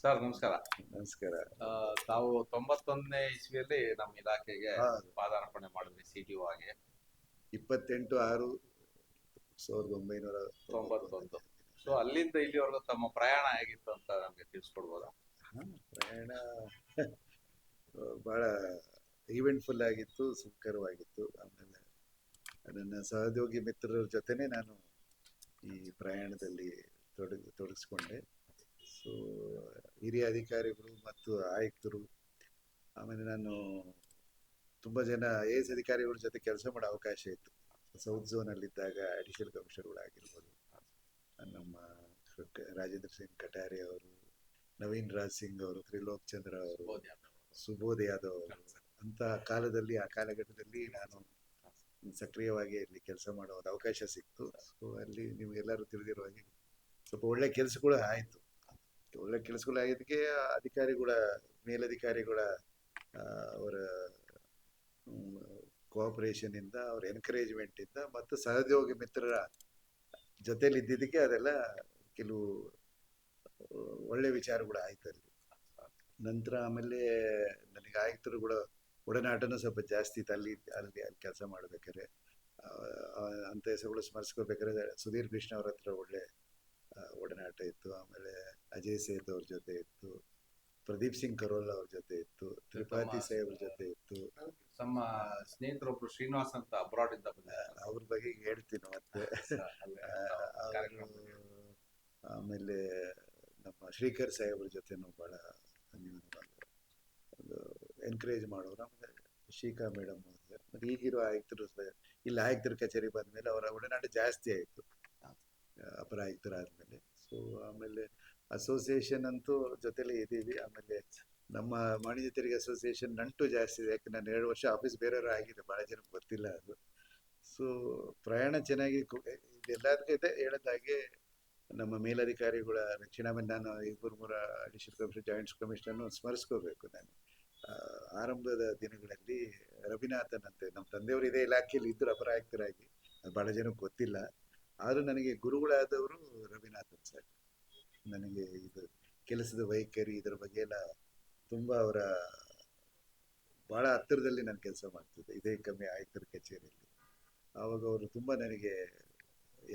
Sir ನಮಸ್ಕಾರ. ನಮಸ್ಕಾರ. ತಾವು 91ನೇ ಇಸ್ವಿಯಲ್ಲಿ ನಮ್ಮ ಇಲಾಖೆಗೆ ಹಾ, ಪಾದಾರ್ಪಣೆ ಮಾಡಿದ್ರಿ ಸಿ.ಟಿ.ಒ ಆಗಿ. 28/6/1991. 91. ಸೊ ಅಲ್ಲಿಂದ ಇಲ್ಲಿವರೆಗೂ ತಮ್ಮ ಪ್ರಯಾಣ ಹೇಗಿತ್ತು ಅಂತ ನಮಗೆ ತಿಳಿಸ್ಕೊಡ್ಬೋದಾ? ಪ್ರಯಾಣ ಬಹಳ ಈವೆಂಟ್ಫುಲ್ ಆಗಿತ್ತು, ಸುಖಕರವಾಗಿತ್ತು. ಆಮೇಲೆ ನನ್ನ ಸಹೋದ್ಯೋಗಿ ಮಿತ್ರರ ಜೊತೆನೆ ನಾನು ಈ ಪ್ರಯಾಣದಲ್ಲಿ ತೊಡಗಿಸ್ಕೊಂಡೆ. ಸೊ ಹಿರಿಯ ಅಧಿಕಾರಿಗಳು ಮತ್ತು ಆಯುಕ್ತರು, ಆಮೇಲೆ ನಾನು ತುಂಬ ಜನ ಎಸ್ ಅಧಿಕಾರಿಗಳ ಜೊತೆ ಕೆಲಸ ಮಾಡೋ ಅವಕಾಶ ಇತ್ತು. ಸೌತ್ ಝೋನಲ್ಲಿದ್ದಾಗ ಅಡಿಷನಲ್ ಕಮಿಷನರ್ಗಳಾಗಿರ್ಬೋದು, ನಮ್ಮ ರಾಜೇಂದ್ರ ಸಿಂಗ್ ಕಟಾರೆ ಅವರು, ನವೀನ್ ರಾಜ್ ಸಿಂಗ್ ಅವರು, ತ್ರಿಲೋಕ್ ಚಂದ್ರ ಅವರು, ಸುಬೋಧ್ ಯಾದವ್ ಅವರು, ಅಂತ ಕಾಲದಲ್ಲಿ ಆ ಕಾಲಘಟ್ಟದಲ್ಲಿ ನಾನು ಸಕ್ರಿಯವಾಗಿ ಅಲ್ಲಿ ಕೆಲಸ ಮಾಡೋ ಒಂದು ಅವಕಾಶ ಸಿಕ್ತು. ಸೊ ಅಲ್ಲಿ ನಿಮ್ಗೆಲ್ಲರೂ ತಿಳಿದಿರೋ ಹಾಗೆ ಸ್ವಲ್ಪ ಒಳ್ಳೆ ಕೆಲಸಗಳು ಆಯಿತು. ಒಳ್ಳೆ ಕೆಲಸಗಳು ಆಗಿದ್ದಕ್ಕೆ ಅಧಿಕಾರಿಗಳ ಮೇಲಧಿಕಾರಿಗಳ ಅವರ ಕೋಆಪರೇಷನ್ ಇಂದ, ಅವ್ರ ಎನ್ಕರೇಜ್ಮೆಂಟ್ ಇಂದ ಮತ್ತು ಸಹೋದ್ಯೋಗಿ ಮಿತ್ರರ ಜೊತೆಲಿ ಇದ್ದಿದ್ದಕ್ಕೆ ಅದೆಲ್ಲ ಕೆಲವು ಒಳ್ಳೆ ವಿಚಾರಗಳು ಆಯ್ತು ಅಲ್ಲಿ. ನಂತರ ಆಮೇಲೆ ನನಗೆ ಆಯುಕ್ತರು ಕೂಡ ಒಡನಾಟನೂ ಸ್ವಲ್ಪ ಜಾಸ್ತಿ ಇತ್ತು. ಅಲ್ಲಿ ಕೆಲಸ ಮಾಡ್ಬೇಕಾದ್ರೆ ಅಂತ ಹೆಸರುಗಳು ಸ್ಮರಿಸ್ಕೋಬೇಕಾದ್ರೆ ಸುಧೀರ್ ಕೃಷ್ಣ ಅವ್ರ ಹತ್ರ ಒಳ್ಳೆ ಒಡನಾಟ ಇತ್ತು. ಆಮೇಲೆ ಅಜಯ್ ಸೇತ್ ಅವ್ರ ಜೊತೆ ಇತ್ತು, ಪ್ರದೀಪ್ ಸಿಂಗ್ ಕರೋಲ್ ಅವ್ರ ಜೊತೆ ಇತ್ತು, ತ್ರಿಪಾಠಿ ಸಾಹೇಬ್ರ ಜೊತೆ ಇತ್ತು. ನಮ್ಮ ಸ್ನೇಹಿತರೊಬ್ರು ಶ್ರೀನಿವಾಸ್ ಅಂತ ಅಬ್ರಾಡ್ ಇಂದ ಅವ್ರ ಬಗ್ಗೆ ಹೇಳ್ತೀನಿ ಮತ್ತೆ. ಆಮೇಲೆ ನಮ್ಮ ಶ್ರೀಕರ್ ಸಾಹೇಬ್ರ ಜೊತೆನೂ ಬಹಳ ಒಂದು ಎನ್ಕರೇಜ್ ಮಾಡೋರು. ಆಮೇಲೆ ಶೀಕಾ ಮೇಡಮ್ ಅವ್ರಿಗೆ, ಮತ್ತೆ ಈಗಿರೋ ಆಯುಕ್ತರು ಇಲ್ಲಿ ಆಯುಕ್ತರ ಕಚೇರಿ ಬಂದ್ಮೇಲೆ ಅವರ ಒಡನಾಟ ಜಾಸ್ತಿ ಆಯಿತು ಅಪರ ಆಯುಕ್ತರಾದ್ಮೇಲೆ. ಸೊ ಆಮೇಲೆ ಅಸೋಸಿಯೇಷನ್ ಅಂತೂ ಜೊತೆಲಿ ಇದ್ದೀವಿ. ಆಮೇಲೆ ನಮ್ಮ ವಾಣಿಜ್ಯ ತೆರಿಗೆ ಅಸೋಸಿಯೇಷನ್ ನಂಟು ಜಾಸ್ತಿ ಇದೆ, ಯಾಕೆ ನಾನು 2 ವರ್ಷ ಆಫೀಸ್ ಬೇರೆಯವರು ಆಗಿದೆ, ಭಾಳ ಜನಕ್ಕೆ ಗೊತ್ತಿಲ್ಲ ಅದು. ಸೊ ಪ್ರಯಾಣ ಚೆನ್ನಾಗಿ ಇದೆಲ್ಲದಕ್ಕೆ ಇದೆ. ಹೇಳಿದಾಗೆ ನಮ್ಮ ಮೇಲಧಿಕಾರಿಗಳ ರಕ್ಷಣಾ ಮೇಲೆ ನಾನು 2-3 ಅಡಿಷನಲ್ ಕಮಿಷನರ್, ಜಾಯಿಂಟ್ ಕಮಿಷನರ್ನು ಸ್ಮರಿಸ್ಕೋಬೇಕು. ನಾನು ಆರಂಭದ ದಿನಗಳಲ್ಲಿ ರವಿನಾಥನ್ ಅಂತೆ ನಮ್ಮ ತಂದೆಯವರು ಇದೇ ಇಲಾಖೆಯಲ್ಲಿ ಇದ್ದರು ಅಪರ ಆಯುಕ್ತರಾಗಿ, ಅದು ಭಾಳ ಜನಕ್ಕೆ ಗೊತ್ತಿಲ್ಲ. ಆದರೂ ನನಗೆ ಗುರುಗಳಾದವರು ರವಿನಾಥನ್ ಸರ್. ನನಗೆ ಇದು ಕೆಲಸದ ವೈಖರಿ ಇದರ ಬಗ್ಗೆ ಎಲ್ಲ ತುಂಬ ಅವರ ಭಾಳ ಹತ್ತಿರದಲ್ಲಿ ನಾನು ಕೆಲಸ ಮಾಡ್ತಿದ್ದೆ ಇದೇ ಕಮ್ಮಿ ಆಯುಕ್ತರ ಕಚೇರಿಯಲ್ಲಿ. ಆವಾಗ ಅವರು ತುಂಬ ನನಗೆ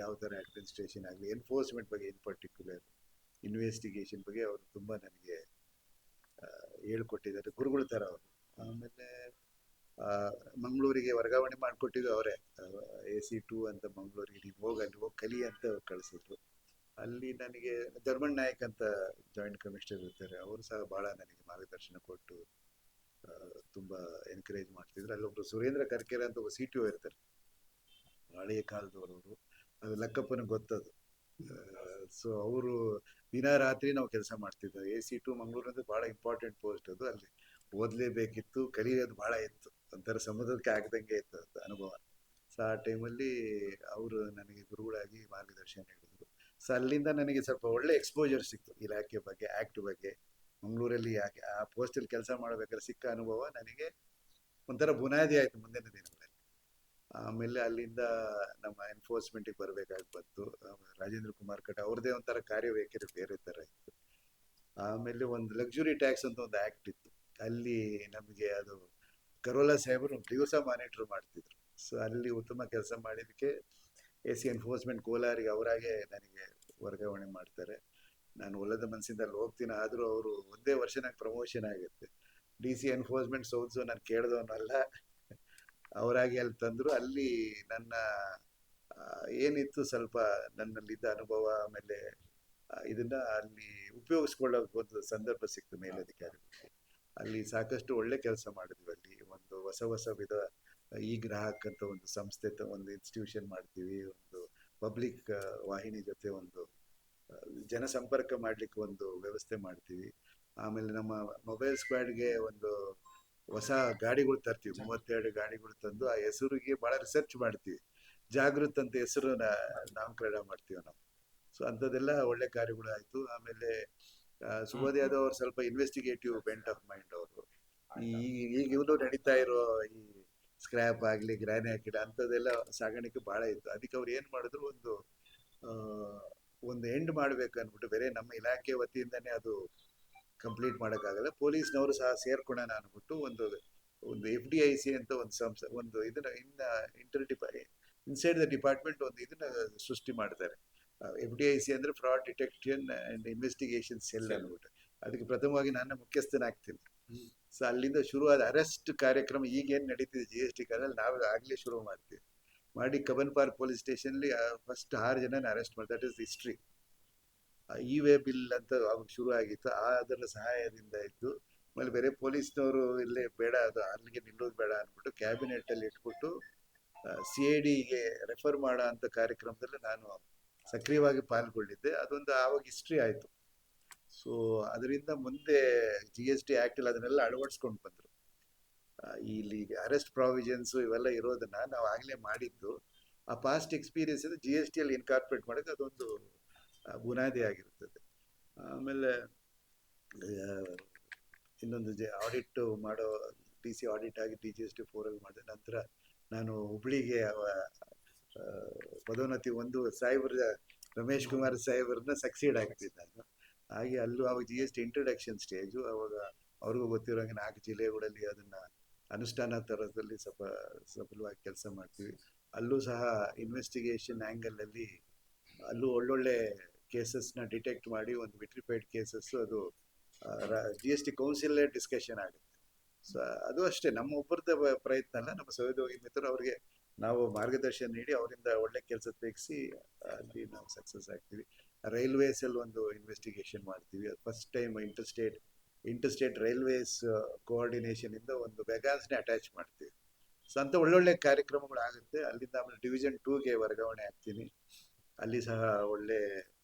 ಯಾವ ಥರ ಅಡ್ಮಿನಿಸ್ಟ್ರೇಷನ್ ಆಗಲಿ, ಎನ್ಫೋರ್ಸ್ಮೆಂಟ್ ಬಗ್ಗೆ ಇನ್ ಪರ್ಟಿಕ್ಯುಲರ್, ಇನ್ವೆಸ್ಟಿಗೇಷನ್ ಬಗ್ಗೆ ಅವರು ತುಂಬ ನನಗೆ ಹೇಳ್ಕೊಟ್ಟಿದ್ದಾರೆ, ಗುರುಗಳ ಥರ ಅವರು. ಆಮೇಲೆ ಮಂಗಳೂರಿಗೆ ವರ್ಗಾವಣೆ ಮಾಡಿಕೊಟ್ಟಿದ್ದು ಅವರೇ. AC2 ಅಂತ ಮಂಗಳೂರಿಗೆ ನೀನು ಹೋಗಿ ಅಲ್ಲಿ ಹೋಗಿ ಕಲಿ ಅಂತ ಕಳಿಸಿದ್ರು. ಅಲ್ಲಿ ನನಗೆ ಧರ್ಮಣ್ಣ ನಾಯಕ್ ಅಂತ ಜಾಯಿಂಟ್ ಕಮಿಷನರ್ ಇರ್ತಾರೆ, ಅವರು ಸಹ ಭಾಳ ನನಗೆ ಮಾರ್ಗದರ್ಶನ ಕೊಟ್ಟು ತುಂಬ ಎನ್ಕರೇಜ್ ಮಾಡ್ತಿದ್ರು. ಅಲ್ಲೊಬ್ರು ಸುರೇಂದ್ರ ಕರ್ಕೆರೆ ಅಂತ ಒಬ್ಬ CTO ಇರ್ತಾರೆ, ಹಳೆಯ ಕಾಲದವರು. ಅದು ಲಕ್ಕಪ್ಪನಿಗೆ ಗೊತ್ತದು. ಸೊ ಅವರು ದಿನ ರಾತ್ರಿ ನಾವು ಕೆಲಸ ಮಾಡ್ತಿದ್ವಿ. AC2 ಮಂಗಳೂರು ಅಂದ್ರೆ ಭಾಳ ಇಂಪಾರ್ಟೆಂಟ್ ಪೋಸ್ಟ್ ಅದು, ಅಲ್ಲಿ ಓದಲೇಬೇಕಿತ್ತು, ಕಲಿಯೋದು ಭಾಳ ಇತ್ತು, ಒಂಥರ ಸಮುದ್ರಕ್ಕೆ ಆಗದಂಗೆ ಇತ್ತು ಅದು ಅನುಭವ. ಸೊ ಆ ಟೈಮಲ್ಲಿ ಅವರು ನನಗೆ ಗುರುಗಳಾಗಿ ಮಾರ್ಗದರ್ಶನ ನೀಡಿದರು. ಸೊ ಅಲ್ಲಿಂದ ನನಗೆ ಸ್ವಲ್ಪ ಒಳ್ಳೆ ಎಕ್ಸ್ಪೋಜರ್ ಸಿಕ್ತು ಇಲಾಖೆ ಬಗ್ಗೆ, ಆ್ಯಕ್ಟ್ ಬಗ್ಗೆ. ಮಂಗಳೂರಲ್ಲಿ ಯಾಕೆ ಆ ಪೋಸ್ಟಲ್ಲಿ ಕೆಲಸ ಮಾಡಬೇಕಾದ್ರೆ ಸಿಕ್ಕ ಅನುಭವ ನನಗೆ ಒಂಥರ ಬುನಾದಿ ಆಯಿತು ಮುಂದಿನ ದಿನಗಳಲ್ಲಿ. ಆಮೇಲೆ ಅಲ್ಲಿಂದ ನಮ್ಮ ಎನ್ಫೋರ್ಸ್ಮೆಂಟಿಗೆ ಬರಬೇಕಾಗಿ ಬಂತು. ರಾಜೇಂದ್ರ ಕುಮಾರ್ ಕಟ ಅವ್ರದ್ದೇ ಒಂಥರ ಕಾರ್ಯವೈಖರಿ ಬೇರೆ ಥರ ಇತ್ತು. ಆಮೇಲೆ ಒಂದು ಲಕ್ಸುರಿ ಟ್ಯಾಕ್ಸ್ ಅಂತ ಒಂದು ಆ್ಯಕ್ಟ್ ಇತ್ತು, ಅಲ್ಲಿ ನಮಗೆ ಅದು ಕರೋಲಾ ಸಾಹೇಬರು ದಿವಸ ಮಾನಿಟ್ರ್ ಮಾಡ್ತಿದ್ರು. ಸೊ ಅಲ್ಲಿ ಉತ್ತಮ ಕೆಲಸ ಮಾಡಿದ್ದಕ್ಕೆ AC ಎನ್ಫೋರ್ಸ್ಮೆಂಟ್ ಕೋಲಾರಿಗೆ ಅವರಾಗೆ ನನಗೆ ವರ್ಗಾವಣೆ ಮಾಡ್ತಾರೆ. ನಾನು ಒಳ್ಳೆದ ಮನಸ್ಸಿಂದ ಅಲ್ಲಿ ಹೋಗ್ತೀನಿ, ಆದರೂ ಅವರು ಒಂದೇ ವರ್ಷ ನಂಗೆ ಪ್ರಮೋಷನ್ ಆಗುತ್ತೆ. DC ಎನ್ಫೋರ್ಸ್ಮೆಂಟ್ ಸೌತ್ ಝೋನ್ ನಾನು ಕೇಳಿದವನಲ್ಲ, ಅವರಾಗಿ ಅಲ್ಲಿ ತಂದರು. ಅಲ್ಲಿ ನನ್ನ ಏನಿತ್ತು ಸ್ವಲ್ಪ ನನ್ನಲ್ಲಿದ್ದ ಅನುಭವ, ಆಮೇಲೆ ಇದನ್ನ ಅಲ್ಲಿ ಉಪಯೋಗಿಸ್ಕೊಳ್ಳೋಕೆ ಒಂದು ಸಂದರ್ಭ ಸಿಕ್ತು ಮೇಲಧಿಕಾರಿಗಳಿಗೆ. ಅಲ್ಲಿ ಸಾಕಷ್ಟು ಒಳ್ಳೆ ಕೆಲಸ ಮಾಡಿದ್ವಿ. ಅಲ್ಲಿ ಒಂದು ಹೊಸ ವಿಧ ಈ ಗ್ರಾಹಕ್ ಅಂತ ಒಂದು ಸಂಸ್ಥೆ, ಒಂದು ಇನ್ಸ್ಟಿಟ್ಯೂಷನ್ ಮಾಡ್ತೀವಿ, ಒಂದು ಪಬ್ಲಿಕ್ ವಾಹಿನಿ ಜೊತೆ ಒಂದು ಜನಸಂಪರ್ಕ ಮಾಡಲಿಕ್ಕೆ ಒಂದು ವ್ಯವಸ್ಥೆ ಮಾಡ್ತೀವಿ. ಆಮೇಲೆ ನಮ್ಮ ಮೊಬೈಲ್ ಸ್ಕ್ವಾಡ್ಗೆ ಒಂದು ಹೊಸ ಗಾಡಿಗಳು ತರ್ತೀವಿ, 32 ಗಾಡಿಗಳು ತಂದು ಆ ಹೆಸರಿಗೆ ಭಾಳ ರಿಸರ್ಚ್ ಮಾಡ್ತೀವಿ. ಜಾಗೃತ್ ಅಂತ ಹೆಸರು ನಾಮಕರಣ ಮಾಡ್ತೀವಿ ನಾವು. ಸೊ ಅಂಥದ್ದೆಲ್ಲ ಒಳ್ಳೆ ಕಾರ್ಯಗಳು ಆಯಿತು. ಆಮೇಲೆ ಸುಬೋಧ್ ಯಾದವ್ ಅವರು ಸ್ವಲ್ಪ ಇನ್ವೆಸ್ಟಿಗೇಟಿವ್ ಬೆಂಟ್ ಆಫ್ ಮೈಂಡ್ ಅವರು. ಈಗ ಇವನು ನಡೀತಾ ಇರೋ ಈ ಸ್ಕ್ರ್ಯಾಪ್ ಆಗಲಿ, ಗ್ರಾನೈಟ್ ಅಂಥದ್ದೆಲ್ಲ ಸಾಗಾಣಿಕೆ ಭಾಳ ಇತ್ತು. ಅದಕ್ಕೆ ಅವ್ರು ಏನು ಮಾಡಿದ್ರು, ಒಂದು ಎಂಡ್ ಮಾಡಬೇಕು ಅಂದ್ಬಿಟ್ಟು ಬೇರೆ ನಮ್ಮ ಇಲಾಖೆ ವತಿಯಿಂದನೇ ಅದು ಕಂಪ್ಲೀಟ್ ಮಾಡೋಕ್ಕಾಗಲ್ಲ, ಪೊಲೀಸ್ನವರು ಸಹ ಸೇರ್ಕೊಳ್ಳೋಣ ಅಂದ್ಬಿಟ್ಟು ಒಂದು FDIC ಅಂತ ಒಂದು ಸಂಸ್ಥೆ, ಒಂದು ಇದನ್ನ ಇನ್ಸೈಡ್ ದ ಡಿಪಾರ್ಟ್ಮೆಂಟ್ ಒಂದು ಇದನ್ನ ಸೃಷ್ಟಿ ಮಾಡ್ತಾರೆ. FDIC ಅಂದ್ರೆ fraud detection and investigation cell ಅಂದ್ಬಿಟ್ಟು. ಅದಕ್ಕೆ ಪ್ರಥಮವಾಗಿ ನಾನು ಮುಖ್ಯಸ್ಥನಾಗ್ತೀನಿ. ಸೊ ಅಲ್ಲಿಂದ ಶುರುವಾದ ಅರೆಸ್ಟ್ ಕಾರ್ಯಕ್ರಮ ಈಗೇನು ನಡೀತಿದೆ GST ಕಾಲದಲ್ಲಿ ನಾವು ಆಗಲೇ ಶುರು ಮಾಡ್ತೀವಿ. ಮಾಡಿ ಕಬ್ಬನ್ ಪಾರ್ಕ್ ಪೊಲೀಸ್ ಸ್ಟೇಷನ್ಲಿ ಫಸ್ಟ್ 6 ಜನನ ಅರೆಸ್ಟ್ ಮಾಡಿ, that is history. E-way bill ಅಂತ ಅವಾಗ ಶುರು ಆಗಿತ್ತು, ಅದರ ಸಹಾಯದಿಂದ ಇದ್ದು. ಆಮೇಲೆ ಬೇರೆ ಪೊಲೀಸ್ನವರು ಇಲ್ಲೇ ಬೇಡ, ಅದು ಅಲ್ಲಿಗೆ ನಿಲ್ಲೋದು ಬೇಡ ಅಂದ್ಬಿಟ್ಟು ಕ್ಯಾಬಿನೆಟ್ ಅಲ್ಲಿ ಇಟ್ಬಿಟ್ಟು CIDಗೆ ರೆಫರ್ ಮಾಡೋ ಅಂತ ಕಾರ್ಯಕ್ರಮದಲ್ಲಿ ನಾನು ಸಕ್ರಿಯವಾಗಿ ಪಾಲ್ಗೊಂಡಿದ್ದೆ. ಅದೊಂದು ಆವಾಗ ಹಿಸ್ಟ್ರಿ ಆಯಿತು. ಸೊ ಅದರಿಂದ ಮುಂದೆ GST ಆ್ಯಕ್ಟ್ ಅಲ್ಲಿ ಅದನ್ನೆಲ್ಲ ಅಳವಡಿಸ್ಕೊಂಡು ಬಂದರು. ಇಲ್ಲಿ ಅರೆಸ್ಟ್ ಪ್ರಾವಿಷನ್ಸ್ ಇವೆಲ್ಲ ಇರೋದನ್ನ ನಾವು ಆಗಲೇ ಮಾಡಿದ್ದು. ಆ ಪಾಸ್ಟ್ ಎಕ್ಸ್ಪೀರಿಯನ್ಸ್ ಇದೆ GST ಅಲ್ಲಿ ಇನ್ಕಾರ್ಪೊರೇಟ್ ಮಾಡೋದು ಅದೊಂದು ಬುನಾದಿ ಆಗಿರ್ತದೆ. ಆಮೇಲೆ ಇನ್ನೊಂದು ಆಡಿಟ್ ಮಾಡೋ DC ಆಡಿಟ್ ಆಗಿ GST 4 ಅಲ್ಲಿ ಮಾಡಿದೆ. ನಂತರ ನಾನು ಹುಬ್ಳಿಗೆ ಪದೋನ್ನತಿ ಒಂದು ಸಾಹೇಬ್ರ ರಮೇಶ್ ಕುಮಾರ್ ಸಾಹೇಬ್ರನ್ನ ಸಕ್ಸೀಡ್ ಆಗ್ತಿದ್ದೆ ನಾನು. ಹಾಗೆ ಅಲ್ಲೂ ಅವಾಗ GST ಇಂಟ್ರೊಡಕ್ಷನ್ ಸ್ಟೇಜು. ಅವಾಗ ಅವ್ರಿಗೂ ಗೊತ್ತಿರೋಂಗೆ 4 ಜಿಲ್ಲೆಗಳಲ್ಲಿ ಅದನ್ನ ಅನುಷ್ಠಾನ ತರದಲ್ಲಿ ಸಫಲವಾಗಿ ಕೆಲಸ ಮಾಡ್ತೀವಿ. ಅಲ್ಲೂ ಸಹ ಇನ್ವೆಸ್ಟಿಗೇಷನ್ ಆ್ಯಂಗಲಲ್ಲಿ ಅಲ್ಲೂ ಒಳ್ಳೊಳ್ಳೆ ಕೇಸಸ್ನ ಡಿಟೆಕ್ಟ್ ಮಾಡಿ ಒಂದು ವಿಟ್ರಿಫೈಡ್ ಕೇಸಸ್ ಅದು GST ಕೌನ್ಸಿಲೇ ಡಿಸ್ಕಷನ್ ಆಗುತ್ತೆ. ಸೊ ಅದು ಅಷ್ಟೇ, ನಮ್ಮ ಒಬ್ಬರದ ಪ್ರಯತ್ನ ಅಲ್ಲ, ನಮ್ಮ ಸಹೋದ್ಯೋಗಿ ಮಿತ್ರರು ಅವ್ರಿಗೆ ನಾವು ಮಾರ್ಗದರ್ಶನ ನೀಡಿ ಅವರಿಂದ ಒಳ್ಳೆ ಕೆಲಸ ತೆಗೆಸಿ ಅಲ್ಲಿ ನಾವು ಸಕ್ಸಸ್ ಆಗ್ತೀವಿ. ರೈಲ್ವೇಸ್ ಅಲ್ಲಿ ಒಂದು ಇನ್ವೆಸ್ಟಿಗೇಷನ್ ಮಾಡ್ತೀವಿ. ಅದು first time interstate railways coordination ಇಂದ ಒಂದು ವೆಗಾನ್ಸ್ನೇ ಅಟ್ಯಾಚ್ ಮಾಡ್ತೀವಿ. ಸೊ ಅಂತ ಒಳ್ಳೊಳ್ಳೆ ಕಾರ್ಯಕ್ರಮಗಳು ಆಗುತ್ತೆ. ಅಲ್ಲಿಂದ ಆಮೇಲೆ Division 2ಗೆ ವರ್ಗಾವಣೆ ಆಗ್ತೀನಿ. ಅಲ್ಲಿ ಸಹ ಒಳ್ಳೆ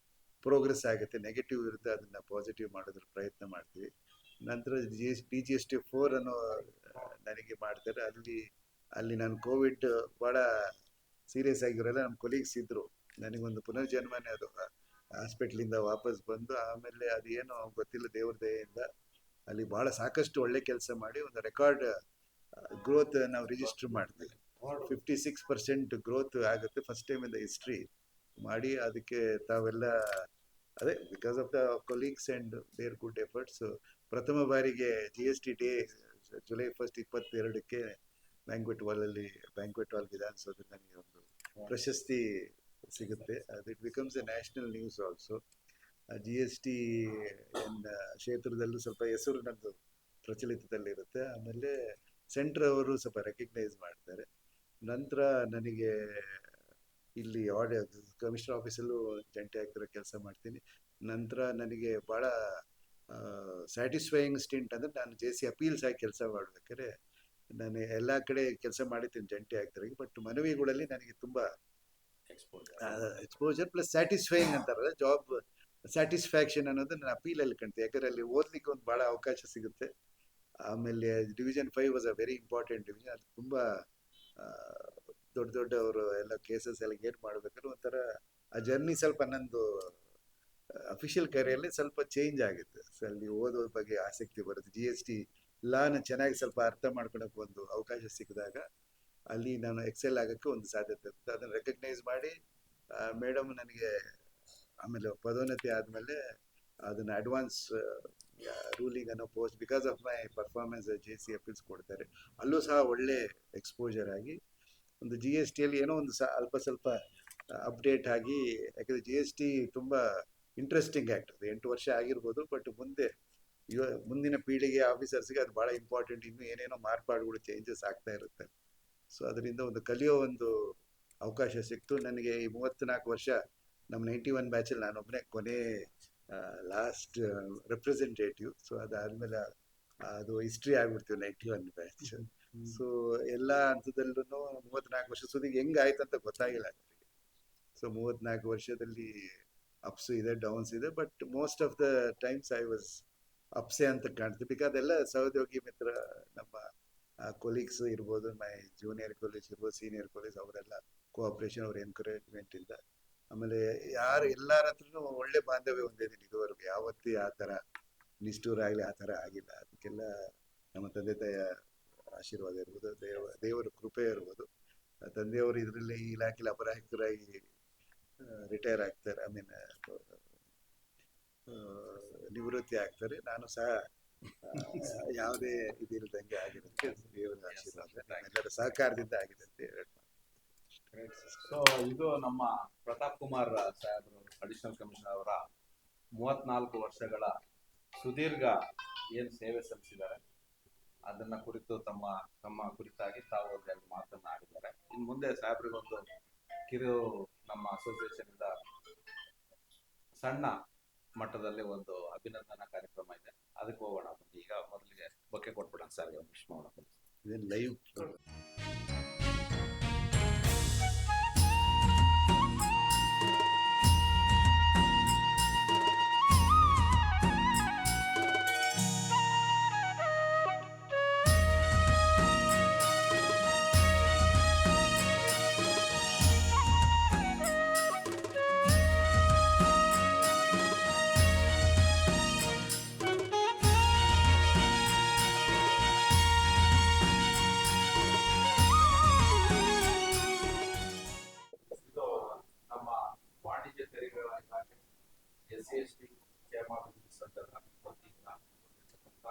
ಪ್ರೋಗ್ರೆಸ್ ಆಗುತ್ತೆ. ನೆಗೆಟಿವ್ ಇರುತ್ತೆ, ಅದನ್ನ ಪಾಸಿಟಿವ್ ಮಾಡೋದ್ರ ಪ್ರಯತ್ನ ಮಾಡ್ತೀವಿ. ನಂತರ DGST 4 ಅನ್ನೋ ನನಗೆ ಮಾಡ್ತಾರೆ. ಅಲ್ಲಿ ನಾನು ಕೋವಿಡ್ ಭಾಳ ಸೀರಿಯಸ್ ಆಗಿರೋಲ್ಲ, ನಮ್ಮ ಕೊಲೀಗ್ಸ್ ಇದ್ರು. ನನಗೊಂದು ಪುನರ್ಜನ್ಮನೇ ಅದು. ಹಾಸ್ಪಿಟ್ಲಿಂದ ವಾಪಸ್ ಬಂದು ಆಮೇಲೆ ಅದೇನೋ ಗೊತ್ತಿಲ್ಲ, ದೇವ್ರ ದಯೆಯಿಂದ ಅಲ್ಲಿ ಭಾಳ ಸಾಕಷ್ಟು ಒಳ್ಳೆ ಕೆಲಸ ಮಾಡಿ ಒಂದು ರೆಕಾರ್ಡ್ ಗ್ರೋತ್ ನಾವು ರಿಜಿಸ್ಟರ್ ಮಾಡ್ತೀವಿ. 56% ಗ್ರೋತ್ ಆಗುತ್ತೆ first time in the history ಮಾಡಿ. ಅದಕ್ಕೆ ತಾವೆಲ್ಲ ಅದೇ because of the colleagues and their good efforts ಪ್ರಥಮ ಬಾರಿಗೆ GST ಡೇ ಜುಲೈ 1 22ಕ್ಕೆ ಬ್ಯಾಂಕ್ವೆಟ್ ಹಾಲ್ ವಿಧಾನಸೌಧದಲ್ಲಿ ನನಗೆ ಒಂದು ಪ್ರಶಸ್ತಿ ಸಿಗುತ್ತೆ. ಅದು it becomes a national news also. GST ಕ್ಷೇತ್ರದಲ್ಲೂ ಸ್ವಲ್ಪ ಹೆಸರು ನಂದು ಪ್ರಚಲಿತದಲ್ಲಿರುತ್ತೆ. ಆಮೇಲೆ ಸೆಂಟ್ರ್ ಅವರು ಸ್ವಲ್ಪ ರೆಕಗ್ನೈಸ್ ಮಾಡ್ತಾರೆ. ನಂತರ ನನಗೆ ಇಲ್ಲಿ ಕಮಿಷನರ್ ಆಫೀಸಲ್ಲೂ ಜಂಟಿ ಆಗ್ತಿರೋ ಕೆಲಸ ಮಾಡ್ತೀನಿ. ನಂತರ ನನಗೆ ಭಾಳ ಸ್ಯಾಟಿಸ್ಫೈಯಿಂಗ್ ಸ್ಟಿಂಟ್ ಅಂದರೆ ನಾನು JC ಅಪೀಲ್ಸ್ ಆಗಿ ಕೆಲಸ ಮಾಡ್ಬೇಕಾದ್ರೆ ನಾನು ಎಲ್ಲ ಕಡೆ ಕೆಲಸ ಮಾಡಿದ್ದೀನಿ ಜಂಟಿ ಆಗ್ತಿರೋ. ಬಟ್ ಮನವಿಗಳಲ್ಲಿ ನನಗೆ ತುಂಬ ಎಕ್ಸ್ಪೋಜರ್ ಪ್ಲಸ್ ಸ್ಯಾಟಿಸ್ಫೈಯಿಂಗ್ ಅಂತಾರಲ್ಲ, ಜಾಬ್ ಸ್ಯಾಟಿಸ್ಫ್ಯಾಕ್ಷನ್ ಅನ್ನೋದು ನಾನು ಅಪೀಲಲ್ಲಿ ಕಾಣ್ತೀನಿ. ಯಾಕಂದರೆ ಅಲ್ಲಿ ಓದಲಿಕ್ಕೆ ಒಂದು ಭಾಳ ಅವಕಾಶ ಸಿಗುತ್ತೆ. ಆಮೇಲೆ Division 5 was a very important division. ಅದು ತುಂಬ ದೊಡ್ಡವರು ಎಲ್ಲ ಕೇಸಸ್ ಎಲ್ಲ ಗೇಟ್ ಮಾಡ್ಬೇಕಾದ್ರೆ ಒಂಥರ ಆ ಜರ್ನಿ ಸ್ವಲ್ಪ ನಂದು ಅಫಿಷಿಯಲ್ ಕರಿಯಲ್ಲಿ ಸ್ವಲ್ಪ ಚೇಂಜ್ ಆಗುತ್ತೆ. ಸೊ ಅಲ್ಲಿ ಓದೋದ್ರ ಬಗ್ಗೆ ಆಸಕ್ತಿ ಬರುತ್ತೆ. GST ಲಾನ ಚೆನ್ನಾಗಿ ಸ್ವಲ್ಪ ಅರ್ಥ ಮಾಡ್ಕೊಳಕ್ಕೆ ಒಂದು ಅವಕಾಶ ಸಿಕ್ಕಿದಾಗ ಅಲ್ಲಿ ನಾನು ಎಕ್ಸೆಲ್ ಆಗೋಕ್ಕೆ ಒಂದು ಸಾಧ್ಯತೆ ಇರುತ್ತೆ. ಅದನ್ನು ರೆಕಗ್ನೈಸ್ ಮಾಡಿ ಮೇಡಮ್ ನನಗೆ ಆಮೇಲೆ ಪದೋನ್ನತಿ ಆದಮೇಲೆ ಅದನ್ನು ಅಡ್ವಾನ್ಸ್ ರೂಲಿಂಗ್ ಅನ್ನೋ post because of my performance JC appeals ಕೊಡ್ತಾರೆ. ಅಲ್ಲೂ ಸಹ ಒಳ್ಳೆ ಎಕ್ಸ್ಪೋಜರ್ ಆಗಿ ಒಂದು GSTಯಲ್ಲಿ ಏನೋ ಒಂದು ಅಲ್ಪ ಸ್ವಲ್ಪ ಅಪ್ಡೇಟ್ ಆಗಿ. ಯಾಕಂದರೆ GST ತುಂಬ ಇಂಟ್ರೆಸ್ಟಿಂಗ್ ಆ್ಯಕ್ಟ್. ಅದು 8 ವರ್ಷ ಆಗಿರ್ಬೋದು, ಬಟ್ ಮುಂದಿನ ಪೀಳಿಗೆ ಆಫೀಸರ್ಸ್ಗೆ ಅದು ಭಾಳ ಇಂಪಾರ್ಟೆಂಟ್. ಇನ್ನೂ ಏನೇನೋ ಮಾರ್ಪಾಡುಗಳು ಚೇಂಜಸ್ ಆಗ್ತಾ ಇರುತ್ತೆ. ಸೊ ಅದರಿಂದ ಒಂದು ಕಲಿಯೋ ಒಂದು ಅವಕಾಶ ಸಿಕ್ತು ನನಗೆ. ಈ 34 ವರ್ಷ ನಮ್ಮ 91 ಬ್ಯಾಚಲ್ಲಿ ನಾನೊಬ್ಬನೇ ಕೊನೆ ಲಾಸ್ಟ್ ರೆಪ್ರೆಸೆಂಟೇಟಿವ್. ಸೊ ಅದಾದಮೇಲೆ ಅದು ಹಿಸ್ಟ್ರಿ ಆಗ್ಬಿಡ್ತೀವಿ 91 ಬ್ಯಾಚ್. ಸೊ ಎಲ್ಲ ಹಂತದಲ್ಲೂ 34 ವರ್ಷ ಸುದೀಗೆ ಹೆಂಗಾಯ್ತು ಅಂತ ಗೊತ್ತಾಗಿಲ್ಲ ನನಗೆ. ಸೊ 34 ವರ್ಷದಲ್ಲಿ ಅಪ್ಸು ಇದೆ, ಡೌನ್ಸ್ ಇದೆ, but most of the times I was ಅಪ್ಸೆ ಅಂತ ಕಾಣ್ತೀವಿ. ಬಿಕಾಸ್ ಅದೆಲ್ಲ ಸಹೋದ್ಯೋಗಿ ಮಿತ್ರ, ನಮ್ಮ ಕೊಲೀಗ್ಸ್ ಇರ್ಬೋದು, ಮೈ ಜೂನಿಯರ್ ಕೊಲೀಗ್ಸ್ ಇರ್ಬೋದು, ಸೀನಿಯರ್ ಕೊಲೀಗ್ಸ್, ಅವರೆಲ್ಲ ಕೋಆಪ್ರೇಷನ್, ಅವ್ರ ಎನ್ಕರೇಜ್ಮೆಂಟಿಂದ. ಆಮೇಲೆ ಎಲ್ಲರ ಹತ್ರನೂ ಒಳ್ಳೆ ಬಾಂಧವ್ಯ ಹೊಂದಿದ್ದೀನಿ ಇದುವರೆಗೂ. ಯಾವತ್ತೂ ಆ ಥರ ನಿಷ್ಠೂರ ಆಗಲಿ ಆ ಥರ ಆಗಿಲ್ಲ. ಅದಕ್ಕೆಲ್ಲ ನಮ್ಮ ತಂದೆ ತಾಯಿಯ ಆಶೀರ್ವಾದ ಇರ್ಬೋದು, ದೇವರ ಕೃಪೆ ಇರ್ಬೋದು. ತಂದೆಯವರು ಇದರಲ್ಲಿ ಈ ಇಲಾಖೆಯಲ್ಲಿ ಅಪರಾಹಿತರಾಗಿ ರಿಟೈರ್ ಆಗ್ತಾರೆ. ನಿವೃತ್ತಿ ಆಗ್ತಾರೆ. ನಾನು ಸಹ ಯಾವುದೇ ಇದಿಲ್ಲದಂಗೆ ಆಗಿರುತ್ತೆ ದೇವರ ಆಶೀರ್ವಾದ ನಿಮ್ಮೆಲ್ಲರ ಸಹಕಾರದಿಂದ ಆಗಿದೆ ಅಂತ ಹೇಳಿ. ಸೊ ಇದು ನಮ್ಮ ಪ್ರತಾಪ್ ಕುಮಾರ್ ಸಾಹೇಬರು ಅಡಿಷನಲ್ ಕಮಿಷನರ್ ಅವರ 34 ವರ್ಷಗಳ ಸುದೀರ್ಘ ಏನ್ ಸೇವೆ ಸಲ್ಲಿಸಿದ್ದಾರೆ ಅದನ್ನ ಕುರಿತು ತಮ್ಮ ಕುರಿತಾಗಿ ತಾವು ಒಂದೆರಡು ಮಾತನ್ನ ಆಡಿದ್ದಾರೆ. ಇನ್ನು ಮುಂದೆ ಸಾಹೇಬ್ರಿಗೊಂದು ಕಿರು ನಮ್ಮ ಅಸೋಸಿಯೇಷನ್ ಇಂದ ಸಣ್ಣ ಮಟ್ಟದಲ್ಲಿ ಒಂದು ಅಭಿನಂದನಾ ಕಾರ್ಯಕ್ರಮ ಇದೆ, ಅದಕ್ಕೆ ಹೋಗೋಣ. ಈಗ ಮೊದಲಿಗೆ ಬೊಕ್ಕೆ ಕೊಟ್ಬಿಡೋಣ ಸರ್, ವಿಶ್ ಮಾಡೋಣ. ಇದೇನು ಲೈವ್ ಇದು ನಮ್ಮ ವಾಣಿಜ್ಯ ತೆರಿಗೆಗಳ ಇಲಾಖೆ SC/ST ಕ್ಷೇಮಾಭಿವೃದ್ಧಿ ಸಂಘದ ವತಿಯಿಂದ ಹೊಂದಿರತಕ್ಕಂಥ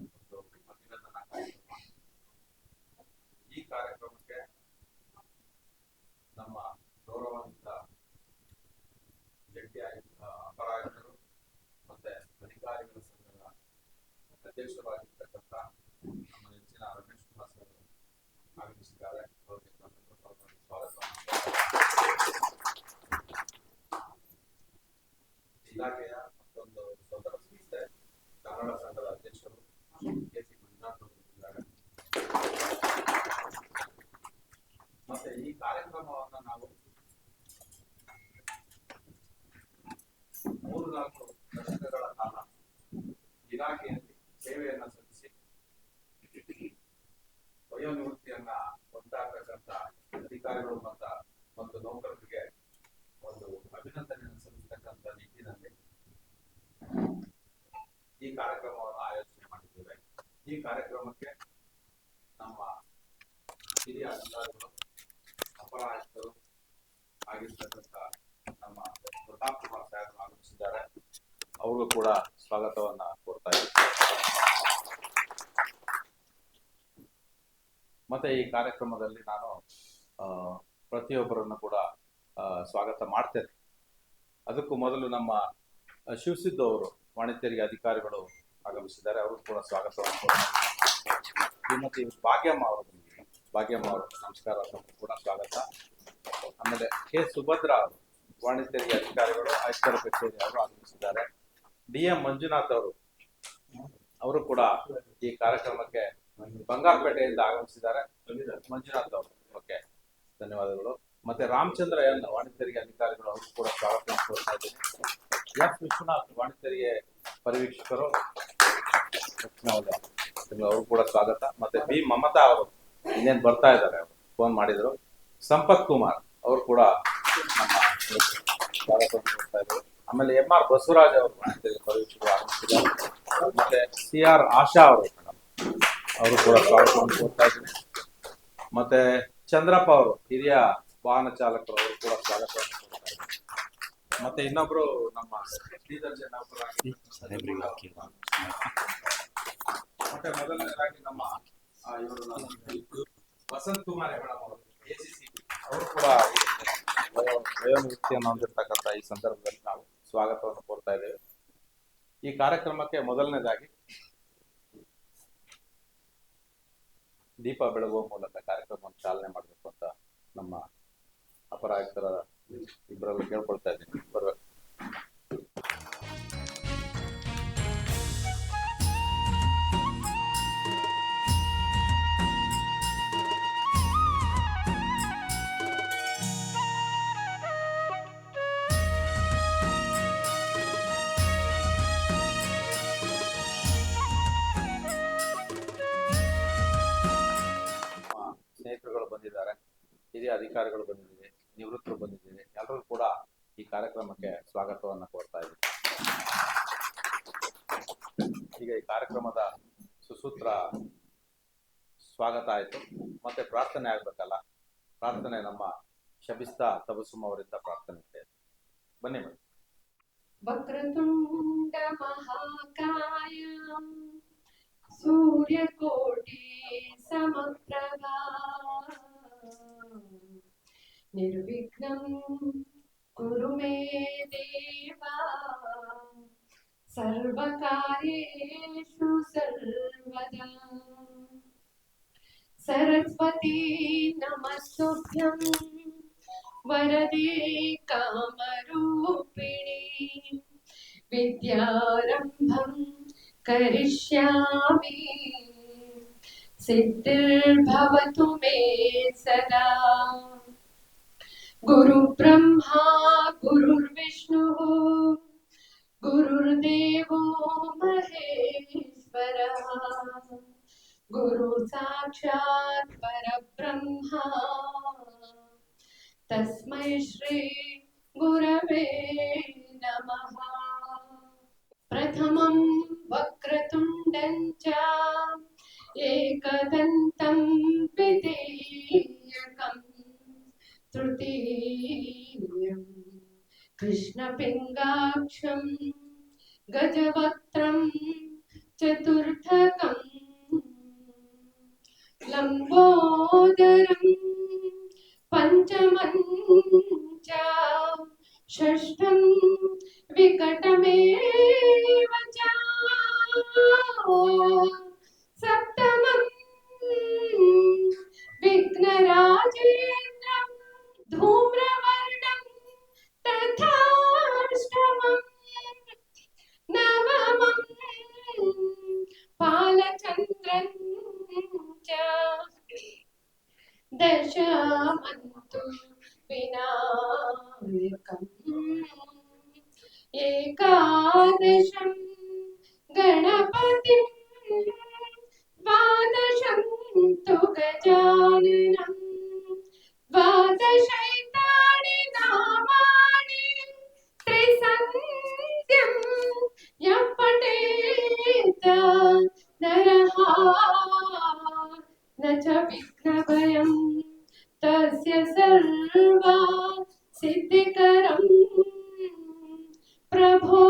ಒಂದು ಅಭಿನಂದನಾ ಕಾರ್ಯಕ್ರಮ. ಈ ಕಾರ್ಯಕ್ರಮಕ್ಕೆ ನಮ್ಮ ಗೌರವಾನ್ವಿತ ಜಂಟಿ ಅಪರ ಆಯುಕ್ತರು ಮತ್ತೆ ಅಧಿಕಾರಿಗಳ ಸಂಘದ ಅಧ್ಯಕ್ಷರಾಗಿರ್ತಕ್ಕಂಥ ನಮ್ಮ ನೆಚ್ಚಿನ ರಮೇಶ್ ಕುಮಾರ್ ಸರ್ ಆಗಮಿಸಿದ್ದಾರೆ. ಅವರಿಗೆ ಸ್ವಾಗತ. ಇಲಾಖೆಯ ಮತ್ತೊಂದು ಸೋದರ ಸಂಸ್ಥೆ ಕನ್ನಡ ಸಂಘದ ಅಧ್ಯಕ್ಷರು KC ಮಂಜುನಾಥ್ ಅವರು ಇದ್ದಾರೆ. ಮತ್ತೆ ಈ ಕಾರ್ಯಕ್ರಮವನ್ನ ನಾವು 3-4 ದಶಕಗಳ ಕಾಲ ಇಲಾಖೆಯಲ್ಲಿ ಸೇವೆಯನ್ನ ಸಲ್ಲಿಸಿ ವಯೋನಿವೃತ್ತಿಯನ್ನ ಹೊಂದಾಗ್ತಕ್ಕಂಥ ಅಧಿಕಾರಿಗಳು ಮತ್ತು ನೌಕರರಿಗೆ ಒಂದು ಅಭಿನಂದನೆಯನ್ನು ಸಲ್ಲಿಸತಕ್ಕಂಥ ನಿಟ್ಟಿನಲ್ಲಿ ಈ ಕಾರ್ಯಕ್ರಮವನ್ನು ಆಯೋಜನೆ ಮಾಡಿದ್ದೇವೆ. ಈ ಕಾರ್ಯಕ್ರಮಕ್ಕೆ ನಮ್ಮ ಹಿರಿಯ ಅಧಿಕಾರಿಗಳು, ಅಪರ ಆಯುಕ್ತರು ಆಗಿರ್ತಕ್ಕಂಥ ನಮ್ಮ ಪ್ರತಾಪ್ ಕುಮಾರ್ ಸಾಹೇಬರು ಆಗಮಿಸಿದ್ದಾರೆ. ಅವ್ರಿಗೂ ಕೂಡ ಸ್ವಾಗತವನ್ನ ಕೋರ್ತಾ ಇದ್ದೀವಿ. ಮತ್ತೆ ಈ ಕಾರ್ಯಕ್ರಮದಲ್ಲಿ ನಾನು ಪ್ರತಿಯೊಬ್ಬರನ್ನು ಕೂಡ ಸ್ವಾಗತ ಮಾಡ್ತೇನೆ. ಅದಕ್ಕೂ ಮೊದಲು ನಮ್ಮ ಶಿವಸಿದ್ದು ಅವರು ವಾಣಿಜ್ಯ ತೆರಿಗೆ ಅಧಿಕಾರಿಗಳು ಆಗಮಿಸಿದ್ದಾರೆ, ಅವರು ಕೂಡ ಸ್ವಾಗತವನ್ನು ಕೋರ್ತಾರೆ. ಮತ್ತೆ ಭಾಗ್ಯಮ್ಮ ಅವರು ಬಂದಿದ್ದಾರೆ. ಭಾಗ್ಯಮ್ಮ ಅವರು ನಮಸ್ಕಾರ, ತಮಗೂ ಕೂಡ ಸ್ವಾಗತ. ಆಮೇಲೆ ಸುಭದ್ರಾ ಅವರು ವಾಣಿಜ್ಯ ತೆರಿಗೆ ಅಧಿಕಾರಿಗಳು ಆಯುಕ್ತರ ಕಚೇರಿ ಅವರು ಆಗಮಿಸಿದ್ದಾರೆ. DM ಮಂಜುನಾಥ್ ಅವರು ಕೂಡ ಈ ಕಾರ್ಯಕ್ರಮಕ್ಕೆ ಬಂಗಾರಪೇಟೆಯಿಂದ ಆಗಮಿಸಿದ್ದಾರೆ. ಮಂಜುನಾಥ್ ಅವರು, ಓಕೆ, ಧನ್ಯವಾದಗಳು. ಮತ್ತೆ ರಾಮಚಂದ್ರ ಎನ್ ವಾಣಿಜ್ಯ ತೆರಿಗೆ ಅಧಿಕಾರಿಗಳು, ಅವರು ಕೂಡ ಸ್ವಾಗತ ಕೋರ್ತಾ ಇದ್ದೀನಿ. F ವಿಶ್ವನಾಥ್ ವಾಣಿಜ್ಯ ತೆರಿಗೆ ಪರಿವೀಕ್ಷಕರು, ಅವರು ಕೂಡ ಸ್ವಾಗತ. ಮತ್ತೆ B ಮಮತಾ ಅವರು ಇನ್ನೇನು ಬರ್ತಾ ಇದ್ದಾರೆ, ಅವರು ಫೋನ್ ಮಾಡಿದ್ರು. ಸಂಪತ್ ಕುಮಾರ್ ಅವರು ಕೂಡ ನಮ್ಮ ಸ್ವಾಗತ ಕೊಡ್ತಾ ಇದ್ದಾರೆ. ಆಮೇಲೆ MR ಬಸವರಾಜ್ ಅವರು ವಾಣಿಜ್ಯ ತೆರಿಗೆ ಪರಿವೀಕ್ಷಕರು ಆಗಮಿಸಿದ್ದಾರೆ. ಮತ್ತೆ CR ಆಶಾ ಅವರು ಕೂಡ ಸ್ವಾಗತವನ್ನು ಕೋರ್ತಾ ಇದ್ದೀನಿ. ಮತ್ತೆ ಚಂದ್ರಪ್ಪ ಅವರು ಹಿರಿಯ ವಾಹನ ಚಾಲಕರು, ಅವರು ಕೂಡ ಸ್ವಾಗತವನ್ನು ಕೋರ್ತಾ ಇದ್ದಾರೆ. ಮತ್ತೆ ಇನ್ನೊಬ್ರು ನಮ್ಮ ಮತ್ತೆ ಮೊದಲನೇದಾಗಿ ನಮ್ಮ ವಸಂತ್ ಕುಮಾರ್ ಮೇಡಮ್ ಅವರು ACCB, ಅವರು ಕೂಡ ವಯೋನಿವೃತ್ತಿಯನ್ನು ಹೊಂದಿರತಕ್ಕಂಥ ಈ ಸಂದರ್ಭದಲ್ಲಿ ನಾವು ಸ್ವಾಗತವನ್ನು ಕೋರ್ತಾ ಇದ್ದೇವೆ. ಈ ಕಾರ್ಯಕ್ರಮಕ್ಕೆ ಮೊದಲನೇದಾಗಿ ದೀಪ ಬೆಳಗುವ ಮೂಲಕ ಕಾರ್ಯಕ್ರಮವನ್ನು ಚಾಲನೆ ಮಾಡಬೇಕು ಅಂತ ನಮ್ಮ ಅಪರ ಆಯುಕ್ತರ ಇಬ್ಬರಲ್ಲೂ ಕೇಳ್ಕೊಳ್ತಾ ಇದ್ದೀನಿ. ಬರ್ಬೇಕು. ಸ್ನೇಹಿತರುಗಳು ಬಂದಿದ್ದಾರೆ, ಹಿರಿಯ ಅಧಿಕಾರಿಗಳು ಬಂದಿದ್ದೀವಿ, ನಿವೃತ್ತರು ಬಂದಿದ್ದೀವಿ. ಎಲ್ಲರೂ ಕೂಡ ಈ ಕಾರ್ಯಕ್ರಮಕ್ಕೆ ಸ್ವಾಗತವನ್ನು ಕೋರ್ತಾ ಇದ್ದೀವಿ. ಈಗ ಈ ಕಾರ್ಯಕ್ರಮದ ಸುಸೂತ್ರ ಸ್ವಾಗತ ಆಯಿತು. ಮತ್ತೆ ಪ್ರಾರ್ಥನೆ ಆಗ್ಬೇಕಲ್ಲ, ಪ್ರಾರ್ಥನೆ ನಮ್ಮ ಶಬಿಸ್ತಾ ತಬಸುಮ್ ಅವರಿಂದ ಪ್ರಾರ್ಥನೆ ಇದೆ. ಬನ್ನಿ ಮೇಡಮ್. वक्रतुण्ड महाकाय सूर्यकोटि समप्रभा निर्विघ्नं कुरु मे देवा सर्वकार्येषु सर्वदा सरस्वती नमस्तुभ्यं वरदे कामरूपिणी विद्यारम्भं करिष्यामि सिद्धिर्भवतु मे सदा गुरुब्रह्मा गुरुर्विष्णुः गुरुर्देवो महेश्वरः गुरु साक्षात् परब्रह्मा तस्मै श्री गुरवे नमः प्रथमं वक्रतुण्डं च एकदन्तं द्वितीयकम् तृतीयं कृष्णपिङ्गाक्षं गजवक्त्रं चतुर्थकम् लम्बोदरं पञ्चमं च षष्ठं विकटमेव च सप्तमं विघ्नराजेन्द्रं धूम्रवर्णं तथाष्टमं नवमं बालचन्द्रं च दशमन्तु विनायकम् एकादशं गणपतिं द्वादशं तु गजाननं द्वादशैतानि नामानि त्रिसन्ध्यं यः पठेत् नरः न च विघ्नभयं तस्य सर्वा सिद्धिकरं प्रभो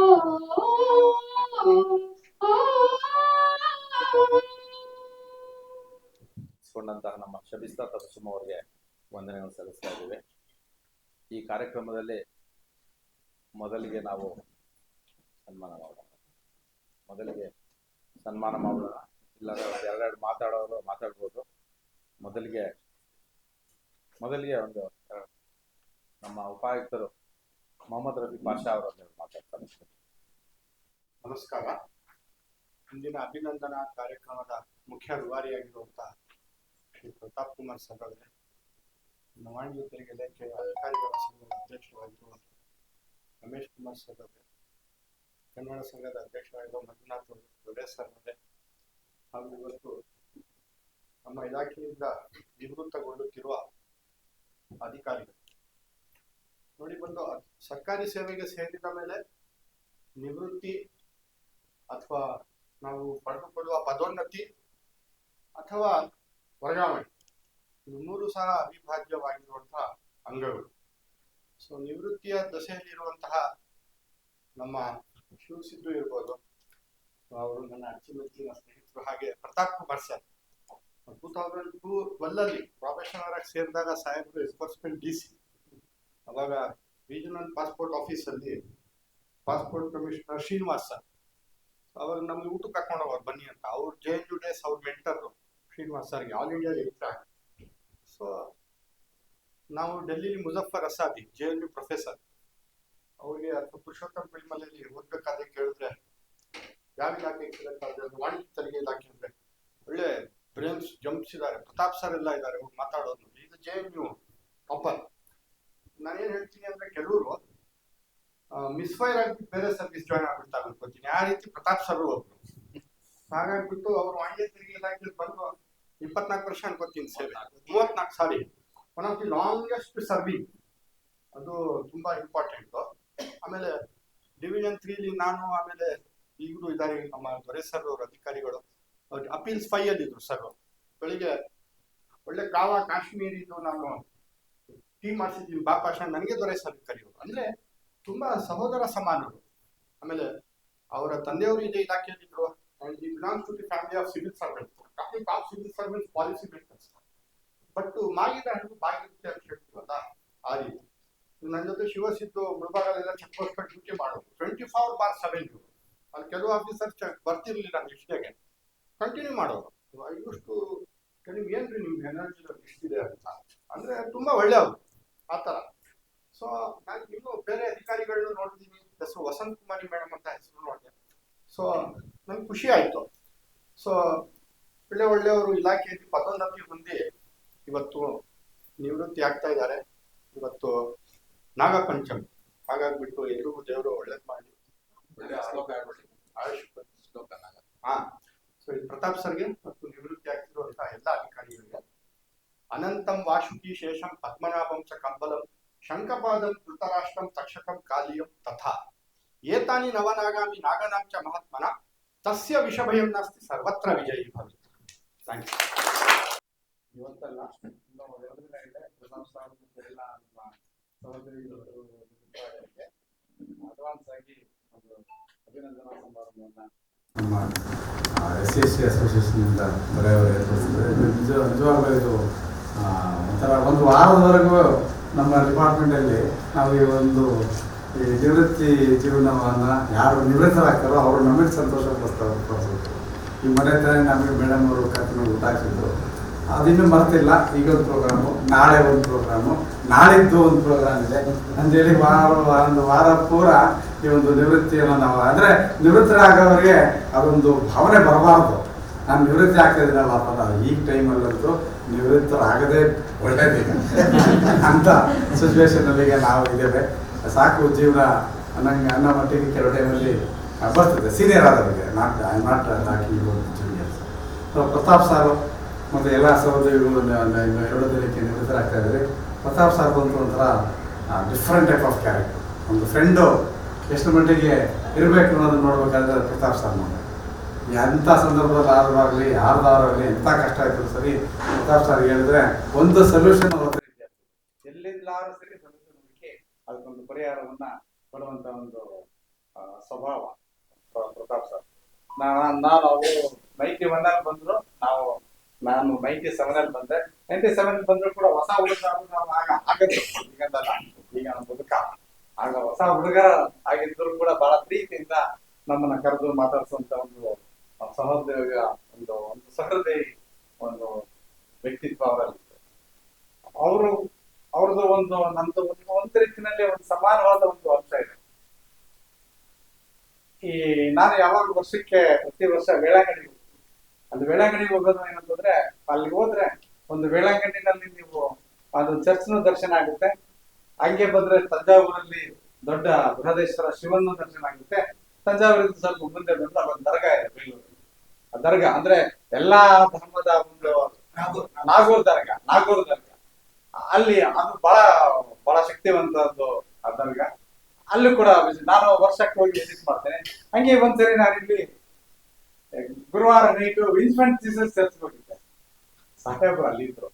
ಇಸ್ಕೊಂಡಂತಹ ನಮ್ಮ ಶಬಿಸ್ತಾ ತಬಸುಮ ಅವರಿಗೆ ವಂದನೆಗಳನ್ನು ಸಲ್ಲಿಸ್ತಾ ಇದ್ದೇವೆ. ಈ ಕಾರ್ಯಕ್ರಮದಲ್ಲಿ ಮೊದಲಿಗೆ ನಾವು ಸನ್ಮಾನ ಮಾಡೋಣ. ಇಲ್ಲ ಎರಡೆರಡು ಮಾತಾಡೋರು ಮಾತಾಡ್ಬೋದು. ಮೊದಲಿಗೆ ಒಂದು ನಮ್ಮ ಉಪಾಯುಕ್ತರು ಮೊಹಮ್ಮದ್ ರಫಿ ಪಾಷಾ ಅವರನ್ನು ಮಾತಾಡ್ತಾರೆ. ನಮಸ್ಕಾರ. ಇಂದಿನ ಅಭಿನಂದನಾ ಕಾರ್ಯಕ್ರಮದ ಮುಖ್ಯ ರೂವಾರಿಯಾಗಿರುವಂತಹ ಶ್ರೀ ಪ್ರತಾಪ್ ಕುಮಾರ್ ಸರ್ ಅವರೇ, ವಾಣಿಜ್ಯ ತೆರಿಗೆ ಇಲಾಖೆಯ ಅಧಿಕಾರಿಗಳ ಸಂಘದ ಅಧ್ಯಕ್ಷರಾಗಿರುವ ರಮೇಶ್ ಕುಮಾರ್ ಸರ್ ಅವರೇ, ಕನ್ನಡ ಸಂಘದ ಅಧ್ಯಕ್ಷರಾಗಿರುವ ಮಂಜುನಾಥ್ ದೊರೆ ಸರ್ ಅವರೇ, ಹಾಗೂ ಇವತ್ತು ನಮ್ಮ ಇಲಾಖೆಯಿಂದ ನಿವೃತ್ತಗೊಳ್ಳುತ್ತಿರುವ ಅಧಿಕಾರಿಗಳು ನೋಡಿ, ಬಂದು ಸರ್ಕಾರಿ ಸೇವೆಗೆ ಸೇರಿದ ಮೇಲೆ ನಿವೃತ್ತಿ ಅಥವಾ ನಾವು ಪಡೆದುಕೊಳ್ಳುವ ಪದೋನ್ನತಿ ಅಥವಾ ವರ್ಗಾವಣೆ, ಇದು ಮೂರು ಸಹ ಅವಿಭಾಜ್ಯವಾಗಿರುವಂತಹ ಅಂಗಗಳು. ಸೊ ನಿವೃತ್ತಿಯ ದಶೆಯಲ್ಲಿರುವಂತಹ ನಮ್ಮ ಶಿವಸಿದ್ದು ಇರ್ಬೋದು, ಅವರು ನನ್ನ ಅಚ್ಚುಮೆಚ್ಚಿನ ಸ್ನೇಹಿತರು. ಹಾಗೆ ಪ್ರತಾಪ್ ಕುಮಾರ್ ಸರ್ 2012 ಪ್ರೊಫೆಷನಲ್ ಆಗಿ ಸೇರಿದಾಗ ಸಾಹೇಬರು ಎನ್ಫೋರ್ಸ್ಮೆಂಟ್ DC, ಅವಾಗ ರೀಜನಲ್ ಪಾಸ್ಪೋರ್ಟ್ ಆಫೀಸ್ ಅಲ್ಲಿ ಪಾಸ್ಪೋರ್ಟ್ ಕಮಿಷನರ್ ಶ್ರೀನಿವಾಸ್ ಸರ್, ಅವಾಗ ನಮ್ಗೆ ಊಟಕ್ಕೆ ಕರ್ಕೊಂಡು ಹೋಗೋರು ಬನ್ನಿ ಅಂತ. ಅವ್ರು JNU ಡೇಸ್ ಅವ್ರ ಮೆಂಟರ್ ಶ್ರೀನಿವಾಸ್ ಸರ್ಗೆ ಆಲ್ ಇಂಡಿಯಾ ಇರ್ತಾರೆ. ಸೊ ನಾವು ಡೆಲ್ಲಿಲಿ ಮುಜಫರ್ ಅಸಾದಿ JNU ಪ್ರೊಫೆಸರ್, ಅವ್ರಿಗೆ ಅಥವಾ ಪುರುಷೋತ್ತಮ ಫಿಲ್ಮಲ್ಲಿ ಓದ್ಬೇಕಾದ್ರೆ ಕೇಳಿದ್ರೆ ಯಾವ ಇಲಾಖೆಗೆ ಸೆಲೆಕ್ಟ್ ಆದ್ರೆ ವಾಣಿಜ್ಯ ತೆರಿಗೆ ಇಲಾಖೆ ಅಂದ್ರೆ ಒಳ್ಳೆ ಬ್ರೇನ್ಸ್ ಜಂಪ್ಸ್ ಇದ್ದಾರೆ, ಪ್ರತಾಪ್ ಸರ್ ಎಲ್ಲ ಇದ್ದಾರೆ, ಅವ್ರು ಮಾತಾಡೋದು. ಇದು JNU ಟಾಪರ್. ನಾನೇನ್ ಹೇಳ್ತೀನಿ ಅಂದ್ರೆ, ಕೆಲವರು ಮಿಸ್ಫೈರ್ ಆಗಿ ಬೇರೆ ಸರ್ವಿಸ್ ಜಾಯ್ನ್ ಆಗ್ಬಿಡ್ತಾರೆ ಅನ್ಕೋತೀನಿ. ಆ ರೀತಿ ಪ್ರತಾಪ್ ಸರ್ ಒಬ್ರು. ಹಾಗಾಗ್ಬಿಟ್ಟು ಅವ್ರು ವಾಣಿಜ್ಯ ತೆರಿಗೆ ಇಲಾಖೆ ಬಂದು 24 ವರ್ಷ ಅನ್ಕೋತೀನಿ ಸೇವೆ, 34 ಸಾರಿ, one of the longest serving. ಅದು ತುಂಬಾ ಇಂಪಾರ್ಟೆಂಟ್. ಆಮೇಲೆ ಡಿವಿಷನ್ 3 ನಾನು, ಆಮೇಲೆ ಈಗಲೂ ಇದ್ದಾರೆ ನಮ್ಮ ದೊರೆ ಸರ್ ಅವರು ಅಧಿಕಾರಿಗಳು. ಅಪೀಲ್ಸ್ 5 ಅಲ್ಲಿ ಇದ್ರು ಸರ್. ಬೆಳಿಗ್ಗೆ ಒಳ್ಳೆ ಕಾಶ್ಮೀರಿದು ನಾನು ಟೀ ಮಾಡಿಸಿದ್ದೀನಿ ಬಾಪಾಷ, ನನಗೆ ದೊರೆ ಸರ್ ಕರೆಯೋರು. ಅಂದ್ರೆ ತುಂಬಾ ಸಹೋದರ ಸಮಾನರು. ಆಮೇಲೆ ಅವರ ತಂದೆಯವರು ಇದೇ ಇಲಾಖೆಯಲ್ಲಿದ್ರು. ಅಂಡ್ ಈ belongs to the family of civil servants. Top civil servants policy makers. But ಮಾಗಿದ ಹಣ್ಣು ಬಾಗಿರುತ್ತೆ ಅಂತ ಹೇಳ್ತೀವಲ್ಲ, ಆ ರೀತಿ. ನನ್ನ ಜೊತೆ ಶಿವಸಿದ್ದು ಮುಳಬಾಗಲೆಲ್ಲ ಚೆಕ್ ಪೋಸ್ಟ್ ಡ್ಯೂಟಿ ಮಾಡೋದು 24/7. ಅಲ್ಲಿ ಕೆಲವು ಆಫೀಸರ್ಸ್ ಬರ್ತಿರ್ಲಿಲ್ಲ ಲಿಸ್ಟ್ಗೆ, ಕಂಟಿನ್ಯೂ ಮಾಡೋರು. ಐ ಯೂಸ್ ಟು ನೀವು ಏನ್ರಿ ನಿಮ್ಗೆ ಎನರ್ಜಿ ಇಷ್ಟಿದೆ ಅಂತ, ಅಂದ್ರೆ ತುಂಬಾ ಒಳ್ಳೆಯವರು ಆ ಥರ. ಸೊ ನಾನು ಇನ್ನೂ ಬೇರೆ ಅಧಿಕಾರಿಗಳನ್ನ ನೋಡಿದ್ದೀನಿ. ಹೆಸರು ವಸಂತ್ ಕುಮಾರಿ ಮೇಡಮ್ ಅಂತ ಹೆಸರು ನೋಡಿದೆ. ಸೊ ನನ್ಗೆ ಖುಷಿ ಆಯ್ತು. ಸೊ ಒಳ್ಳೆಯವರು ಇಲಾಖೆಯಲ್ಲಿ ಪದೋನ್ನತಿ ಹೊಂದಿ ಇವತ್ತು ನಿವೃತ್ತಿ ಆಗ್ತಾ ಇದ್ದಾರೆ. ಇವತ್ತು ನಾಗ ಪಂಚಮಿ, ಹಾಗಾಗ್ಬಿಟ್ಟು ಎಲ್ರಿಗೂ ದೇವರು ಒಳ್ಳೇದ್ ಮಾಡಿ ಆಯುಷ್ ಹಾ. ಸೊ ಈ ಪ್ರತಾಪ್ ಸರ್ಗೆ ಮತ್ತು ನಿವೃತ್ತಿ ಆಗ್ತಿರುವಂತಹ ಎಲ್ಲ ಅಧಿಕಾರಿಗಳಿಗೆ ಅನಂತಂ ವಾಸುಕಿ ಶೇಷಂ ಪದ್ಮನಾಭಂ ಚ ಕಂಬಲಂ ಶಂಖಪಾದಂ ಧೃತರಾಷ್ಟ್ರಂ ತಕ್ಷಕಂ ಕಾಲಿಯಂ ತಥಾ ಏತಾನಿ ನವನಾಗಾಮಿ ನಾಗನಾಂ ಚ ಮಹಾತ್ಮನ ತಸ್ಯ ವಿಷಭಯಂ ನಾಸ್ತಿ ಸರ್ವತ್ರ ವಿಜಯೀ ಭವೇತ್. Thank you. ಇವತ್ತಲ್ಲ ಇನ್ನೂ 2 ದಿನ ಇದೆ. ಪ್ರತಾಪ್ ಸಾರ್ ಎಲ್ಲ ನಮ್ಮ ಸಹೋದರಿಗಳು ಅಡ್ವಾನ್ಸ್ ಆಗಿ ಒಂದು ಅಭಿನಂದನಾ ಸಮಾರಂಭವನ್ನ ನಮ್ಮ SC ಅಸೋಸಿಯೇಷನ್ನಿಂದ ಬರೆಯವರು ಏರ್ಪಡಿಸಿದ್ದಾರೆ. ನಿಜವಾಗ್ಲೂ ಇದು ಒಂಥರ ಒಂದು ವಾರದವರೆಗೂ ನಮ್ಮ ಡಿಪಾರ್ಟ್ಮೆಂಟಲ್ಲಿ ನಾವು ಈ ಒಂದು ಈ ನಿವೃತ್ತಿ ಜೀವನವನ್ನು ಯಾರು ನಿವೃತ್ತರಾಗ್ತಾರೋ ಅವರು ನಮಗೆ ಸಂತೋಷ ಪಡಿಸ್ಬೇಕು. ಈ ಮನೆ ತಾನೇ ನಮಗೆ ಮೇಡಮ್ ಅವರು ಕರ್ಕೊಂಡು ಊಟ ಹಾಕ್ಸಿದ್ರು. ಅದಿನ್ನೂ ಮರ್ತಿಲ್ಲ. ಈಗ ಒಂದು ಪ್ರೋಗ್ರಾಮು, ನಾಳೆ ಒಂದು ಪ್ರೋಗ್ರಾಮು, ನಾಳಿದ್ದು ಒಂದು ಪ್ರೋಗ್ರಾಮ್ ಇದೆ ಅಂಥೇಳಿ ಒಂದು ವಾರ ಪೂರ ಈ ಒಂದು ನಿವೃತ್ತಿಯನ್ನು ನಾವು ಅಂದರೆ ನಿವೃತ್ತರಾಗೋರಿಗೆ ಅದೊಂದು ಭಾವನೆ ಬರಬಾರ್ದು. ನಾನು ನಿವೃತ್ತಿ ಆಗ್ತಾ ಇದ್ದೀನಲ್ಲ ಅಂತ. ಈ ಟೈಮಲ್ಲಂತೂ ನಿವೃತ್ತರಾಗದೇ ಒಳ್ಳೇದೀಗ ಅಂತ ಸಿಚುವೇಶನಲ್ಲಿ ನಾವು ಇದ್ದೇವೆ. ಸಾಕು ಜೀವನ ಅನ್ನೋ ಮಟ್ಟಿಗೆ ಕೆಲವು ಟೈಮಲ್ಲಿ ಬರ್ತದೆ ಸೀನಿಯರ್ ಆದವರಿಗೆ. Not talking juniors. So Pratap sir ಮತ್ತು ಎಲ್ಲ ಸಹೋದರಿಗಳು 2 ದಿನಕ್ಕೆ ನಿವೃತ್ತರಾಗ್ತಾ ಇದ್ದಾರೆ. ಪ್ರತಾಪ್ ಸಾರ್ ಬಂತು ಒಂಥರ ಡಿಫ್ರೆಂಟ್ ಟೈಪ್ ಆಫ್ ಕ್ಯಾರೆಕ್ಟರ್. ಒಂದು ಫ್ರೆಂಡು ಎಷ್ಟು ಮಟ್ಟಿಗೆ ಇರಬೇಕು ಅನ್ನೋದನ್ನ ನೋಡ್ಬೇಕಾದ್ರೆ ಪ್ರತಾಪ್ ಸಾರ್ ನೋಡಿ. ಎಂಥ ಸಂದರ್ಭದಲ್ಲಿ ಆದ್ರಾಗಲಿ ಯಾರ್ದಾಗಲಿ ಎಂಥ ಕಷ್ಟ ಆಯ್ತು ಸರಿ ಪ್ರತಾಪ್ ಸಾರ್ ಹೇಳಿದ್ರೆ ಒಂದು ಸೊಲ್ಯೂಷನ್ ಎಲ್ಲಿಂದಲಾದ್ರೂ ಸರಿ ಸೊಲ್ಯೂಷನ್ ಹುಡುಕಿ ಅದಕ್ಕೊಂದು ಪರಿಹಾರವನ್ನ ಕೊಡುವಂತ ಒಂದು ಸ್ವಭಾವ ಪ್ರತಾಪ್ ಸರ್. ನಾವು ಅವರು 91 ಬಂದ್ರು, ನಾನು 97 ಬಂದೆ. 97 ಬಂದ್ರು ಕೂಡ ಹೊಸ ಹುಡುಗ ನಾವು ಆಗ ಆಗದ್ದು ಈಗಂದಲ್ಲ. ಈಗ ನಮ್ಮ ಬದುಕ ಆಗ ಹೊಸ ಹುಡುಗರ ಆಗಿದ್ರು ಕೂಡ ಬಹಳ ಪ್ರೀತಿಯಿಂದ ನಮ್ಮನ್ನ ಕರೆದು ಮಾತಾಡಿಸುವಂತ ಒಂದು ಸಹೋದಯ ಒಂದು ಸಹೃದಯ ಒಂದು ವ್ಯಕ್ತಿತ್ವ ಅವರಲ್ಲಿ. ಅವ್ರದ್ದು ನಮ್ದು ಒಂದು ರೀತಿಯಲ್ಲಿ ಒಂದು ಸಮಾನವಾದ ಒಂದು ಅಂಶ ಇದೆ. ಈ ನಾನು ಯಾವಾಗ ವರ್ಷಕ್ಕೆ ಪ್ರತಿ ವರ್ಷ ವೇಳಾಂಗಣಿಗೆ ಅಲ್ಲಿ ವೇಳಾಂಗಣಿಗೆ ಹೋಗೋದು ಏನಂತಂದ್ರೆ, ಅಲ್ಲಿಗೆ ಹೋದ್ರೆ ಒಂದು ವೇಳಾಂಗಣಿನಲ್ಲಿ ನೀವು ಅದು ಚರ್ಚ್ನ ದರ್ಶನ ಆಗುತ್ತೆ. ಹಂಗೆ ಬಂದ್ರೆ ತಂಜಾವೂರಲ್ಲಿ ದೊಡ್ಡ ಬೃಹದೇಶ್ವರ ಶಿವನ ದರ್ಶನ ಆಗುತ್ತೆ. ತಂಜಾವೂರಿಂದ ಸ್ವಲ್ಪ ಮುಂದೆ ಬಂದ್ರೆ ಒಂದು ದರ್ಗಾ ಇದೆ ಬೆಂಗಳೂರಲ್ಲಿ. ಆ ದರ್ಗಾ ಅಂದ್ರೆ ಎಲ್ಲಾ ಧರ್ಮದ ಒಂದು ನಾಗೂರ್ ದರ್ಗಾ ಅಲ್ಲಿ ಅದು ಬಹಳ ಶಕ್ತಿವಂತದ್ದು ಆ ದರ್ಗಾ. ಅಲ್ಲೂ ಕೂಡ ನಾನು ವರ್ಷಕ್ಕೆ ಹೋಗಿ ವಿಸಿಟ್ ಮಾಡ್ತೇನೆ. ಹಂಗೆ ಒಂದ್ಸರಿ ನಾನು ಇಲ್ಲಿ ಗುರುವಾರ ನೈಟು ಇನ್ಫೆಂಟ್ ಜೀಸಸ್ ಚರ್ಚ್ ಹೋಗಿದ್ದೆ. ಸಾಹೇಬ್ರು ಅಲ್ಲಿ ಇದ್ರು.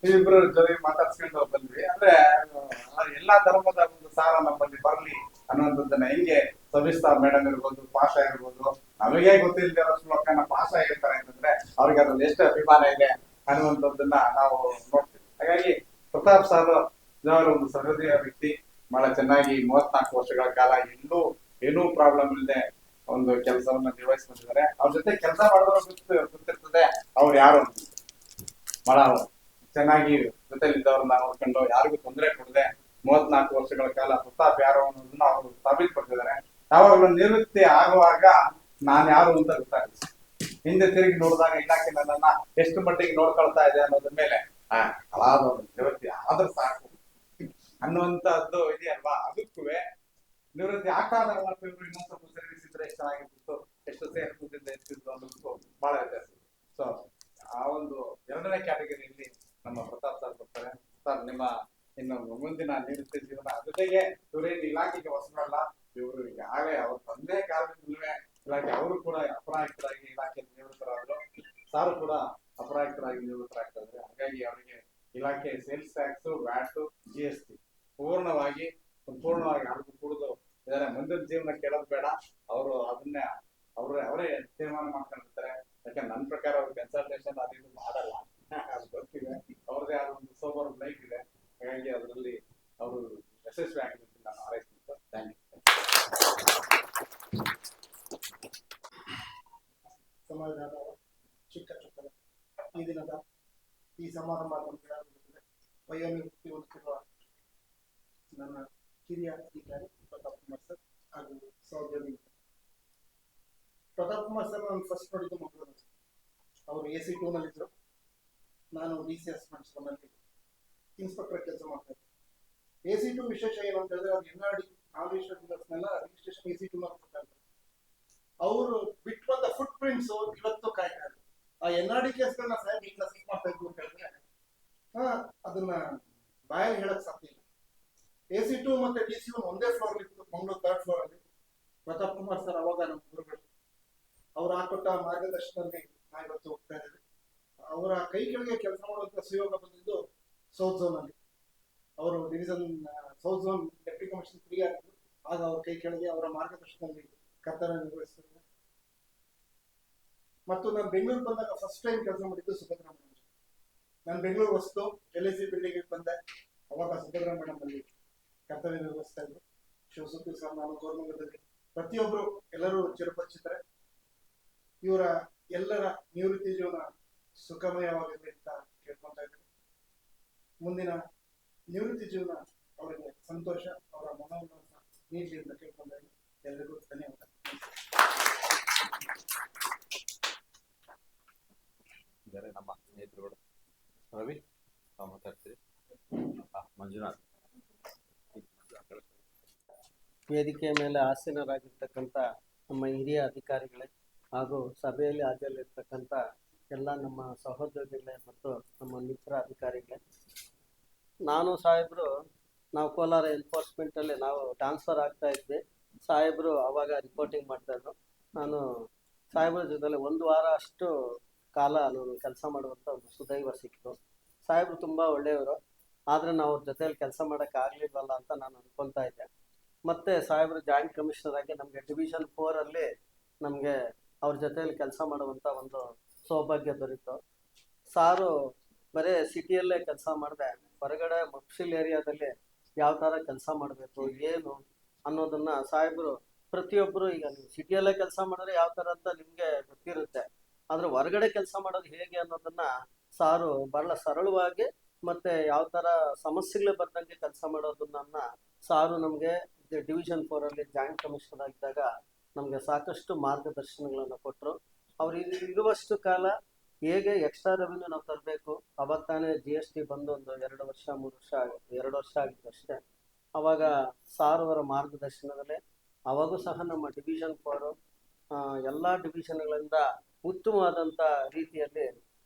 ಇಬ್ರು ಜೊತೆ ಮಾತಾಡ್ಸ್ಕೊಂಡು ಬಂದ್ವಿ. ಅಂದ್ರೆ ಎಲ್ಲಾ ಧರ್ಮದ ಒಂದು ಸಾರ ನಮ್ಮಲ್ಲಿ ಬರ್ಲಿ ಅನ್ನುವಂಥದ್ದನ್ನ ಹೆಂಗೆ ಸವಿಸ್ತಾ ಮೇಡಮ್ ಇರ್ಬೋದು, ಪಾಷಾ ಇರ್ಬೋದು, ನಮಗೆ ಗೊತ್ತಿಲ್ಲದೆ ಶ್ಲೋಕನ ಪಾಷಾ ಹೇಳ್ತಾರೆ ಅಂತಂದ್ರೆ ಅವ್ರಿಗೆ ಅದ್ರಲ್ಲಿ ಎಷ್ಟು ಅಭಿಮಾನ ಇದೆ ಅನ್ನುವಂಥದ್ದನ್ನ ನಾವು ನೋಡ್ತೀವಿ. ಹಾಗಾಗಿ ಪ್ರತಾಪ್ ಸಾರ್ ಒಂದು ಸಹೃದಯ ವ್ಯಕ್ತಿ. ಬಹಳ ಚೆನ್ನಾಗಿ 34 ವರ್ಷಗಳ ಕಾಲ ಏನೂ ಪ್ರಾಬ್ಲಮ್ ಇಲ್ಲದೆ ಒಂದು ಕೆಲಸವನ್ನ ನಿರ್ವಹಿಸಿ ಬಂದಿದ್ದಾರೆ. ಅವ್ರ ಜೊತೆ ಕೆಲಸ ಮಾಡೋದ್ರ ಗೊತ್ತಿರ್ತದೆ ಅವ್ರು ಯಾರು ಅಂತ. ಬಹಳ ಚೆನ್ನಾಗಿ ಜೊತೆಲಿದ್ದವ್ರನ್ನ ನೋಡ್ಕೊಂಡು ಯಾರಿಗೂ ತೊಂದರೆ ಕೊಡದೆ 34 ವರ್ಷಗಳ ಕಾಲ ಪ್ರತಾಪ್ ಯಾರು ಅನ್ನೋದನ್ನ ಅವರು ಸಾಬೀತುಪಡಿಸಿದ್ದಾರೆ. ಯಾವಾಗಲೂ ನಿವೃತ್ತಿ ಆಗುವಾಗ ನಾನು ಯಾರು ಅಂತ ಗೊತ್ತಾಗುತ್ತೆ. ಹಿಂದೆ ತಿರುಗಿ ನೋಡಿದಾಗ ಇಲಾಖೆ ನನ್ನನ್ನ ಎಷ್ಟು ಮಟ್ಟಿಗೆ ನೋಡ್ಕೊಳ್ತಾ ಇದೆ ಅನ್ನೋದ್ರ ಮೇಲೆ ನಿವೃತ್ತಿ ಆದ್ರೆ ಸಾಕು ಅನ್ನುವಂತದ್ದು ಇದೆಯಲ್ವಾ. ಅದಕ್ಕೂ ನಿವೃತ್ತಿ ಆಗ್ತಾಗ ಇವರು ಇನ್ನೊಂದು ಸ್ವಲ್ಪ ಸರ್ವಿಸ್ ಇದ್ರೆ ಎಷ್ಟು ಚೆನ್ನಾಗಿರ್ತಿತ್ತು, ಎಷ್ಟು ಸೇರ್ತಿದ್ದ ಇರ್ತಿತ್ತು ಅನ್ನೋದಕ್ಕೂ ಬಹಳ ವ್ಯತ್ಯಾಸ. ಸೊ ಆ ಒಂದು 2ನೇ ಕ್ಯಾಟಗರಿಯಲ್ಲಿ ನಮ್ಮ ಪ್ರತಾಪ್ ಸರ್ ಬರ್ತಾರೆ. ಸರ್, ನಿಮ್ಮ ಇನ್ನು ಮುಂದಿನ ನಿವೃತ್ತಿ ಜೀವನ ಜೊತೆಗೆ ಇವರೇನು ಇಲಾಖೆಗೆ ಹೊಸಬರಲ್ಲ, ಇವರು ಈಗಾಗಲೇ ಅವ್ರ ತಂದೆ ಕಾಲದಿಂದಲೇ ಇಲಾಖೆ ಅವರು ಕೂಡ ಅಪರಾಯುಕ್ತರಾಗಿ ಇಲಾಖೆಯಲ್ಲಿ ನಿವೃತ್ತರಾದ್ರು. ಸಾರು ಕೂಡ ಅಪರಾಯುಕ್ತರಾಗಿ ನಿವೃತ್ತರಾಗ್ತಾ ಇದ್ದಾರೆ. ಹಾಗಾಗಿ ಅವರಿಗೆ ಇಲಾಖೆ ಸೇಲ್ಸ್ ಟ್ಯಾಕ್ಸ್, ವ್ಯಾಟ್, GST ಸಂಪೂರ್ಣವಾಗಿ ಯಾರಿಗೂ ಕೂಡದ ಇದಾರೆ, ಮುಂದಿನ ಜೀವನ ಕೇಳೋದು ಬೇಡ, ಅವರು ಅದನ್ನೇ ಅವರೇ ತೀರ್ಮಾನ ಮಾಡ್ಕೊಂಡಿರ್ತಾರೆ. ಯಾಕಂದ್ರೆ ನನ್ನ ಪ್ರಕಾರ ಅವ್ರ ಕನ್ಸಲ್ಟೇಷನ್ ಅದು ಇದು ಮಾಡಲ್ಲ, ಅದು ಗೊತ್ತಿದೆ. ಅವ್ರದೇ ಆದ ಒಂದು ಸೋಬರ್ ಲೈಫ್ ಇದೆ, ಹಾಗಾಗಿ ಅದರಲ್ಲಿ ಅವರು ಯಶಸ್ವಿ ಆಗಲಿ ಅಂತ ನಾನು ಹಾರೈಸ್ತೀನಿ ಸರ್. Thank you. ಸಮಾಜದ ಚಿಕ್ಕ ಚೊಕ್ಕದ ಈ ದಿನದ ಈ ಸಮಾರಂಭ ನಮಗೆ ವಯೋನಿವೃತ್ತಿ ಹೊಂದಿರುವ ನನ್ನ ಹಿರಿಯ ಅಧಿಕಾರಿ ಪ್ರತಾಪ್ ಕುಮಾರ್ ಸರ್ ಹಾಗೂ ಸಹೋದ್ಯೋಗಿ ಪ್ರತಾಪ್ ಕುಮಾರ್ ಸರ್ ನಾನು ಫಸ್ಟ್ ನೋಡಿದ್ದು ಮಂಗಳೂರು. ಅವರು AC 2 ನಲ್ಲಿದ್ದರು, ನಾನು DCS ನಲ್ಲಿ ಇನ್ಸ್ಪೆಕ್ಟರ್ ಕೆಲಸ ಮಾಡ್ತಾ ಇದ್ದೆ. AC 2 ವಿಶೇಷ ಏನು ಅಂತ ಹೇಳಿದ್ರೆ ಅವ್ರು NRD ನಾನ್ ರಿಜಿಸ್ಟರ್ಡ್ ಡೀಲರ್ಸ್ನೆಲ್ಲ ರಿಜಿಸ್ಟ್ರೇಷನ್ AC 2 ನಲ್ಲಿ ಕೊಡ್ತಾ ಇದ್ದಾರೆ. ಅವರು ಬಿಟ್ಟು ಬಂದ ಫುಟ್ ಪ್ರಿಂಟ್ಸ್ ಇವತ್ತು ಕಾಯ್ತಾರೆ. ಆ NRD ಕೇಸ್ಗಳನ್ನ ಸಾಹೇಬ್ ಈಗ ಸೀಸ್ ಮಾಡ್ತಾ ಇದ್ರು ಅಂತ ಹೇಳಿದ್ರೆ ಅದನ್ನ ಬಾಯಲ್ಲಿ ಹೇಳಕ್ ಸಾಧ್ಯ ಇಲ್ಲ. AC 2 ಮತ್ತೆ DC 1 ಒಂದೇ ಫ್ಲೋರ್ ಇತ್ತು, ಮಂಗಳೂರು 3rd ಫ್ಲೋರ್ ಅಲ್ಲಿ. ಪ್ರತಾಪ್ ಕುಮಾರ್ ಸರ್ ಅವಾಗ ನಮ್ಮ ಗುರುಗಳು, ಅವ್ರು ಹಾಕೊಟ್ಟ ಮಾರ್ಗದರ್ಶನದಲ್ಲಿ ನಾ ಇವತ್ತು ಹೋಗ್ತಾ ಇದ್ದೇವೆ. ಅವರ ಕೈ ಕೆಳಗೆ ಕೆಲಸ ಮಾಡುವಂತ ಸುಯೋಗ ಬಂದಿದ್ದು ಸೌತ್ ಝೋನ್ ಅಲ್ಲಿ. ಅವರು division south zone deputy commissioner 3 ಆಗಿದ್ರು. ಆಗ ಅವ್ರ ಕೈ ಕೆಳಗೆ ಅವರ ಮಾರ್ಗದರ್ಶನದಲ್ಲಿ ಕರ್ತವ್ಯ ನಿರ್ವಹಿಸ್ತಿದ್ದೆ. ಮತ್ತು ನಾನು ಬೆಂಗಳೂರು ಬಂದಾಗ ಫಸ್ಟ್ ಟೈಮ್ ಕೆಲಸ ಮಾಡಿದ್ದು ಸುಭದ್ರಾ ಮೇಡಮ್. ನಾನು ಬೆಂಗಳೂರು ಹೊಸ್ತು LIC ಬಿಲ್ಡಿಂಗ್ ಬಂದೆ. ಅವಾಗ ಸುಭದ್ರಾ ಮೇಡಮ್ ಅಲ್ಲಿ ಕರ್ತವ್ಯ ನಿರ್ವಹಿಸ್ತಾ ಇದ್ರು. ಶಿವಸುದ್ದಿ ಸರ್, ನಾನು ಗೌರ್ಮೆಂಟ್ದಲ್ಲಿ ಪ್ರತಿಯೊಬ್ರು ಎಲ್ಲರೂ ಚಿರಪರಿಚಿತರೆ. ಇವರ ಎಲ್ಲರ ನಿವೃತ್ತಿ ಜೀವನ ಸುಖಮಯವಾಗಲಿ ಅಂತ ಕೇಳ್ಕೊಂತ ಇದ್ದೀನಿ. ಮುಂದಿನ ನಿವೃತ್ತಿ ಜೀವನ ಅವರಿಗೆ ಸಂತೋಷ, ಅವರ ಮನೋಲ್ಲಾಸ ನೀಡಲಿ ಅಂತ ಕೇಳ್ಕೊಂತ ಇದ್ದೀನಿ. ಎಲ್ಲರಿಗೂ ಧನ್ಯವಾದ. ಇದ್ದಾರೆ ನಮ್ಮ ಸ್ನೇಹಿತರುಗಳು. ರವಿ ಮಾತಾಡ್ತೀರಿ. ಮಂಜುನಾಥ್ ವೇದಿಕೆಯ ಮೇಲೆ ಆಸೀನರಾಗಿರ್ತಕ್ಕಂಥ ನಮ್ಮ ಹಿರಿಯ ಅಧಿಕಾರಿಗಳೇ ಹಾಗೂ ಸಭೆಯಲ್ಲಿ ಹಾಜರಿರ್ತಕ್ಕಂಥ ಎಲ್ಲ ನಮ್ಮ ಸಹೋದ್ಯೋಗಿಗಳೇ ಮತ್ತು ನಮ್ಮ ಮಿತ್ರ ಅಧಿಕಾರಿಗಳೇ, ನಾನು ಸಾಹೇಬರು ನಾವು ಕೋಲಾರ ಎನ್ಫೋರ್ಸ್ಮೆಂಟಲ್ಲಿ ನಾವು ಟ್ರಾನ್ಸ್ಫರ್ ಆಗ್ತಾ ಇದ್ವಿ. ಸಾಹೇಬರು ಅವಾಗ ರಿಪೋರ್ಟಿಂಗ್ ಮಾಡ್ತಾಯಿದ್ರು. ನಾನು ಸಾಹೇಬ್ರ ಜೊತೆಲಿ 1 ವಾರ ಅಷ್ಟು ಕಾಲ ನಾನು ಕೆಲಸ ಮಾಡುವಂಥ ಒಂದು ಸುದೈವ ಸಿಕ್ತು. ಸಾಹೇಬರು ತುಂಬ ಒಳ್ಳೆಯವರು, ಆದರೆ ನಾವು ಅವ್ರ ಜೊತೆಯಲ್ಲಿ ಕೆಲಸ ಮಾಡೋಕ್ಕಾಗಲಿಲ್ವಲ್ಲ ಅಂತ ನಾನು ಅನ್ಕೊತಾ ಇದ್ದೆ. ಮತ್ತು ಸಾಹೇಬರು ಜಾಯಿಂಟ್ ಕಮಿಷನರ್ ಆಗಿ ನಮಗೆ ಡಿವಿಷನ್ 4 ಅಲ್ಲಿ ನಮಗೆ ಅವ್ರ ಜೊತೆಯಲ್ಲಿ ಕೆಲಸ ಮಾಡುವಂಥ ಒಂದು ಸೌಭಾಗ್ಯ ದೊರೀತು. ಸಾರು ಬರೀ ಸಿಟಿಯಲ್ಲೇ ಕೆಲಸ ಮಾಡಿದೆ, ಹೊರಗಡೆ ಮಫ್ಸಿಲ್ ಏರಿಯಾದಲ್ಲಿ ಯಾವ ಥರ ಕೆಲಸ ಮಾಡಬೇಕು ಏನು ಅನ್ನೋದನ್ನು ಸಾಹೇಬರು ಪ್ರತಿಯೊಬ್ಬರು, ಈಗ ನೀವು ಸಿಟಿಯಲ್ಲೇ ಕೆಲಸ ಮಾಡಿದ್ರೆ ಯಾವ ಥರ ಅಂತ ನಿಮಗೆ ಗೊತ್ತಿರುತ್ತೆ, ಆದರೆ ಹೊರಗಡೆ ಕೆಲಸ ಮಾಡೋದು ಹೇಗೆ ಅನ್ನೋದನ್ನು ಸಾರು ಬಹಳ ಸರಳವಾಗಿ ಮತ್ತು ಯಾವ ಥರ ಸಮಸ್ಯೆಗಳೇ ಬರ್ದಂಗೆ ಕೆಲಸ ಮಾಡೋದನ್ನ ಸಾರು ನಮಗೆ ಡಿವಿಷನ್ 4 ಅಲ್ಲಿ ಜಾಯಿಂಟ್ ಕಮಿಷನರ್ ಆಗಿದ್ದಾಗ ನಮಗೆ ಸಾಕಷ್ಟು ಮಾರ್ಗದರ್ಶನಗಳನ್ನು ಕೊಟ್ಟರು. ಅವ್ರು ಇರುವಷ್ಟು ಕಾಲ ಹೇಗೆ ಎಕ್ಸ್ಟ್ರಾ ರೆವಿನ್ಯೂ ನಾವು ತರಬೇಕು, ಅವಾಗ ತಾನೇ GST ಬಂದು ಒಂದು 2 ವರ್ಷ 3 ವರ್ಷ 2 ವರ್ಷ ಆಗಿತ್ತು ಅಷ್ಟೇ. ಅವಾಗ ಸಾರ್ ಅವರ ಮಾರ್ಗದರ್ಶನದಲ್ಲಿ ಅವಾಗೂ ಸಹ ನಮ್ಮ ಡಿವಿಷನ್ 4 ಎಲ್ಲ ಡಿವಿಷನ್ಗಳಿಂದ ಉತ್ತಮವಾದಂಥ ರೀತಿಯಲ್ಲಿ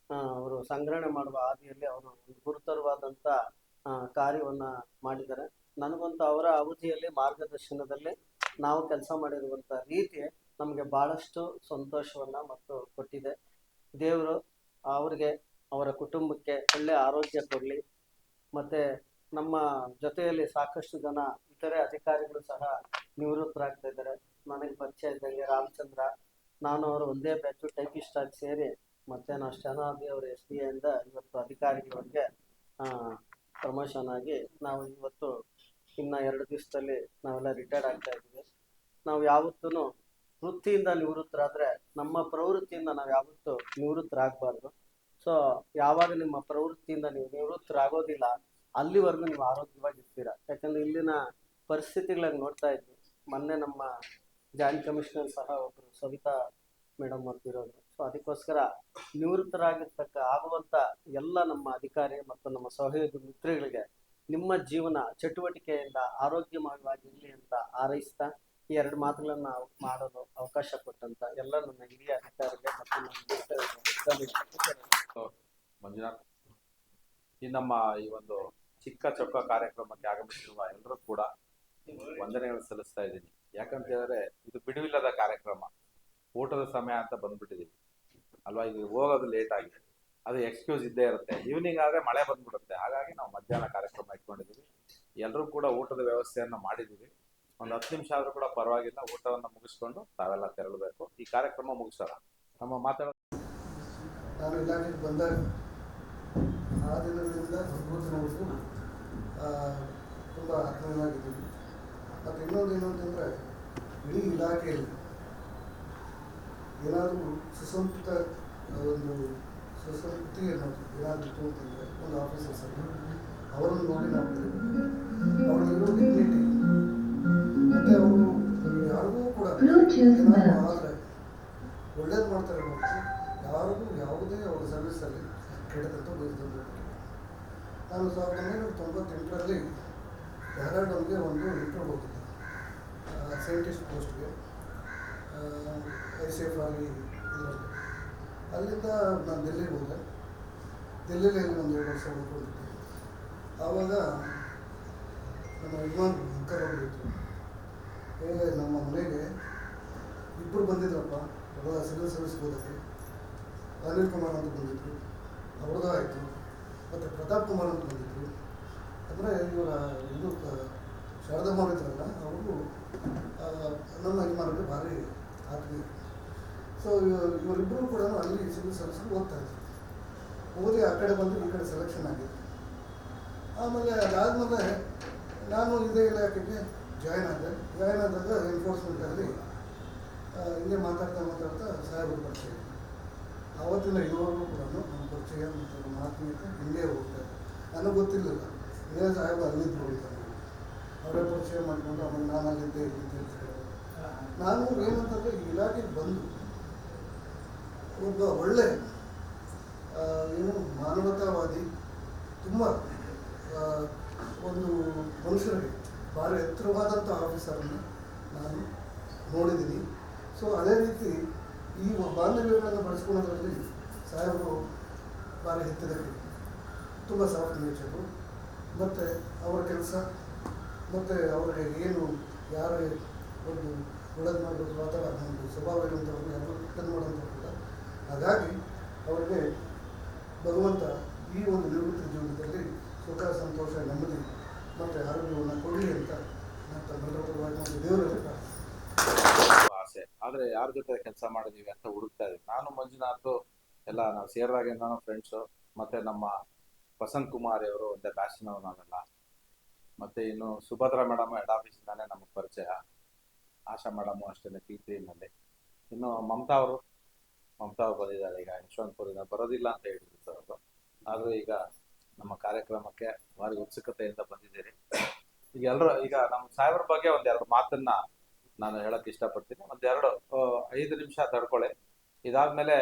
ಅವರು ಸಂಗ್ರಹಣೆ ಮಾಡುವ ಹಾದಿಯಲ್ಲಿ ಅವರು ಒಂದು ಗುರುತರವಾದಂಥ ಕಾರ್ಯವನ್ನು ಮಾಡಿದ್ದಾರೆ. ನನಗಂತೂ ಅವರ ಅವಧಿಯಲ್ಲಿ ಮಾರ್ಗದರ್ಶನದಲ್ಲಿ ನಾವು ಕೆಲಸ ಮಾಡಿರುವಂಥ ರೀತಿ ನಮಗೆ ಭಾಳಷ್ಟು ಸಂತೋಷವನ್ನು ಮತ್ತು ಕೊಟ್ಟಿದೆ. ದೇವರು ಅವ್ರಿಗೆ ಅವರ ಕುಟುಂಬಕ್ಕೆ ಒಳ್ಳೆಯ ಆರೋಗ್ಯ ಕೊಡಲಿ. ಮತ್ತು ನಮ್ಮ ಜೊತೆಯಲ್ಲಿ ಸಾಕಷ್ಟು ಜನ ಇತರೆ ಅಧಿಕಾರಿಗಳು ಸಹ ನಿವೃತ್ತರಾಗ್ತಾ ಇದ್ದಾರೆ. ನನಗೆ ಪರಿಚಯ ಇದ್ದಂಗೆ ರಾಮಚಂದ್ರ, ನಾನು ಅವರು ಒಂದೇ ಬ್ಯಾಚು ಟೈಪಿಸ್ಟ್ ಆಗಿ ಸೇರಿ ಮತ್ತು ನಾವು ಸ್ಟೆನಾಗಿ ಅವರು SDA ಇಂದ ಇವತ್ತು ಅಧಿಕಾರಿಗಳಿಗೆ ಪ್ರಮೋಷನ್ ಆಗಿ ನಾವು ಇವತ್ತು ಇನ್ನು 2 ದಿವಸದಲ್ಲಿ ನಾವೆಲ್ಲ ರಿಟೈರ್ಡ್ ಆಗ್ತಾ ಇದ್ದೀವಿ. ನಾವು ಯಾವತ್ತೂ ವೃತ್ತಿಯಿಂದ ನಿವೃತ್ತರಾದರೆ ನಮ್ಮ ಪ್ರವೃತ್ತಿಯಿಂದ ನಾವು ಯಾವತ್ತೂ ನಿವೃತ್ತರಾಗಬಾರ್ದು. ಸೊ ಯಾವಾಗ ನಿಮ್ಮ ಪ್ರವೃತ್ತಿಯಿಂದ ನೀವು ನಿವೃತ್ತರಾಗೋದಿಲ್ಲ ಅಲ್ಲಿವರೆಗೂ ನೀವು ಆರೋಗ್ಯವಾಗಿರ್ತೀರ. ಯಾಕಂದರೆ ಇಲ್ಲಿನ ಪರಿಸ್ಥಿತಿಗಳಾಗಿ ನೋಡ್ತಾ ಇದ್ವಿ. ಮೊನ್ನೆ ನಮ್ಮ ಜಾಯಿಂಟ್ ಕಮಿಷನರ್ ಸಹ ಒಬ್ಬರು ಸವಿತಾ ಮೇಡಮ್ ಅಂತಿರೋದು. ಸೊ ಅದಕ್ಕೋಸ್ಕರ ಆಗುವಂಥ ಎಲ್ಲ ನಮ್ಮ ಅಧಿಕಾರಿ ಮತ್ತು ನಮ್ಮ ಸಹಯೋಗಿ ಮಿತ್ರಗಳಿಗೆ ನಿಮ್ಮ ಜೀವನ ಚಟುವಟಿಕೆಯಿಂದ ಆರೋಗ್ಯಮಯವಾಗಿರಲಿ ಅಂತ ಹಾರೈಸ್ತಾ ಈ 2 ಮಾತುಗಳನ್ನು ಮಾಡಲು ಅವಕಾಶ ಕೊಟ್ಟಂತ ಎಲ್ಲ ನನ್ನ ಹಿರಿಯ ಅಧಿಕಾರಿಗೆ ಮತ್ತು ಮಂಜುನಾಥ್, ಈ ನಮ್ಮ ಈ ಒಂದು ಚಿಕ್ಕ ಚೊಕ್ಕ ಕಾರ್ಯಕ್ರಮಕ್ಕೆ ಆಗಮಿಸಿರುವ ಎಲ್ಲರೂ ಕೂಡ ವಂದನೆಗಳು ಸಲ್ಲಿಸ್ತಾ ಇದ್ದೀನಿ. ಯಾಕಂತ ಹೇಳಿದ್ರೆ ಇದು ಬಿಡುವಿಲ್ಲದ ಕಾರ್ಯಕ್ರಮ, ಊಟದ ಸಮಯ ಅಂತ ಬಂದ್ಬಿಟ್ಟಿದ್ದೀವಿ ಅಲ್ವಾ. ಇದು ಹೋಗೋದು ಲೇಟ್ ಆಗಿದೆ, ಅದು ಎಕ್ಸ್ಕ್ಯೂಸ್ ಇದ್ದೇ ಇರುತ್ತೆ. ಈವ್ನಿಂಗ್ ಆದರೆ ಮಳೆ ಬಂದ್ಬಿಡುತ್ತೆ, ಹಾಗಾಗಿ ನಾವು ಮಧ್ಯಾಹ್ನ ಕಾರ್ಯಕ್ರಮ ಇಟ್ಕೊಂಡಿದ್ದೀವಿ. ಎಲ್ಲರೂ ಕೂಡ ಊಟದ ವ್ಯವಸ್ಥೆಯನ್ನು ಮಾಡಿದ್ದೀವಿ. ಒಂದು 10 ನಿಮಿಷ ಆದರೂ ಕೂಡ ಪರವಾಗಿಲ್ಲ, ಊಟವನ್ನು ಮುಗಿಸ್ಕೊಂಡು ತಾವೆಲ್ಲ ತೆರಳಬೇಕು. ಈ ಕಾರ್ಯಕ್ರಮ ಮುಗಿಸೋಣ. ನಮ್ಮ ಮಾತಾಡೋ ನಾನು ಇಲಾಖೆಗೆ ಬಂದಾಗ ಆ ದಿನಗಳಿಂದ ಇವತ್ತಿನವರೆಗೂ ತುಂಬ ಆತ್ಮೀಯವಾಗಿದ್ದೀನಿ. ಮತ್ತು ಇನ್ನೊಂದು ಏನು ಅಂತಂದರೆ, ಇಡೀ ಇಲಾಖೆಯಲ್ಲಿ ಏನಾದರೂ ಸುಸಂಸ್ಕೃತ ಒಂದು ಸುಸಂಸ್ಕೃತಿ ಅನ್ನೋದು ಏನಾದರೂ ಇತ್ತು ಅಂತಂದರೆ ಒಂದು ಆಫೀಸರ್ಸ್ ಅವರನ್ನು ನೋಡಿ ನಾವು ಅವರಲ್ಲಿರೋ ಡಿಗ್ನಿಟಿ ಮತ್ತು ಅವರು ಯಾರಿಗೂ ಕೂಡ ಏನಾದರೂ ಆದರೆ ಒಳ್ಳೇದು ಮಾಡ್ತಾರೆ ಹೊರತು ಯಾರಿಗೂ ಯಾವುದೇ ಅವರ ಸರ್ವಿಸಲ್ಲಿ ಕೆಟ್ಟದಂತ ಬಯಸಿದ್ರು. ನಾನು 1998ರಲ್ಲಿ ಡೆಹ್ರಾಡೂನ್ಗೆ ಒಂದು ಇಂಟರ್ವ್ಯೂ ಹೋಗಿದ್ದೆ, ಸೈಂಟಿಸ್ಟ್ ಪೋಸ್ಟ್ಗೆ, ICF ಆಗಿ ಇದರಲ್ಲಿ. ಅಲ್ಲಿಂದ ನಾನು ದಿಲ್ಲಿಗೆ ಹೋದೆ. ದಿಲ್ಲಿಲಿ ಒಂದು 2 ವರ್ಷ ಉಳ್ಕೊಂಡಿದ್ದೆ. ಆವಾಗ ನಮ್ಮ ವಿಮಾನ ಅಂಕರ್ ಹೋಗಿತ್ತು, ನಮ್ಮ ಮನೆಗೆ ಇಬ್ಬರು ಬಂದಿದ್ರಪ್ಪ ಸಿವಿಲ್ ಸರ್ವಿಸ್ಗೆ ಹೋದಕ್ಕೆ. ಅನಿಲ್ ಕುಮಾರ್ ಅಂತ ಬಂದಿದ್ರು, ಅವ್ರದ್ದು ಆಯಿತು. ಮತ್ತು ಪ್ರತಾಪ್ ಕುಮಾರ್ ಅಂತ ಬಂದಿದ್ರು. ಅಂದರೆ ಇವರ ಇದು ಶಾರದಮ್ಮ ಇದ್ರಲ್ಲ, ಅವ್ರಿಗೂ ನಮ್ಮ ಯಜಮಾನರಿಗೆ ಭಾರಿ ಆತ್ಮೀಯ. ಸೊ ಇವರಿಬ್ಬರು ಕೂಡ ಅಲ್ಲಿ ಸಿವಿಲ್ ಸರ್ವಿಸ್ಗೆ ಓದ್ತಾಯಿದ್ರು. ಓದಿ ಆ ಕಡೆ ಬಂದು ಈ ಕಡೆ ಸೆಲೆಕ್ಷನ್ ಆಗಿತ್ತು. ಆಮೇಲೆ ಅದಾದಮೇಲೆ ನಾನು ಇದೇ ಇಲಾಖೆಗೆ ಜಾಯ್ನ್ ಆದಾಗ ಎನ್ಫೋರ್ಸ್ಮೆಂಟಲ್ಲಿ ಹಿಂಗೆ ಮಾತಾಡ್ತಾ ಸಾಹೇಬರು ಪರಿಚಯ. ಆವತ್ತಿನ ಇದುವರೆಗೂ ಕೂಡ ನಮ್ಮ ಪರಿಚಯ ಮತ್ತು ನಮ್ಮ ಆತ್ಮೀಯತೆ ಹಿಂಗೆ ಹೋಗ್ತಾರೆ. ನನಗೆ ಗೊತ್ತಿರಲಿಲ್ಲ ಇದೇ ಸಾಹೇಬರು ಅಲ್ಲಿದ್ದು ಹೋಗ್ತಾರೆ. ಅವರೇ ಪರಿಚಯ ಮಾಡಿಕೊಂಡು ಆಮೇಲೆ ನಾನು ಅಲ್ಲಿದ್ದೆ ಇಲ್ಲಿದ್ದೆ ಅಂತ ಹೇಳೋದು. ನಾನು ಏನಂತಂದರೆ ಈ ಇಲಾಖೆಗೆ ಬಂದು ಒಬ್ಬ ಒಳ್ಳೆ ಏನು ಮಾನವತಾವಾದಿ, ತುಂಬ ಒಂದು ಮನುಷ್ಯರಿಗೆ ಭಾರಿ ಎತ್ತರವಾದಂಥ ಆಫೀಸರನ್ನು ನಾನು ನೋಡಿದ್ದೀನಿ. ಸೊ ಅದೇ ರೀತಿ ಈ ಬಾಂಧವ್ಯಗಳನ್ನು ಬಳಸ್ಕೊಳ್ಳೋದ್ರಲ್ಲಿ ಸಾಹೇಬರು ಭಾರಿ ಎತ್ತಿದ್ದಾರೆ. ತುಂಬ ಸಾಫ್ಟ್ ನೇಚರು ಮತ್ತು ಅವರ ಕೆಲಸ ಮತ್ತು ಅವರಿಗೆ ಏನು ಯಾರು ಒಂದು ಒಳ್ಳೇದು ಮಾಡಬೇಕು ಆ ಥರ ಒಂದು ಸ್ವಭಾವ ಇರುವಂಥವ್ರು ಯಾರು ಕೆಟ್ಟದ್ದು ಮಾಡೋಂಥವ್ರಿಲ್ಲ. ಹಾಗಾಗಿ ಅವರಿಗೆ ಭಗವಂತ ಈ ಒಂದು ನಿವೃತ್ತಿ ಜೀವನದಲ್ಲಿ ಸುಖ, ಸಂತೋಷ, ನೆಮ್ಮದಿ ಮತ್ತು ಆರೋಗ್ಯವನ್ನು ಕೊಡಲಿ ಅಂತ ನಾನು ತಮ್ಮೆಲ್ಲರ ಪರವಾಗಿ ಒಂದು ದೇವರಲ್ಲಿ ಆಸೆ. ಆದರೆ ಯಾರ ಜೊತೆ ಕೆಲಸ ಮಾಡಿದೀವಿ ಅಂತ ಹುಡುಕ್ತಾ ಇದ್ದೀವಿ. ನಾನು ಮಂಜುನಾಥ್ ಎಲ್ಲ ನಾವು ಸೇರಿದಾಗಿಂದ ಫ್ರೆಂಡ್ಸು. ಮತ್ತು ನಮ್ಮ ವಸಂತ್ ಕುಮಾರ್ ಅವರು ಒಂದೇ ಬ್ಯಾಚ್ನವರು ನಾವೆಲ್ಲ. ಮತ್ತು ಇನ್ನು ಸುಭದ್ರಾ ಮೇಡಮ್ ಹೆಡ್ ಆಫೀಸಿಂದಾನೇ ನಮಗೆ ಪರಿಚಯ. ಆಶಾ ಮೇಡಮು ಅಷ್ಟೇ P3ನಲ್ಲಿ. ಇನ್ನು ಮಮತಾ ಅವರು ಬಂದಿದ್ದಾರೆ. ಈಗ ಯಶವಂತಪುರಿಂದ ಬರೋದಿಲ್ಲ ಅಂತ ಹೇಳಿದ್ರು ಅವರು. ಆದರೂ ಈಗ ನಮ್ಮ ಕಾರ್ಯಕ್ರಮಕ್ಕೆ ಭಾರಿ ಉತ್ಸುಕತೆಯಿಂದ ಬಂದಿದ್ದೀರಿ. ಈಗ ಈಗ ನಮ್ಮ ಸಾಹೇಬ್ರ ಬಗ್ಗೆ ಒಂದೆರಡು ಮಾತನ್ನ ನಾನು ಹೇಳಕ್ ಇಷ್ಟಪಡ್ತೀನಿ. 5 ನಿಮಿಷ ತಡ್ಕೊಳ್ಳಿ. ಇದಾದ್ಮೇಲೆ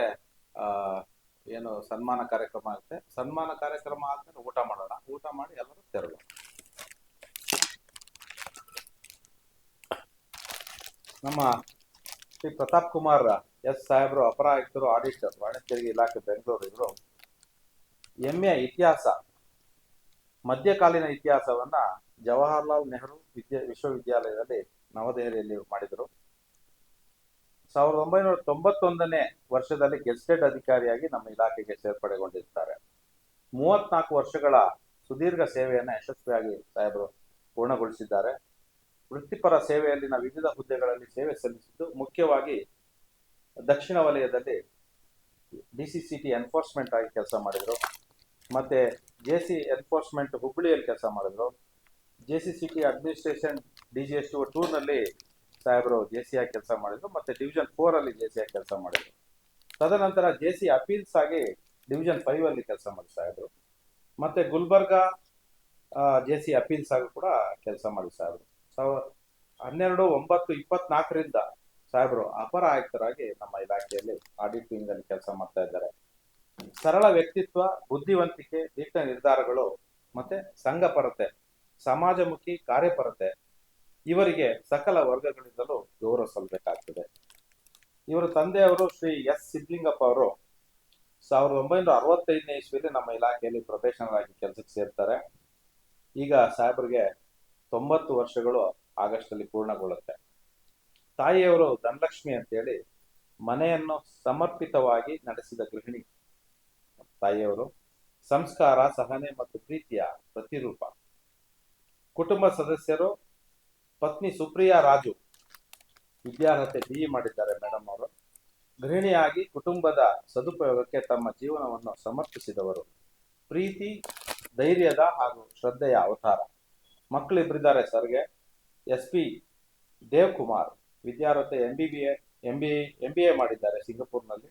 ಏನು ಸನ್ಮಾನ ಕಾರ್ಯಕ್ರಮ ಆಗುತ್ತೆ. ಸನ್ಮಾನ ಕಾರ್ಯಕ್ರಮ ಆದ್ಮೇಲೆ ಊಟ ಮಾಡೋಣ. ಊಟ ಮಾಡಿ ಎಲ್ಲರೂ ತೆರಳು. ನಮ್ಮ ಶ್ರೀ ಪ್ರತಾಪ್ ಕುಮಾರ್ ಎಸ್ ಸಾಹೇಬ್ರು ಅಪರ ಆಯುಕ್ತರು, ಆಡಿಟರ್, ವಾಣಿಜ್ಯ ತೆರಿಗೆ ಇಲಾಖೆ, ಬೆಂಗಳೂರು. ಇವರು MA ಇತಿಹಾಸ, ಮಧ್ಯಕಾಲೀನ ಇತಿಹಾಸವನ್ನ ಜವಾಹರ್ಲಾಲ್ ನೆಹರು ವಿಶ್ವವಿದ್ಯಾಲಯದಲ್ಲಿ ನವದೆಹಲಿಯಲ್ಲಿ ಮಾಡಿದರು. 1991ನೇ ವರ್ಷದಲ್ಲಿ ಗೆಸ್ಟೆಡ್ ಅಧಿಕಾರಿಯಾಗಿ ನಮ್ಮ ಇಲಾಖೆಗೆ ಸೇರ್ಪಡೆಗೊಂಡಿರ್ತಾರೆ. 34 ವರ್ಷಗಳ ಸುದೀರ್ಘ ಸೇವೆಯನ್ನು ಯಶಸ್ವಿಯಾಗಿ ಸಾಹೇಬರು ಪೂರ್ಣಗೊಳಿಸಿದ್ದಾರೆ. ವೃತ್ತಿಪರ ಸೇವೆಯಲ್ಲಿನ ವಿವಿಧ ಹುದ್ದೆಗಳಲ್ಲಿ ಸೇವೆ ಸಲ್ಲಿಸಿದ್ದು, ಮುಖ್ಯವಾಗಿ ದಕ್ಷಿಣ ವಲಯದಲ್ಲಿ DCCT ಎನ್ಫೋರ್ಸ್ಮೆಂಟ್ ಆಗಿ ಕೆಲಸ ಮಾಡಿದರು. ಮತ್ತೆ JC ಎನ್ಫೋರ್ಸ್ಮೆಂಟ್ ಹುಬ್ಬಳ್ಳಿಯಲ್ಲಿ ಕೆಲಸ ಮಾಡಿದ್ರು. JCCT ಅಡ್ಮಿನಿಸ್ಟ್ರೇಷನ್ DGST 2ನಲ್ಲಿ ಸಾಹೇಬರು JC ಆಗಿ ಕೆಲಸ ಮಾಡಿದ್ರು. ಮತ್ತೆ Division 4 ಅಲ್ಲಿ JC ಆಗಿ ಕೆಲಸ ಮಾಡಿದ್ರು. ತದನಂತರ JC ಅಪೀಲ್ಸ್ ಆಗಿ Division 5 ಅಲ್ಲಿ ಕೆಲಸ ಮಾಡಿ ಸಾಹೇಬರು. ಮತ್ತೆ ಗುಲ್ಬರ್ಗಾ JC ಅಪೀಲ್ಸ್ ಆಗಿ ಕೂಡ ಕೆಲಸ ಮಾಡಿ ಸಾಹೇಬರು. 12/9/24ರಿಂದ ಸಾಹೇಬರು ಅಪರ ಆಯುಕ್ತರಾಗಿ ನಮ್ಮ ಇಲಾಖೆಯಲ್ಲಿ ಆಡಿಟ್ ವಿಂಗ್ ಅಲ್ಲಿ ಕೆಲಸ ಮಾಡ್ತಾ ಇದ್ದಾರೆ. ಸರಳ ವ್ಯಕ್ತಿತ್ವ, ಬುದ್ಧಿವಂತಿಕೆ, ದಿಟ್ಟ ನಿರ್ಧಾರಗಳು ಮತ್ತೆ ಸಂಘಪರತೆ, ಸಮಾಜಮುಖಿ ಕಾರ್ಯಪರತೆ ಇವರಿಗೆ ಸಕಲ ವರ್ಗಗಳಿಂದಲೂ ಗೌರವ ಸಲ್ಲಬೇಕಾಗ್ತದೆ. ಇವರ ತಂದೆಯವರು ಶ್ರೀ S ಸಿದ್ಲಿಂಗಪ್ಪ ಅವರು 1965ನೇ ಇಸ್ವಿಯಲ್ಲಿ ನಮ್ಮ ಇಲಾಖೆಯಲ್ಲಿ ಪ್ರೊಬೇಷನರ್ ಆಗಿ ಕೆಲಸಕ್ಕೆ ಸೇರ್ತಾರೆ. ಈಗ ಸಾಹೇಬರಿಗೆ 90 ವರ್ಷಗಳು ಆಗಸ್ಟ್ ಅಲ್ಲಿ ಪೂರ್ಣಗೊಳ್ಳುತ್ತೆ. ತಾಯಿಯವರು ಧನಲಕ್ಷ್ಮಿ ಅಂತೇಳಿ ಮನೆಯನ್ನು ಸಮರ್ಪಿತವಾಗಿ ನಡೆಸಿದ ಗೃಹಿಣಿ. ತಾಯಿಯವರು ಸಂಸ್ಕಾರ, ಸಹನೆ ಮತ್ತು ಪ್ರೀತಿಯ ಪ್ರತಿರೂಪ. ಕುಟುಂಬ ಸದಸ್ಯರು ಪತ್ನಿ ಸುಪ್ರಿಯಾ ರಾಜು ವಿದ್ಯಾರ್ಹತೆ BE ಮಾಡಿದ್ದಾರೆ ಮೇಡಮ್ ಅವರು. ಗೃಹಿಣಿಯಾಗಿ ಕುಟುಂಬದ ಸದುಪಯೋಗಕ್ಕೆ ತಮ್ಮ ಜೀವನವನ್ನು ಸಮರ್ಪಿಸಿದವರು. ಪ್ರೀತಿ, ಧೈರ್ಯದ ಹಾಗೂ ಶ್ರದ್ಧೆಯ ಅವತಾರ. ಮಕ್ಕಳು ಇಬ್ಬರಿದ್ದಾರೆ ಸರ್ಗೆ. SP ದೇವ್ಕುಮಾರ್ ವಿದ್ಯಾರ್ಹತೆ MBA ಮಾಡಿದ್ದಾರೆ ಸಿಂಗಪೂರ್ನಲ್ಲಿ.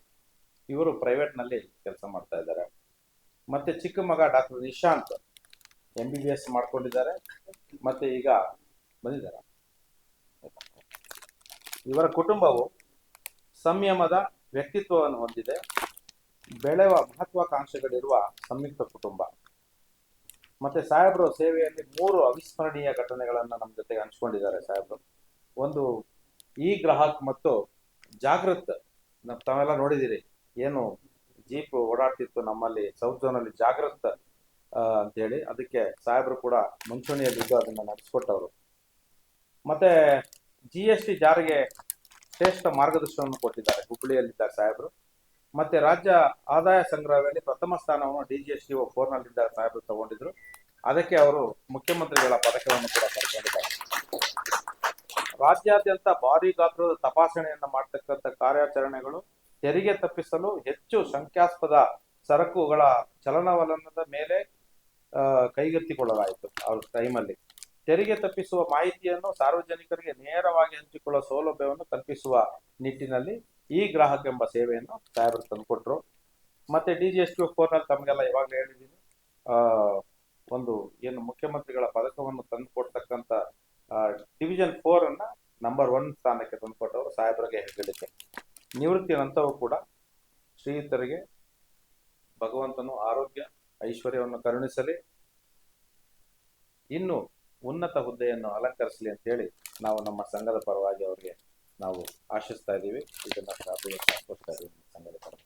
ಇವರು ಪ್ರೈವೇಟ್ನಲ್ಲಿ ಕೆಲಸ ಮಾಡ್ತಾ ಇದ್ದಾರೆ. ಮತ್ತೆ ಚಿಕ್ಕ ಮಗ ಡಾಕ್ಟರ್ ನಿಶಾಂತ್ MBBS ಮಾಡ್ಕೊಂಡಿದ್ದಾರೆ, ಮತ್ತೆ ಈಗ ಬಂದಿದ್ದಾರೆ. ಇವರ ಕುಟುಂಬವು ಸಂಯಮದ ವ್ಯಕ್ತಿತ್ವವನ್ನು ಹೊಂದಿದೆ. ಬೆಳೆಯುವ ಮಹತ್ವಾಕಾಂಕ್ಷೆಗಳಿರುವ ಸಂಯುಕ್ತ ಕುಟುಂಬ. ಮತ್ತೆ ಸಾಹೇಬರು ಸೇವೆಯಲ್ಲಿ 3 ಅವಿಸ್ಮರಣೀಯ ಘಟನೆಗಳನ್ನ ನಮ್ಮ ಜೊತೆಗೆ ಹಂಚ್ಕೊಂಡಿದ್ದಾರೆ ಸಾಹೇಬರು. ಒಂದು ಈ ಗ್ರಾಹಕ್ ಮತ್ತು ಜಾಗೃತ್. ತಾವೆಲ್ಲ ನೋಡಿದಿರಿ ಏನು ಜೀಪ್ ಓಡಾಡ್ತಿತ್ತು ನಮ್ಮಲ್ಲಿ ಸೌತ್ ಝೋನ್ ಅಲ್ಲಿ, ಜಾಗೃತ್ ಅಂತ ಹೇಳಿ. ಅದಕ್ಕೆ ಸಾಹೇಬರು ಕೂಡ ಮುಂಚೂಣಿಯಲ್ಲಿದ್ದು ಅದನ್ನ ನಡೆಸ್ಕೊಟ್ಟವರು. ಮತ್ತೆ GST ಜಾರಿಗೆ ಶ್ರೇಷ್ಠ ಮಾರ್ಗದರ್ಶನವನ್ನು ಕೊಟ್ಟಿದ್ದಾರೆ ಹುಬ್ಬಳ್ಳಿಯಲ್ಲಿದ್ದ ಸಾಹೇಬರು. ಮತ್ತೆ ರಾಜ್ಯ ಆದಾಯ ಸಂಗ್ರಹದಲ್ಲಿ ಪ್ರಥಮ ಸ್ಥಾನವನ್ನು DGSTO 4 ನಲ್ಲಿದ್ದ ಸಾಹೇಬರು ತಗೊಂಡಿದ್ರು. ಅದಕ್ಕೆ ಅವರು ಮುಖ್ಯಮಂತ್ರಿಗಳ ಪದಕವನ್ನು ಕೂಡ ಪಡ್ಕೊಂಡಿದ್ದಾರೆ. ರಾಜ್ಯಾದ್ಯಂತ ಭಾರಿ ಗಾತ್ರದ ತಪಾಸಣೆಯನ್ನು ಮಾಡತಕ್ಕಂಥ ಕಾರ್ಯಾಚರಣೆಗಳು ತೆರಿಗೆ ತಪ್ಪಿಸಲು ಹೆಚ್ಚು ಸಂಖ್ಯಾಸ್ಪದ ಸರಕುಗಳ ಚಲನವಲನದ ಮೇಲೆ ಕೈಗೆತ್ತಿಕೊಳ್ಳಲಾಯಿತು. ಅವ್ರ ಟೈಮಲ್ಲಿ ತೆರಿಗೆ ತಪ್ಪಿಸುವ ಮಾಹಿತಿಯನ್ನು ಸಾರ್ವಜನಿಕರಿಗೆ ನೇರವಾಗಿ ಹಂಚಿಕೊಳ್ಳುವ ಸೌಲಭ್ಯವನ್ನು ಕಲ್ಪಿಸುವ ನಿಟ್ಟಿನಲ್ಲಿ ಈ ಗ್ರಾಹಕ ಎಂಬ ಸೇವೆಯನ್ನು ಸಾಹೇಬರು ತಂದುಕೊಟ್ರು. ಮತ್ತೆ DGSTO 4 ನಲ್ಲಿ ತಮಗೆಲ್ಲ ಇವಾಗಲೇ ಹೇಳಿದ್ದೀನಿ, ಒಂದು ಏನು ಮುಖ್ಯಮಂತ್ರಿಗಳ ಪದಕವನ್ನು ತಂದು ಕೊಡ್ತಕ್ಕಂಥ Division 4 ಅನ್ನ ನಂಬರ್ 1 ಸ್ಥಾನಕ್ಕೆ ತಂದುಕೊಟ್ಟವರು ಸಾಹೇಬರಿಗೆ ಹೆಗ್ಗಳಿಕೆ. ನಿವೃತ್ತಿ ನಂತರವೂ ಕೂಡ ಶ್ರೀಯುತರಿಗೆ ಭಗವಂತನು ಆರೋಗ್ಯ ಐಶ್ವರ್ಯವನ್ನು ಕರುಣಿಸಲಿ, ಇನ್ನು ಉನ್ನತ ಹುದ್ದೆಯನ್ನು ಅಲಂಕರಿಸಲಿ ಅಂತ ಹೇಳಿ ನಾವು ನಮ್ಮ ಸಂಘದ ಪರವಾಗಿ ಅವರಿಗೆ ನಾವು ಆಶಿಸ್ತಾ ಇದ್ದೀವಿ. ಇದನ್ನ ಕೊಡ್ತಾ ಇದ್ದೀವಿ ಸಂಘದ ಪರವಾಗಿ.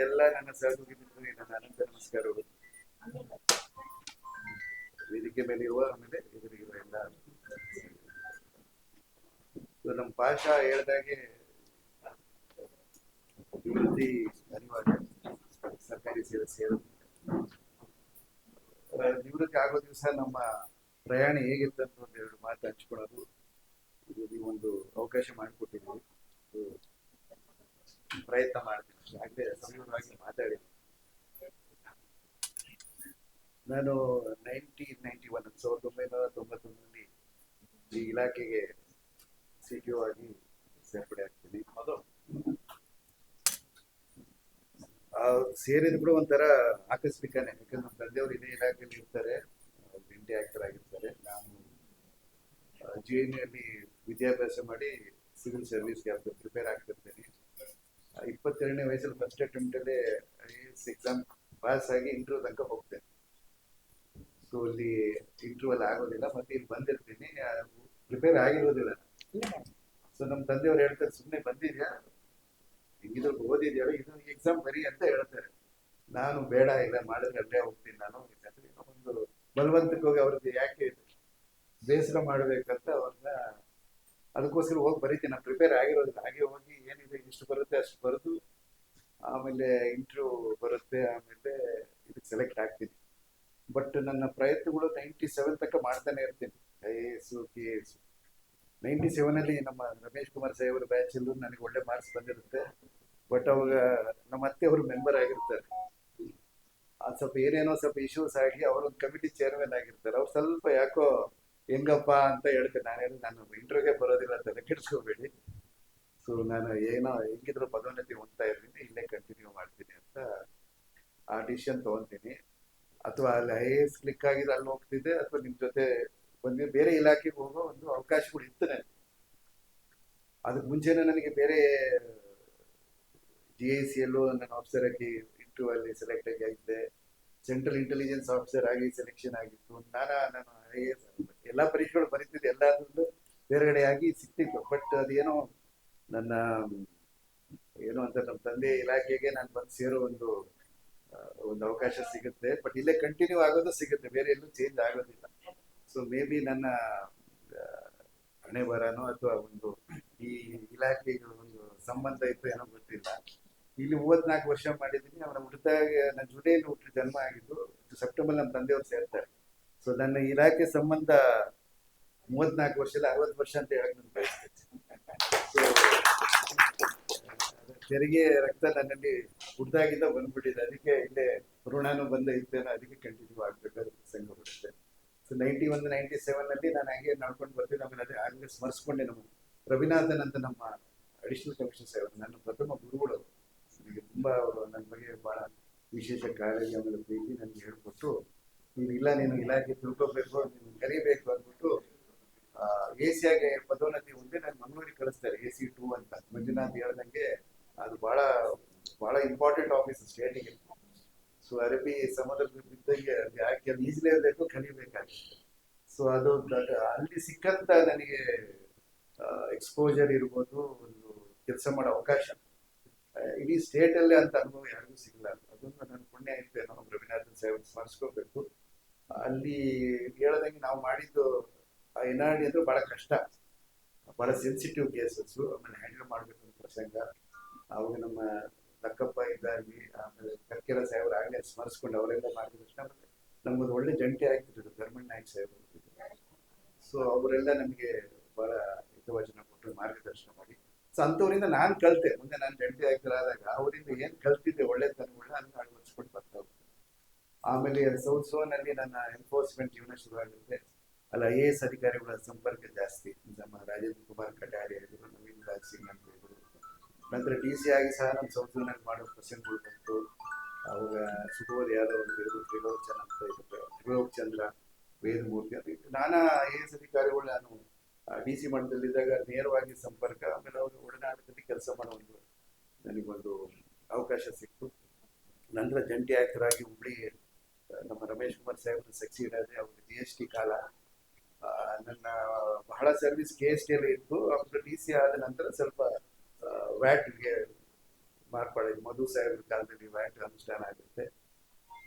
ಎಲ್ಲ ನನ್ನ ಸಹೋದ್ಯೋಗಿ ಮಿತ್ರರಿಗೆ ನನ್ನ ಅನಂತ ನಮಸ್ಕಾರಗಳು. ವೇದಿಕೆ ಮೇಲೆ ಇರುವ ಆಮೇಲೆ ಎದುರಿಗಿರುವ ಎಲ್ಲ ನಮ್ಮ ಭಾಷಾ ಹೇಳ್ದಾಗೆ ನಿವೃತ್ತಿ ಅನಿವಾರ್ಯ, ಸರ್ಕಾರಿ ಸೇವೆ ಸೇರೋದು. ನಿವೃತ್ತಿ ಆಗೋ ದಿವಸ ನಮ್ಮ ಪ್ರಯಾಣ ಹೇಗಿತ್ತು ಅಂತ ಒಂದೆರಡು ಮಾತು ಹಂಚ್ಕೊಳ್ಳೋದು, ಇದು ನೀವೊಂದು ಅವಕಾಶ ಮಾಡಿಕೊಟ್ಟಿದ್ದೀವಿ. ಪ್ರಯತ್ನ ಮಾಡ್ತೀನಿ, ಆಗಲೇ ಸಂಪೂರ್ಣವಾಗಿ ಮಾತಾಡಿ. ನಾನು 1991 ಈ ಇಲಾಖೆಗೆ CTO ಆಗಿ ಸೇರ್ಪಡೆ ಆಗ್ತೀನಿ. ಸೇರಿದ ಕೂಡ ಒಂಥರ ಆಕಸ್ಮಿಕನೇ, ಯಾಕಂದ್ರೆ ನಮ್ಮ ತಂದೆಯವರು ಇದೇ ಇಲಾಖೆಯಲ್ಲಿ ಇರ್ತಾರೆ, ಇಂಡಿ ಆಕ್ಟರ್ ಆಗಿರ್ತಾರೆ. ನಾನು JNU ಅಲ್ಲಿ ವಿದ್ಯಾಭ್ಯಾಸ ಮಾಡಿ ಸಿವಿಲ್ ಸರ್ವಿಸ್ಗೆ ಪ್ರಿಪೇರ್ ಆಗ್ತಿರ್ತೇನೆ. 22ನೇ ವಯಸ್ಸಲ್ಲಿ ಫಸ್ಟ್ ಅಟೆಂಪ್ಟಲ್ಲೇ IAS ಎಕ್ಸಾಮ್ ಪಾಸ್ ಆಗಿ ಇಂಟರ್ವ್ಯೂ ತನಕ ಹೋಗ್ತೇನೆ. ಸೊ ಅಲ್ಲಿ ಇಂಟರ್ವ್ಯೂ ಆಗೋದಿಲ್ಲ, ಮತ್ತೆ ಇಲ್ಲಿ ಬಂದಿರ್ತೀನಿ, ಪ್ರಿಪೇರ್ ಆಗಿರೋದಿಲ್ಲ. ಸೊ ನಮ್ಮ ತಂದೆಯವರು ಹೇಳ್ತಾರೆ, ಸುಮ್ಮನೆ ಬಂದಿದ್ಯಾ, ಹಿಂಗಿದ್ರು ಓದಿದ್ಯಾಳು, ಇದು ಎಕ್ಸಾಮ್ ಬರೀ ಅಂತ ಹೇಳ್ತಾರೆ. ನಾನು ಬೇಡ, ಇಲ್ಲ ಮಾಡಿದ್ರೆ ಅಲ್ಲೇ ಹೋಗ್ತೀನಿ ನಾನು. ಒಂದು ಬಲವಂತಕ್ಕೆ ಹೋಗಿ ಅವ್ರದ್ದು ಯಾಕೆ ಬೇಸರ ಮಾಡ್ಬೇಕಂತ ಅವ್ರನ್ನ ಅದಕ್ಕೋಸ್ಕರ ಹೋಗಿ ಬರೀತೀನಿ. ನಾನು ಪ್ರಿಪೇರ್ ಆಗಿರೋದಿಲ್ಲ, ಹಾಗೆ ಹೋಗಿ ಏನಿದೆ ಇಷ್ಟು ಬರುತ್ತೆ ಅಷ್ಟು ಬರೆದು ಆಮೇಲೆ ಇಂಟರ್ವ್ಯೂ ಬರುತ್ತೆ, ಆಮೇಲೆ ಇದಕ್ಕೆ ಸೆಲೆಕ್ಟ್ ಆಗ್ತೀನಿ. ಬಟ್ ನನ್ನ ಪ್ರಯತ್ನಗಳು 97 ತನಕ ಮಾಡ್ತಾನೆ ಇರ್ತೀನಿ. IAS KAS 97 ನಮ್ಮ ರಮೇಶ್ ಕುಮಾರ್ ಸಾಹೇಬ್ರ ಬ್ಯಾಚಲ್ಲೂ ನನಗೆ ಒಳ್ಳೆ ಮಾರ್ಕ್ಸ್ ಬಂದಿರುತ್ತೆ. ಬಟ್ ಅವಾಗ ನಮ್ಮ ಅತ್ತೆ ಅವರು ಮೆಂಬರ್ ಆಗಿರ್ತಾರೆ. ಅದು ಸ್ವಲ್ಪ ಏನೇನೋ ಸ್ವಲ್ಪ ಇಶ್ಯೂಸ್ ಆಗಿ ಅವರೊಂದು ಕಮಿಟಿ ಚೇರ್ಮನ್ ಆಗಿರ್ತಾರೆ. ಅವ್ರು ಸ್ವಲ್ಪ ಯಾಕೋ ಹೆಂಗಪ್ಪ ಅಂತ ಹೇಳ್ತಾರೆ. ನಾನು ಇಂಟರ್ವ್ಯೂಗೆ ಬರೋದಿಲ್ಲ, ತಲೆ ಕೆಡಿಸ್ಕೋಬೇಡಿ, ಸೊ ನಾನು ಏನೋ ಹೆಂಗಿದ್ರು ಪದೋನ್ನತಿ ಹೊಂದ್ತಾ ಇರ್ತೀನಿ, ಇಲ್ಲೇ ಕಂಟಿನ್ಯೂ ಮಾಡ್ತೀನಿ ಅಂತ ಆ ಡಿಸಿಷನ್ ತಗೊಂತೀನಿ. ಅಥವಾ ಅಲ್ಲಿ IAS ಕ್ಲಿಕ್ ಆಗಿದ್ರೆ ಅಲ್ಲಿ ಹೋಗ್ತಿದ್ದೆ, ಅಥವಾ ನಿಮ್ಮ ಜೊತೆ ಬಂದು ಬೇರೆ ಇಲಾಖೆಗೆ ಹೋಗೋ ಒಂದು ಅವಕಾಶಗಳು ಇತ್ತು ನನಗೆ. ಅದಕ್ಕೆ ಮುಂಚೆನೇ ನನಗೆ ಬೇರೆ GICಯಲ್ಲೂ ನನ್ನ ಆಫೀಸರ್ ಆಗಿ ಇಂಟರ್ವ್ಯೂ ಅಲ್ಲಿ ಸೆಲೆಕ್ಟ್ ಆಗಿದ್ದೆ. ಸೆಂಟ್ರಲ್ ಇಂಟೆಲಿಜೆನ್ಸ್ ಆಫೀಸರ್ ಆಗಿ ಸೆಲೆಕ್ಷನ್ ಆಗಿತ್ತು. ನಾನು IAS ಎಲ್ಲ ಪರೀಕ್ಷೆಗಳು ಬರೀತಿದ್ದೆ, ಎಲ್ಲಾದ್ರಲ್ಲೂ ಬೇರೆಗಡೆ ಆಗಿ ಸಿಕ್ತಿತ್ತು. ಬಟ್ ಅದೇನೋ ನನ್ನ ಏನು ಅಂತ ನಮ್ಮ ತಂದೆ ಇಲಾಖೆಗೆ ನಾನು ಬಂದು ಸೇರೋ ಒಂದು ಅವಕಾಶ ಸಿಗುತ್ತೆ. ಬಟ್ ಇಲ್ಲೇ ಕಂಟಿನ್ಯೂ ಆಗೋದು ಸಿಗುತ್ತೆ, ಬೇರೆ ಎಲ್ಲೂ ಚೇಂಜ್ ಆಗೋದಿಲ್ಲ. ಸೊ ಮೇ ಬಿ ನನ್ನ ಹಣೆ ಬರನೋ ಅಥವಾ ಒಂದು ಈ ಇಲಾಖೆಗೆ ಒಂದು ಸಂಬಂಧ ಇತ್ತು ಏನೋ ಗೊತ್ತಿಲ್ಲ. ಇಲ್ಲಿ 34 ವರ್ಷ ಮಾಡಿದ್ದೀನಿ. ಅವನ ಹುಟ್ಟಿದಾಗ ನನ್ನ ಜುಲೈಯಲ್ಲಿ ಹುಟ್ಟು ಜನ್ಮ ಆಗಿದ್ದು, ಸೆಪ್ಟೆಂಬರ್ ನಮ್ಮ ತಂದೆಯವರು ಸೇರ್ತಾರೆ. ಸೊ ನನ್ನ ಇಲಾಖೆ ಸಂಬಂಧ 34 ವರ್ಷದಲ್ಲಿ 60 ವರ್ಷ ಅಂತ ಹೇಳಕ್ ನಾನು ಬಯಸ್ತೇನೆ. ಸೊ ತೆರಿಗೆ ರಕ್ತ ನನ್ನಲ್ಲಿ ಹುಟ್ಟಿದಾಗಿಂದ ಬಂದ್ಬಿಟ್ಟಿದೆ, ಅದಕ್ಕೆ ಇಲ್ಲೇ ಋಣಾನು ಬಂದ ಇತ್ತೇನೋ, ಅದಕ್ಕೆ ಕಂಟಿನ್ಯೂ ಆಗ್ಬೇಕಾದ್ರೆ ಸಂಘ ಬರುತ್ತೆ. ಸೊ 91, 97 ನಾನು ಹಾಗೆ ನಡ್ಕೊಂಡು ಬರ್ತೀನಿ. ಆಮೇಲೆ ಅದೇ ಆಗಲೇ ಸ್ಮರಿಸ್ಕೊಂಡೆ, ನಮ್ಮ ರವಿನಾಥನ್ ಅಂತ ನಮ್ಮ ಅಡಿಷನಲ್ ಕಮಿಷನರ್ ಸಾಹೇಬ್ ನನ್ನ ಪ್ರಥಮ ಗುರುಗಳು. ನನಗೆ ತುಂಬ ಅವರು ನನ್ನ ಬಗ್ಗೆ ಭಾಳ ವಿಶೇಷ ಕಾಳಜಿ ಆಮೇಲೆ ಪ್ರೀತಿ ನನಗೆ ಹೇಳ್ಕೊಟ್ಟು, ನೀನು ಇಲಾಖೆ ತಿಳ್ಕೊಬೇಕು, ನೀನು ಕಲಿಬೇಕು ಅಂದ್ಬಿಟ್ಟು AC ಆಗಿ ಪದೋನ್ನತಿ ಮುಂದೆ ನಾನು ಮಂಗಳೂರಿಗೆ ಕಳಿಸ್ತಾರೆ. AC2 ಅಂತ ಮಂಜುನಾಥ್ ಹೇಳ್ದಂಗೆ ಅದು ಭಾಳ ಇಂಪಾರ್ಟೆಂಟ್ ಆಫೀಸ್ ಸ್ಟೇಟಿಗೆ. ಸೊ ಅರಬ್ಬಿ ಸಮುದ್ರದ ಬಿದ್ದಂಗೆ ಯಾಕೆ ಅದು ಈಜಲೇಬೇಕು, ಕಲಿಬೇಕಾಗುತ್ತೆ. ಸೊ ಅದು ಅಲ್ಲಿ ಸಿಕ್ಕಂತ ನನಗೆ ಎಕ್ಸ್ಪೋಜರ್ ಇರ್ಬೋದು, ಒಂದು ಕೆಲಸ ಮಾಡೋ ಅವಕಾಶ ಇಡೀ ಸ್ಟೇಟಲ್ಲೇ ಅಂತ ಅನುಭವ ಯಾರಿಗೂ ಸಿಗಲ್ಲ. ಅದೊಂದು ನನ್ನ ಪುಣ್ಯ ಇತ್ತೇನೋ, ರವಿನಾಥನ್ ಸಾಹೇಬ್ ಸ್ಮರಿಸ್ಕೋಬೇಕು. ಅಲ್ಲಿ ಹೇಳ್ದಂಗೆ ನಾವು ಮಾಡಿದ್ದು NRD ಅಂದ್ರೆ ಭಾಳ ಕಷ್ಟ, ಭಾಳ ಸೆನ್ಸಿಟಿವ್ ಕೇಸಸ್ಸು, ಆಮೇಲೆ ಹ್ಯಾಂಡಲ್ ಮಾಡಬೇಕು ಅಂತ ಪ್ರಸಂಗ. ಅವಾಗ ನಮ್ಮ ಲಕ್ಕಪ್ಪ ಇದ್ದಾಗಿ, ಆಮೇಲೆ ಕರ್ಕೆರ ಸಾಹೇಬ್ರು ಆಗಲೇ ಸ್ಮರಿಸ್ಕೊಂಡು ಅವರೆಲ್ಲ ಮಾಡಿದ ತಕ್ಷಣ ನಮ್ಗೊಂದು ಒಳ್ಳೆ ಜಂಟಿ ಆಗ್ತಿದ್ರು, ಧರ್ಮಣ್ಣ ನಾಯ್ಕ ಸಾಹೇಬ್ರು. ಸೊ ಅವರೆಲ್ಲ ನಮಗೆ ಭಾಳ ಹಿತವಚನ ಕೊಟ್ಟು ಮಾರ್ಗದರ್ಶನ ಮಾಡಿ, ಸೊ ಅಂಥವ್ರಿಂದ ನಾನು ಕಲಿತೆ. ಮುಂದೆ ನಾನು ಜಂಟಿ ಆಯ್ತರಾದಾಗ ಅವರಿಂದ ಏನು ಕಲ್ತಿದ್ದೆ ಒಳ್ಳೆತನಗಳನ್ನ ಅದನ್ನ ಅಳವಡಿಸ್ಕೊಂಡು ಬರ್ತಾ ಹೋಗ್ತದೆ. ಆಮೇಲೆ ಸೌತ್ ಝೋನಲ್ಲಿ ನನ್ನ ಎನ್ಫೋರ್ಸ್ಮೆಂಟ್ ಜೀವನ ಶುರು ಆಗುತ್ತೆ. ಅಲ್ಲಿ IAS ಅಧಿಕಾರಿಗಳ ಸಂಪರ್ಕ ಜಾಸ್ತಿ. ನಮ್ಮ ರಾಜೇಂದ್ರ ಕುಮಾರ್ ಕಟಾರಿ ಆಗಿದ್ರು, ನವೀನ್ ರಾಜ್ ಸಿಂಗ್ ಅಂತ ಇದ್ರು. ನಂತರ DC ಆಗಿ ಸಹ ನಮ್ಮ ಸೌತ್ ಝೋನಲ್ಲಿ ಮಾಡೋ ಪ್ರಸಂಗಗಳು ಬಂತು. ಅವಾಗ ಸುಬೋಧ್ ಯಾದವ್ ಅಂತ ಇದ್ರು, ತ್ರಿಲೋಚನ್ ಅಂತ ಇದ್ರು, ತ್ರಿಲೋಕ್ ಚಂದ್ರ, ವೇದಮೂರ್ತಿ ಅಂತ ಇತ್ತು. ನಾನಾ IAS ಅಧಿಕಾರಿಗಳು ನಾನು DC ಮಟ್ಟದಲ್ಲಿದ್ದಾಗ ನೇರವಾಗಿ ಸಂಪರ್ಕ, ಆಮೇಲೆ ಅವರು ಒಡನಾಟದಲ್ಲಿ ಕೆಲಸ ಮಾಡೋ ನನಗೊಂದು ಅವಕಾಶ ಸಿಕ್ತು. ನಂತರ ಜಂಟಿ ಆಯುಕ್ತರಾಗಿ ಹುಬ್ಳಿ ನಮ್ಮ ರಮೇಶ್ ಕುಮಾರ್ ಸಾಹೇಬ್ರು ಸಕ್ಸೀಡ್ ಆದ್ರೆ, ಅವ್ರಿಗೆ GST ಕಾಲ ನನ್ನ ಬಹಳ ಸರ್ವಿಸ್ KST ಅಲ್ಲಿ ಇತ್ತು. ಅವ್ರು DC ಆದ ನಂತರ ಸ್ವಲ್ಪ ವ್ಯಾಟ್ಗೆ ಮಾರ್ಪಾಡಾಗಿ ಮಧು ಸಾಹೇಬ್ರ ಕಾಲದಲ್ಲಿ ವ್ಯಾಟ್ ಅನುಷ್ಠಾನ ಆಗುತ್ತೆ.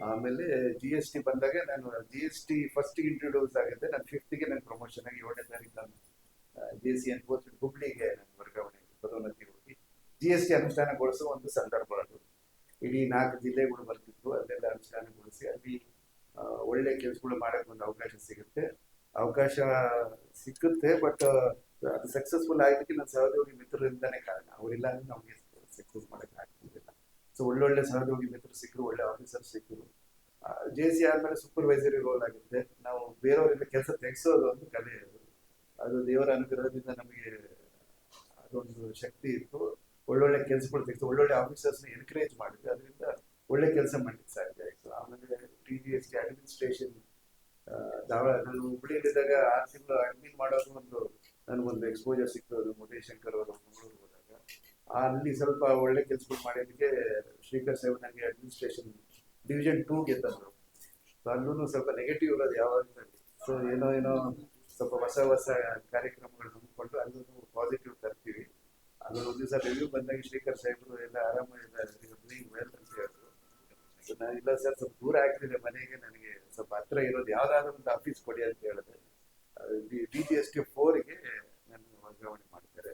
ಆಮೇಲೆ GST ಬಂದಾಗ ನಾನು GST ಫಸ್ಟ್ ಇಂಟ್ರೊಡ್ಯೂಸ್ ಆಗುತ್ತೆ. ನಾನು 5th ನಾನು ಪ್ರಮೋಷನ್ ಆಗಿ 7ನೇ ತಾರೀಕು ನಾನು JC ಎನ್ಫೋರ್ಸ್ಮೆಂಟ್ ಹುಬ್ಳಿಗೆ ನಾನು ವರ್ಗಾವಣೆ ಪದೋನ್ನತಿ ಹೋಗಿ GST ಅನುಷ್ಠಾನಗೊಳಿಸುವ ಒಂದು ಸಂದರ್ಭ ಅದು. ಇಡೀ 4 ಜಿಲ್ಲೆಗಳು ಬರ್ತಿತ್ತು, ಅಲ್ಲೆಲ್ಲ ಅನುಷ್ಠಾನಗೊಳಿಸಿ ಅಲ್ಲಿ ಒಳ್ಳೆ ಕೆಲಸಗಳು ಮಾಡಕ್ಕೆ ಒಂದು ಅವಕಾಶ ಸಿಗುತ್ತೆ. ಬಟ್ ಅದು ಸಕ್ಸಸ್ಫುಲ್ ಆಗಲಿಕ್ಕೆ ನನ್ನ ಸಹೋದ್ಯೋಗಿ ಮಿತ್ರರಿಂದನೇ ಕಾರಣ. ಅವರಿಲ್ಲ ಅಂದ್ರೆ ನಮಗೆ ಸಕ್ಸಸ್ ಮಾಡಕ್ಕೆ ಆಗ್ತಿರ್ಲಿಲ್ಲ. ಸೊ ಒಳ್ಳೊಳ್ಳೆ ಸಹೋದ್ಯೋಗಿ ಮಿತ್ರರು ಸಿಕ್ಕರು, ಒಳ್ಳೆ ಆಫೀಸರ್ ಸಿಕ್ಕರು. JC ಆದ್ಮೇಲೆ ಸೂಪರ್ವೈಸರಿ ರೋಲ್ ಆಗುತ್ತೆ. ನಾವು ಬೇರೆಯವರಿಂದ ಕೆಲಸ ತೆಗೆಸೋದು ಒಂದು ಕಲೆ ಅದು ದೇವರ ಅನುಗ್ರಹದಿಂದ ನಮಗೆ ಅದೊಂದು ಶಕ್ತಿ ಇತ್ತು. ಒಳ್ಳೊಳ್ಳೆ ಕೆಲಸಗಳು ತೆಗೆದು ಒಳ್ಳೊಳ್ಳೆ ಆಫೀಸರ್ಸ್ನ ಎನ್ಕರೇಜ್ ಮಾಡಿದ್ವಿ, ಅದರಿಂದ ಒಳ್ಳೆ ಕೆಲಸ ಮಾಡ್ಲಿಕ್ಕೆ ಸಾಧ್ಯ ಆಯಿತು. ಆಮೇಲೆ TGST ಅಡ್ಮಿನಿಸ್ಟ್ರೇಷನ್ ನಾನು ಹುಬ್ಳಿಯಲ್ಲಿದ್ದಾಗ 6 ತಿಂಗಳು ಅಡ್ಮಿನ್ ಮಾಡೋದು ನನಗೊಂದು ಎಕ್ಸ್ಪೋಜರ್ ಸಿಕ್ತದೆ. ಮುರುಳಿ ಶಂಕರ್ ಅವರು ಮಂಗಳೂರು ಹೋದಾಗ ಅಲ್ಲಿ ಸ್ವಲ್ಪ ಒಳ್ಳೆ ಕೆಲಸಗಳು ಮಾಡೋದಕ್ಕೆ ಶ್ರೀಕರ್ ಸಾಹೇಬ್ ನನಗೆ ಅಡ್ಮಿನಿಸ್ಟ್ರೇಷನ್ Division 2ಗೆ ತಂದರು. ಸೊ ಅಲ್ಲೂ ಸ್ವಲ್ಪ ನೆಗೆಟಿವ್ ಇರೋದು ಯಾವಾಗ. ಸೊ ಏನೋ ಸ್ವಲ್ಪ ಹೊಸ ಕಾರ್ಯಕ್ರಮಗಳು ಹಮ್ಮಿಕೊಂಡು ಅಲ್ಲೂ ಪಾಸಿಟಿವ್ ತರ್ತೀವಿ. ಅದೊಂದು ಒಂದು ದಿವಸ ರಿವ್ಯೂ ಬಂದಾಗ ಶ್ರೀಕರ್ ಸಾಹೇಬರು ಎಲ್ಲ ಆರಾಮಾಗಿಲ್ಲ ವೆಲ್ ಅಂತ ಹೇಳಿದ್ರು. ಸೊ ನಾನು ಇಲ್ಲ ಸರ್ ಸ್ವಲ್ಪ ದೂರ ಆಗ್ತಿದೆ ಮನೆಗೆ, ನನಗೆ ಸ್ವಲ್ಪ ಹತ್ರ ಇರೋದು ಯಾವ್ದಾದ್ರು ಒಂದು ಆಫೀಸ್ ಕೊಡಿ ಅಂತ ಹೇಳಿದೆ. DGST 4ಗೆ ನನ್ನ ವರ್ಗಾವಣೆ ಮಾಡ್ತಾರೆ.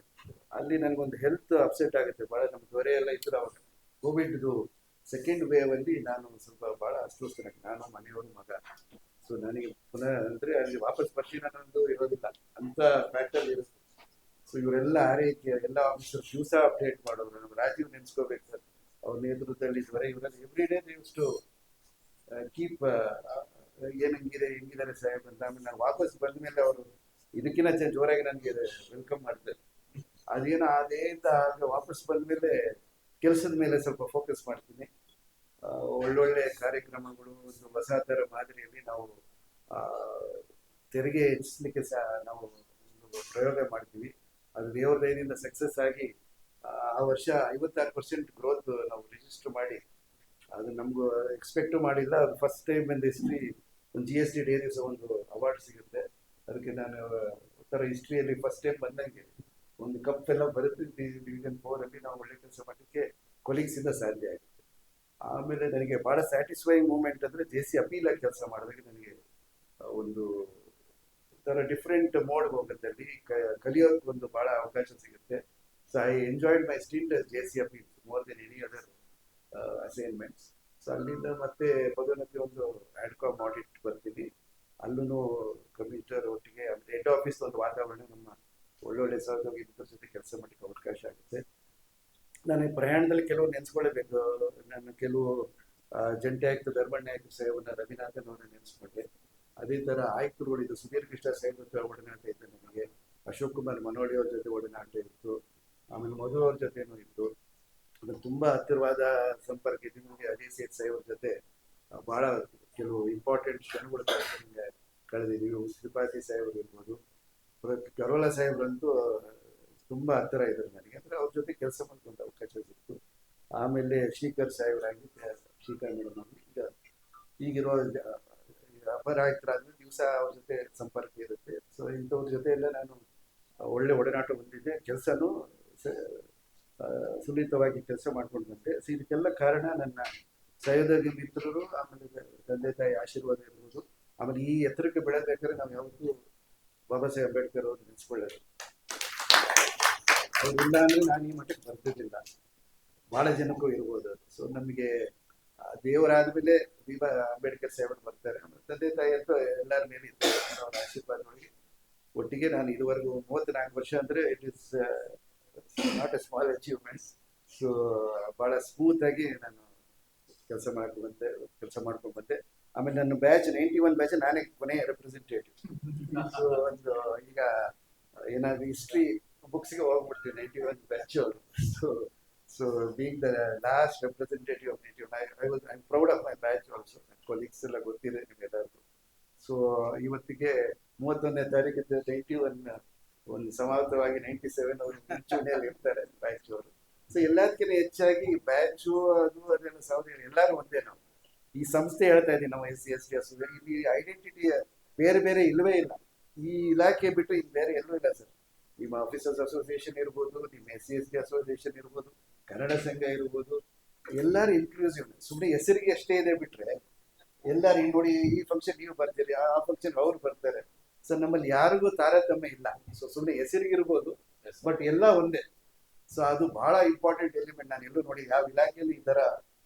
ಅಲ್ಲಿ ನನಗೊಂದು ಹೆಲ್ತ್ ಅಪ್ಸೆಟ್ ಆಗುತ್ತೆ ಭಾಳ. ನಮ್ಮ ದೊರೆ ಎಲ್ಲ ಇದ್ರು ಅವಾಗ ಕೋವಿಡ್ದು ಸೆಕೆಂಡ್ ವೇವ್ ಅಲ್ಲಿ ನಾನು ಸ್ವಲ್ಪ ಭಾಳ ಅಸ್ವಸ್ಥನಾಗಿ, ನಾನು ಮನೆಯವರು ಮಗ. ಸೊ ನನಗೆ ಪುನಃ ಅಂದ್ರೆ ಅಲ್ಲಿ ವಾಪಸ್ ಬರ್ತೀನಿ ಅನ್ನೋದು ಇರೋದಿಲ್ಲ ಅಂತ ಫ್ಯಾಕ್ಟರ್ ಇರುತ್ತೆ. ಸೊ ಇವರೆಲ್ಲ ಆರೈಕೆ ಎಲ್ಲ ಆಫೀಸರ್ಸ್ ದಿವಸ ಅಪ್ಡೇಟ್ ಮಾಡೋರು. ನಮ್ಮ ರಾಜೀವ್ ನೆನ್ಸ್ಕೋಬೇಕು ಸರ್, ಅವ್ರ ನೇತೃತ್ವದಲ್ಲಿ ಇದುವರೆ ಇವರಲ್ಲಿ ಎವ್ರಿ ಡೇ ಟು ಕೀಪ್ ಹೆಂಗಿದ್ದಾರೆ ಸಾಹೇಬ್ ಅಂತ. ಆಮೇಲೆ ನಾನು ವಾಪಸ್ ಬಂದ ಮೇಲೆ ಅವರು ಇದಕ್ಕಿಂತ ಜೋರಾಗಿ ನನಗೆ ವೆಲ್ಕಮ್ ಮಾಡ್ತಾರೆ. ಅದೇನೋ ಅದೇಂತ ವಾಪಸ್ ಬಂದ ಮೇಲೆ ಕೆಲಸದ ಮೇಲೆ ಸ್ವಲ್ಪ ಫೋಕಸ್ ಮಾಡ್ತೀನಿ. ಒಳ್ಳೊಳ್ಳೆ ಕಾರ್ಯಕ್ರಮಗಳು, ಒಂದು ಹೊಸ ಥರ ಮಾದರಿಯಲ್ಲಿ ನಾವು ತೆರಿಗೆ ಹೆಚ್ಚಿಸಲಿಕ್ಕೆ ಸಹ ನಾವು ಒಂದು ಪ್ರಯೋಗ ಮಾಡ್ತೀವಿ. ಅದು ದೇವರ ದಯದಿಂದ ಸಕ್ಸಸ್ ಆಗಿ ಆ ವರ್ಷ 56% ಗ್ರೋತ್ ನಾವು ರಿಜಿಸ್ಟರ್ ಮಾಡಿ, ಅದು ನಮಗೂ ಎಕ್ಸ್ಪೆಕ್ಟು ಮಾಡಿಲ್ಲ. ಅದು ಫಸ್ಟ್ ಟೈಮ್ ಇನ್ ಹಿಸ್ಟ್ರಿ ಒಂದು GST ಡೇ ದಿವಸ ಒಂದು ಅವಾರ್ಡ್ ಸಿಗುತ್ತೆ. ಅದಕ್ಕೆ ನಾನು ಉತ್ತರ ಹಿಸ್ಟ್ರಿಯಲ್ಲಿ ಫಸ್ಟ್ ಟೈಮ್ ಬಂದಂಗೆ ಒಂದು ಕಪ್ ಎಲ್ಲ ಬರುತ್ತೆ. Division 4ಅಲ್ಲಿ ನಾವು ಒಳ್ಳೆ ಕೆಲಸ ಮಾಡಲಿಕ್ಕೆ ಕೊಲೀಗ್ಸಿಂದ ಸಾಧ್ಯ ಆಗುತ್ತೆ. ಆಮೇಲೆ ನನಗೆ ಭಾಳ ಸ್ಯಾಟಿಸ್ಫೈಯಿಂಗ್ ಮೂಮೆಂಟ್ ಅಂದರೆ JC ಅಪೀಲಾಗಿ ಕೆಲಸ ಮಾಡಿದಾಗ ನನಗೆ ಒಂದು ಥರ ಡಿಫ್ರೆಂಟ್ ಮೋಡ್ಗೆ ಹೋಗುತ್ತೆ. ಅಲ್ಲಿ ಕಲಿಯೋಕ್ಕೆ ಒಂದು ಭಾಳ ಅವಕಾಶ ಸಿಗುತ್ತೆ. So I enjoyed my stint JC appeal more than any other assignments. So ಅಲ್ಲಿಂದ ಮತ್ತೆ ಪದೋನ್ನತಿ ಒಂದು ಆಡ್ಕಾಮ್ ಆಡಿಟ್ ಬರ್ತೀನಿ. ಅಲ್ಲೂ ಕಮಿಷನರ್ ಒಟ್ಟಿಗೆ ಹೆಡ್ ಆಫೀಸ್ ಒಂದು ವಾತಾವರಣ, ನಮ್ಮ ಒಳ್ಳೊಳ್ಳೆ ಸಹೋದ್ಯೋಗಿ ಮಿತ್ರರ ಜೊತೆ ಕೆಲಸ ಮಾಡಲಿಕ್ಕೆ ಅವಕಾಶ ಆಗುತ್ತೆ. ನಾನು ಪ್ರಯಾಣದಲ್ಲಿ ಕೆಲವು ನೆನೆಸ್ಕೊಳ್ಳೇಬೇಕು. ನಾನು ಕೆಲವು ಜಂಟಿ ಆಯುಕ್ತ ಧರ್ಮಣ್ಣ ಆಯುಕ್ತ ಸಾಹೇಬ್ರನ್ನ ರವಿನಾಥನ್ ಅವರನ್ನ ನೆನೆಸ್ಕೊಂಡೆ. ಅದೇ ಥರ ಆಯುಕ್ತರುಗಳು ಇದು ಸುಧೀರ್ ಕೃಷ್ಣ ಸಾಹೇಬ್ ಜೊತೆ ಒಡನಾಟ ಇತ್ತು ನನಗೆ. ಅಶೋಕ್ ಕುಮಾರ್ ಮನೋಡಿ ಅವ್ರ ಜೊತೆ ಒಡನಾಟ ಇತ್ತು. ಆಮೇಲೆ ಮಧು ಅವ್ರ ಜೊತೆನೂ ಇತ್ತು. ಅದು ತುಂಬ ಹತ್ತಿರವಾದ ಸಂಪರ್ಕ ಇದೆ ನನಗೆ. ಅಜಯ್ ಸೇಠ್ ಸಾಹೇಬ್ರ ಜೊತೆ ಭಾಳ ಕೆಲವು ಇಂಪಾರ್ಟೆಂಟ್ ಕ್ಷಣಗಳು ಕಳೆದಿದ್ದೀವಿ. ತ್ರಿಪಾಠಿ ಸಾಹೇಬ್ರು ಇರ್ಬೋದು, ಕರೋಲಾ ಸಾಹೇಬ್ರಂತೂ ತುಂಬ ಹತ್ತಿರ ಇದ್ದಾರೆ ನನಗೆ. ಅಂದರೆ ಅವ್ರ ಜೊತೆ ಕೆಲಸ ಮಾಡ್ಕೊಂಡು ಅವಕಾಶ ಸಿಕ್ತು. ಆಮೇಲೆ ಶ್ರೀಕರ್ ಸಾಹೇಬ್ರಾಗಿ ಶ್ರೀಕರ್ ಮೇಡಮ್ ಈಗಿರೋ ಅಪರ ಆಯುಕ್ತರಾದ್ಮೇಲೆ ದಿವಸ ಅವ್ರ ಜೊತೆ ಸಂಪರ್ಕ ಇರುತ್ತೆ. ಸೊ ಇಂಥವ್ರ ಜೊತೆ ಎಲ್ಲ ನಾನು ಒಳ್ಳೆ ಒಡನಾಟ ಹೊಂದಿದ್ದೆ. ಕೆಲಸನೂ ಸುಲಿತವಾಗಿ ಕೆಲಸ ಮಾಡ್ಕೊಂಡು ಬಂದೆ. ಸೊ ಇದಕ್ಕೆಲ್ಲ ಕಾರಣ ನನ್ನ ಸಹೋದ್ಯೋಗಿ ಮಿತ್ರರು, ಆಮೇಲೆ ತಂದೆ ತಾಯಿ ಆಶೀರ್ವಾದ ಇರ್ಬೋದು. ಆಮೇಲೆ ಈ ಎತ್ತರಕ್ಕೆ ಬೆಳೆಬೇಕಾದ್ರೆ ನಾವು ಯಾವತ್ತೂ ಬಾಬಾ ಸಾಹೇಬ್ ಅಂಬೇಡ್ಕರ್ ಅವರು ನೆನೆಸ್ಕೊಳ್ಳೋದು. ಅವ್ರಿಲ್ಲ ಅಂದರೆ ನಾನು ಈ ಮಟ್ಟಕ್ಕೆ ಬರ್ತಿರ್ಲಿಲ್ಲ. ಭಾಳ ಜನಕ್ಕೂ ಇರ್ಬೋದು. ಸೊ ನಮಗೆ ದೇವರಾದ್ಮೇಲೆ ಅಂಬೇಡ್ಕರ್ ಸಾಹೇಬರು ಬರ್ತಾರೆ. ಆಮೇಲೆ ತಂದೆ ತಾಯಿ ಅಂತ ಎಲ್ಲರ ಮೇಲೆ ಇರ್ತಾರೆ. ಅವರ ಆಶೀರ್ವಾದವಾಗಿ ಒಟ್ಟಿಗೆ ನಾನು ಇದುವರೆಗೂ 34 ವರ್ಷ ಅಂದರೆ it is not A small achievement. So ಭಾಳ ಸ್ಮೂತಾಗಿ ನಾನು ಕೆಲಸ ಮಾಡ್ಕೊಂಡು ಬಂದೆ. ಆಮೇಲೆ ನನ್ನ ಬ್ಯಾಚ್ 91 ಬ್ಯಾಚ್ ನಾನೇ ಕೊನೆಯ ರೆಪ್ರೆಸೆಂಟೇಟಿವ್. ಸೊ ಒಂದು ಈಗ ಏನಾದ್ರು ಹಿಸ್ಟ್ರಿ ಬುಕ್ಸ್ಗೆ ಹೋಗ್ಬಿಡ್ತೀವಿ 91 ಬ್ಯಾಚ್ ಅವರು. So being the last representative of 91, I am proud of my batch also. ನನ್ನ ಕೊಲೀಗ್ಸ್ ಎಲ್ಲ ಗೊತ್ತಿದೆ ನಿಮ್ಗೆಲ್ಲರಿಗೂ. ಸೊ ಇವತ್ತಿಗೆ 31ನೇ ತಾರೀಕು 91 ಒಂದು ಸಮಾಪ್ತವಾಗಿ 97 ಅವರು ಮುಂಚೂಣಿಯಲ್ಲಿ ಇರ್ತಾರೆ ಬ್ಯಾಚ್ ಅವರು. ಸೊ ಎಲ್ಲದಕ್ಕಿಂತ ಹೆಚ್ಚಾಗಿ ಬ್ಯಾಚು ಅದೆಲ್ಲ ಸಹೋದರಿ ಎಲ್ಲರೂ ಒಂದೇ. ನಾವು ಈ ಸಂಸ್ಥೆ ಹೇಳ್ತಾ ಇದ್ದೀವಿ, ನಮ್ಮ SC ST ಅಸೋಸಿಯೇಷನ್, ಇಲ್ಲಿ ಐಡೆಂಟಿಟಿ ಬೇರೆ ಬೇರೆ ಇಲ್ಲವೇ ಇಲ್ಲ. ಈ ಇಲಾಖೆ ಬಿಟ್ಟು ಇದು ಬೇರೆ ಎಲ್ಲೂ ಇಲ್ಲ ಸರ್. ನಿಮ್ಮ ಆಫೀಸರ್ಸ್ ಅಸೋಸಿಯೇಷನ್ ಇರ್ಬೋದು, ನಿಮ್ಮ SC ST ಅಸೋಸಿಯೇಷನ್ ಇರ್ಬೋದು, ಕನ್ನಡ ಸಂಘ ಇರ್ಬೋದು, ಎಲ್ಲರೂ ಇನ್ಕ್ಲೂಸಿವ್. ಸುಮ್ಮನೆ ಹೆಸರಿಗೆ ಅಷ್ಟೇ ಇದೆ ಬಿಟ್ರೆ ಎಲ್ಲರೂ ಈಗ ನೋಡಿ ಈ ಫಂಕ್ಷನ್ ನೀವು ಬರ್ತೀರಿ, ಆ ಫಂಕ್ಷನ್ ಅವ್ರು ಬರ್ತಾರೆ. ಸೊ ನಮ್ಮಲ್ಲಿ ಯಾರಿಗೂ ತಾರತಮ್ಯ ಇಲ್ಲ. ಸೊ ಸುಮ್ಮನೆ ಹೆಸರಿಗಿರ್ಬೋದು, ಬಟ್ ಎಲ್ಲ ಒಂದೇ. ಸೊ ಅದು ಬಹಳ ಇಂಪಾರ್ಟೆಂಟ್ ಎಲಿಮೆಂಟ್. ನಾನು ಎಲ್ಲೂ ನೋಡಿ ಯಾವ ಇಲಾಖೆಯಲ್ಲಿ ಈ ತರ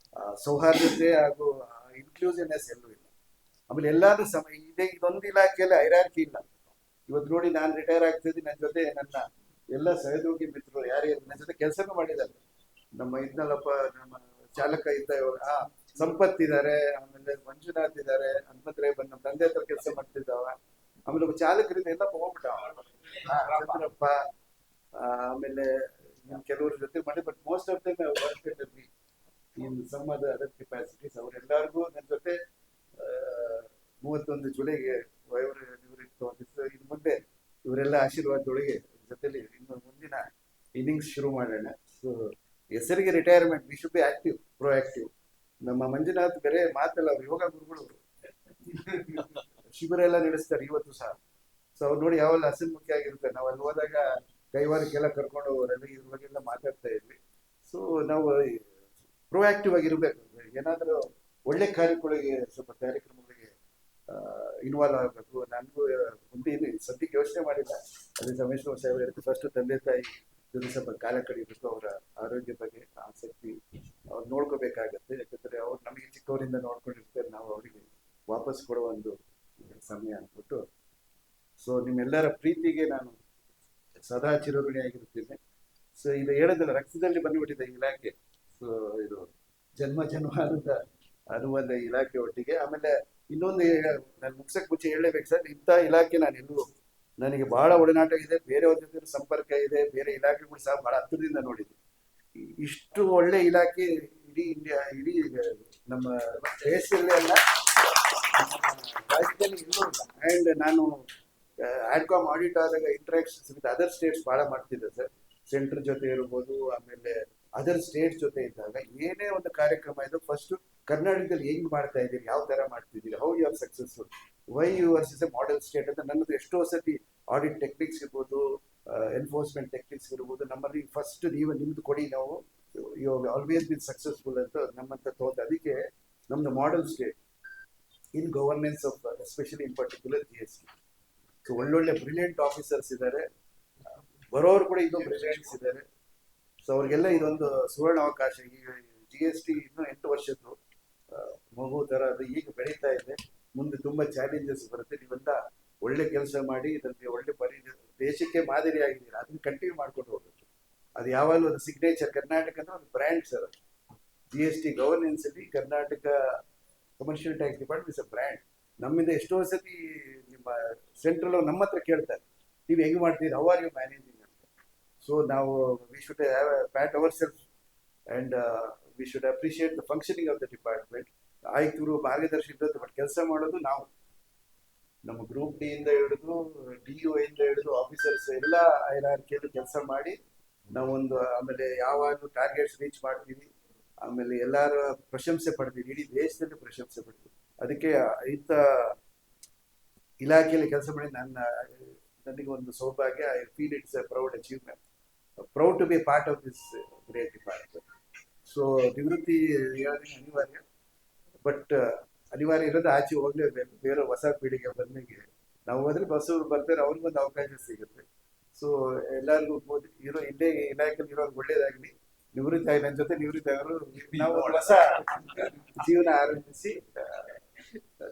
ಸೌಹಾರ್ದತೆ ಹಾಗೂ ಇನ್ಕ್ಲೂಸಿವ್ನೆಸ್ ಎಲ್ಲೂ ಇಲ್ಲ. ಆಮೇಲೆ ಎಲ್ಲಾರು ಇದೊಂದು ಇಲಾಖೆಯಲ್ಲಿ ಹೈರಾರ್ಕಿ ಇಲ್ಲ. ಇವತ್ತು ನೋಡಿ ನಾನು ರಿಟೈರ್ ಆಗ್ತಿದ್ದೀನಿ, ನನ್ನ ಜೊತೆ ನನ್ನ ಎಲ್ಲ ಸಹೋದ್ಯೋಗಿ ಮಿತ್ರರು ಯಾರ್ಯಾರು ನನ್ನ ಜೊತೆ ಕೆಲಸನೂ ಮಾಡಿದ್ದಾರೆ. ನಮ್ಮ ಇದ್ನಲ್ಲಪ್ಪ, ನಮ್ಮ ಚಾಲಕ ಇದ್ದ ಇವಾಗ ಸಂಪತ್ ಇದ್ದಾರೆ, ಆಮೇಲೆ ಮಂಜುನಾಥ್ ಇದ್ದಾರೆ, ಹನುಮಂತರೇ ಬಂದು ನಮ್ಮ ತಂದೆ ಹತ್ರ ಕೆಲಸ ಮಾಡ್ತಿದ್ದಾವ. ಆಮೇಲೆ ಒಬ್ಬ ಚಾಲಕರಿಂದ ಎಲ್ಲ ಹೋಗ್ಬಿಟ್ಟ, ಚಂದ್ರಪ್ಪ, ಆಮೇಲೆ ಕೆಲವ್ರ ಜೊತೆ ಮಾಡಿ. But most of them work in some other capacities. ಅವರೆಲ್ಲರಿಗೂ ನನ್ನ ಜೊತೆ 31 ಜುಲೈಗೆ ನಿವೃತ್ತಿ. ಇನ್ನು ಮುಂದೆ ಇವರೆಲ್ಲ ಆಶೀರ್ವಾದದೊಳಗೆ ಜೊತೆಲಿ ಇನ್ನು ಮುಂದಿನ ಇನ್ನಿಂಗ್ಸ್ ಶುರು ಮಾಡೋಣ. ಸೊ ಹೆಸರಿಗೆ retirement, we should be active, proactive. ನಮ್ಮ ಮಂಜುನಾಥ್ ಬೇರೆ ಮಾತಲ್ಲ, ಅವ್ರು ಯೋಗ ಗುರುಗಳು, ಶಿಬಿರ ಎಲ್ಲ ನಡೆಸ್ತಾರೆ ಇವತ್ತು ಸಹ. ಸೊ ಅವ್ರು ನೋಡಿ ಯಾವೆಲ್ಲ ಹಸನ್ಮುಖಿ ಆಗಿರ್ತಾರೆ. ನಾವು ಅಲ್ಲಿ ಹೋದಾಗ ಕೈವಾರಕ್ಕೆಲ್ಲ ಕರ್ಕೊಂಡು ಹೋಗೋರೆಲ್ಲ ಇದ್ರ ಬಗ್ಗೆ ಎಲ್ಲ ಮಾತಾಡ್ತಾ ಇದ್ವಿ. ಸೊ ನಾವು ಪ್ರೊಆಕ್ಟಿವ್ ಆಗಿರ್ಬೇಕು. ಏನಾದರೂ ಒಳ್ಳೆ ಕಾರ್ಯಕ್ರಮಗಳಿಗೆ, ಸ್ವಲ್ಪ ಕಾರ್ಯಕ್ರಮಗಳಿಗೆ ಇನ್ವಾಲ್ವ್ ಆಗಬೇಕು. ನನಗೂ ಮುಂದೆ ಸದ್ಯಕ್ಕೆ ಯೋಚನೆ ಮಾಡಿಲ್ಲ. ಅದೇ ಸಮೇಶ್ವರ ಸಾಹೇಬ್ ಇರುತ್ತೆ, ಫಸ್ಟ್ ತಂದೆ ತಾಯಿ ಜೊತೆ ಸ್ವಲ್ಪ ಕಾಲ ಕಳಿಬೇಕು. ಅವರ ಆರೋಗ್ಯ ಬಗ್ಗೆ ಆಸಕ್ತಿ ಅವ್ರು ನೋಡ್ಕೋಬೇಕಾಗತ್ತೆ. ಯಾಕಂದ್ರೆ ಅವ್ರು ನಮಗೆ ಚಿಕ್ಕವರಿಂದ ನೋಡ್ಕೊಂಡಿರ್ತಾರೆ, ನಾವು ಅವರಿಗೆ ವಾಪಸ್ ಕೊಡೋ ಒಂದು ಸಮಯ ಅಂದ್ಬಿಟ್ಟು. ಸೊ ನಿಮ್ಮೆಲ್ಲರ ಪ್ರೀತಿಗೆ ನಾನು ಸದಾ ಚಿರಋಣಿಯಾಗಿರುತ್ತೇನೆ. ಸೊ ಇದು ಹೇಳೋದಲ್ಲ, ರಕ್ತದಲ್ಲಿ ಬಂದ್ಬಿಟ್ಟಿದೆ ಈ ಇಲಾಖೆ. ಸೊ ಇದು ಜನ್ಮದ ಅನುಬಂಧ ಇಲಾಖೆ ಒಟ್ಟಿಗೆ. ಆಮೇಲೆ ಇನ್ನೊಂದು ನಾನು ಮುಗ್ಸಕ್ ಮುಂಚೆ ಹೇಳಲೇಬೇಕು ಸರ್, ಇಂಥ ಇಲಾಖೆ ನನಗೆ ಬಹಳ ಒಡನಾಟ ಇದೆ, ಬೇರೆಯವ್ರ ಜೊತೆ ಸಂಪರ್ಕ ಇದೆ, ಬೇರೆ ಇಲಾಖೆಗಳು ಸಹ ಬಹಳ ಹತ್ತಿರದಿಂದ ನೋಡಿದೆ. ಇಷ್ಟು ಒಳ್ಳೆ ಇಲಾಖೆ ಇಡೀ ನಮ್ಮ ದೇಶದಲ್ಲೇ ಅಲ್ಲ, ರಾಜ್ಯದಲ್ಲಿ ಇನ್ನೂ ಇಲ್ಲ. ಆ್ಯಂಡ್ ನಾನು ಆಡ್ಕಾಮ್ ಆಡಿಟ್ ಆದಾಗ ಇಂಟ್ರಾಕ್ಷನ್ಸ್ ವಿತ್ ಅದರ್ ಸ್ಟೇಟ್ಸ್ ಬಹಳ ಮಾಡ್ತಿದ್ದೆ ಸರ್. ಸೆಂಟ್ರ್ ಜೊತೆ ಇರ್ಬೋದು, ಆಮೇಲೆ ಅದರ್ ಸ್ಟೇಟ್ಸ್ ಜೊತೆ ಇದ್ದಾಗ ಏನೇ ಒಂದು ಕಾರ್ಯಕ್ರಮ ಇದು ಫಸ್ಟ್ ಕರ್ನಾಟಕದಲ್ಲಿ ಹೆಂಗ್ ಮಾಡ್ತಾ ಇದ್ದೀರಿ, ಯಾವ ತರ ಮಾಡ್ತಿದ್ದೀರಿ, how you are successful, why yours is a model state ಅಂತ. ನನ್ನದು ಎಷ್ಟೋ ಸತಿ ಆಡಿಟ್ ಟೆಕ್ನಿಕ್ಸ್ ಇರ್ಬೋದು, ಎನ್ಫೋರ್ಸ್ಮೆಂಟ್ ಟೆಕ್ನಿಕ್ಸ್ ಇರ್ಬೋದು, ನಮ್ಮಲ್ಲಿ ಫಸ್ಟ್ ನಿಮ್ದು ಕೊಡಿ, ನಾವು ಯು ಆಲ್ವೇಸ್ ಬಿನ್ ಸಕ್ಸಸ್ಫುಲ್ ಅಂತ ನಮ್ಮಂತ ತೋತ. ಅದಕ್ಕೆ ನಮ್ದು model state in governance of especially in particular GST. So ಒಳ್ಳೊಳ್ಳೆ ಬ್ರಿಲಿಯಂಟ್ ಆಫೀಸರ್ಸ್ ಇದ್ದಾರೆ, ಬರೋರು ಕೂಡ ಇನ್ನೂ ಬ್ರಿಲಿಯಂಟ್ಸ್ ಇದ್ದಾರೆ. ಸೊ ಅವ್ರಿಗೆಲ್ಲ ಇದೊಂದು ಸುವರ್ಣ ಅವಕಾಶ. ಈಗ GST ಇನ್ನೂ 8 ವರ್ಷದ್ದು ಮಗು ತರ ಅದು ಈಗ ಬೆಳೀತಾ ಇದೆ. ಮುಂದೆ ತುಂಬಾ ಚಾಲೆಂಜಸ್ ಬರುತ್ತೆ. ನೀವೆಲ್ಲ ಒಳ್ಳೆ ಕೆಲಸ ಮಾಡಿ ಇದರಲ್ಲಿ ಒಳ್ಳೆ ದೇಶಕ್ಕೆ ಮಾದರಿ ಆಗಿದ್ದೀರಾ, ಅದನ್ನ ಕಂಟಿನ್ಯೂ ಮಾಡ್ಕೊಂಡು ಹೋಗ್ಬೇಕು. ಅದು ಯಾವಾಗಲೂ ಒಂದು ಸಿಗ್ನೇಚರ್. ಕರ್ನಾಟಕ ಅಂದ್ರೆ ಒಂದು ಬ್ರ್ಯಾಂಡ್ ಸರ್. GST ಗವರ್ನೆನ್ಸ್ ಅಲ್ಲಿ Karnataka commercial tax department is a brand. ನಮ್ಮಿಂದ ಎಷ್ಟೋ ಸತಿ ನಿಮ್ಮ ಸೆಂಟ್ರಲ್ ನಮ್ಮ ಹತ್ರ ಕೇಳ್ತಾರೆ, ನೀವು ಹೆಂಗ್ ಮಾಡ್ತೀರಿ, ಹೌ ಆರ್ ಯು ಮ್ಯಾನೇಜಿಂಗ್ ಅಂತ. ಸೊ ನಾವು we should have pat our self and we should appreciate the functioning of the department. ಆಯುಕ್ತರು ಮಾರ್ಗದರ್ಶಿ ಇದ್ದದ್ದು, ಬಟ್ ಕೆಲಸ ಮಾಡೋದು ನಾವು. ನಮ್ಮ ಗ್ರೂಪ್ ಡಿ ಇಂದ ಹಿಡಿದು DO ಇಂದ ಹಿಡಿದು ಆಫೀಸರ್ಸ್ ಎಲ್ಲ ಹೈರಾರ್ಕಿಯಲ್ಲಿ ಕೆಲಸ ಮಾಡಿ ನಾವೊಂದು, ಆಮೇಲೆ ಯಾವಾಗಲೂ ಟಾರ್ಗೆಟ್ಸ್ ರೀಚ್ ಮಾಡ್ತೀವಿ. ಆಮೇಲೆ ಎಲ್ಲರ ಪ್ರಶಂಸೆ ಪಡ್ತೀವಿ, ಇಡೀ ದೇಶದಲ್ಲಿ ಪ್ರಶಂಸೆ ಪಡ್ತೀವಿ. ಅದಕ್ಕೆ ಇಂಥ ಇಲಾಖೆಯಲ್ಲಿ ಕೆಲಸ ಮಾಡಿ ನನಗೆ ಒಂದು ಸೌಭಾಗ್ಯ. I feel it's a proud achievement, proud to be part of this great department. So ನಿವೃತ್ತಿ ಅನಿವಾರ್ಯ, ಬಟ್ ಅನಿವಾರ್ಯ ಇರೋದು ಆಚೆ ಹೋಗ್ಲೇಬೇಕು. ಬೇರೆ ಹೊಸ ಪೀಳಿಗೆ ಬಂದಿಗೆ ನಾವು ಹೋದ್ರೆ ಬಸ್ಸವ್ರು ಬರ್ತಾರೆ, ಅವ್ರಿಗೊಂದು ಅವಕಾಶ ಸಿಗುತ್ತೆ. ಸೊ ಎಲ್ಲರಿಗೂ ಇಲ್ಲೇ ಇಲಾಖೆಯಲ್ಲಿ ಇರೋದು ಒಳ್ಳೇದಾಗಲಿ. ನಿವೃತ್ತಿ ಆಗಿ ನನ್ನ ಜೊತೆ ನಿವೃತ್ತಿ ಅವರು ನಾವು ಹೊಸ ಜೀವನ ಆರಂಭಿಸಿ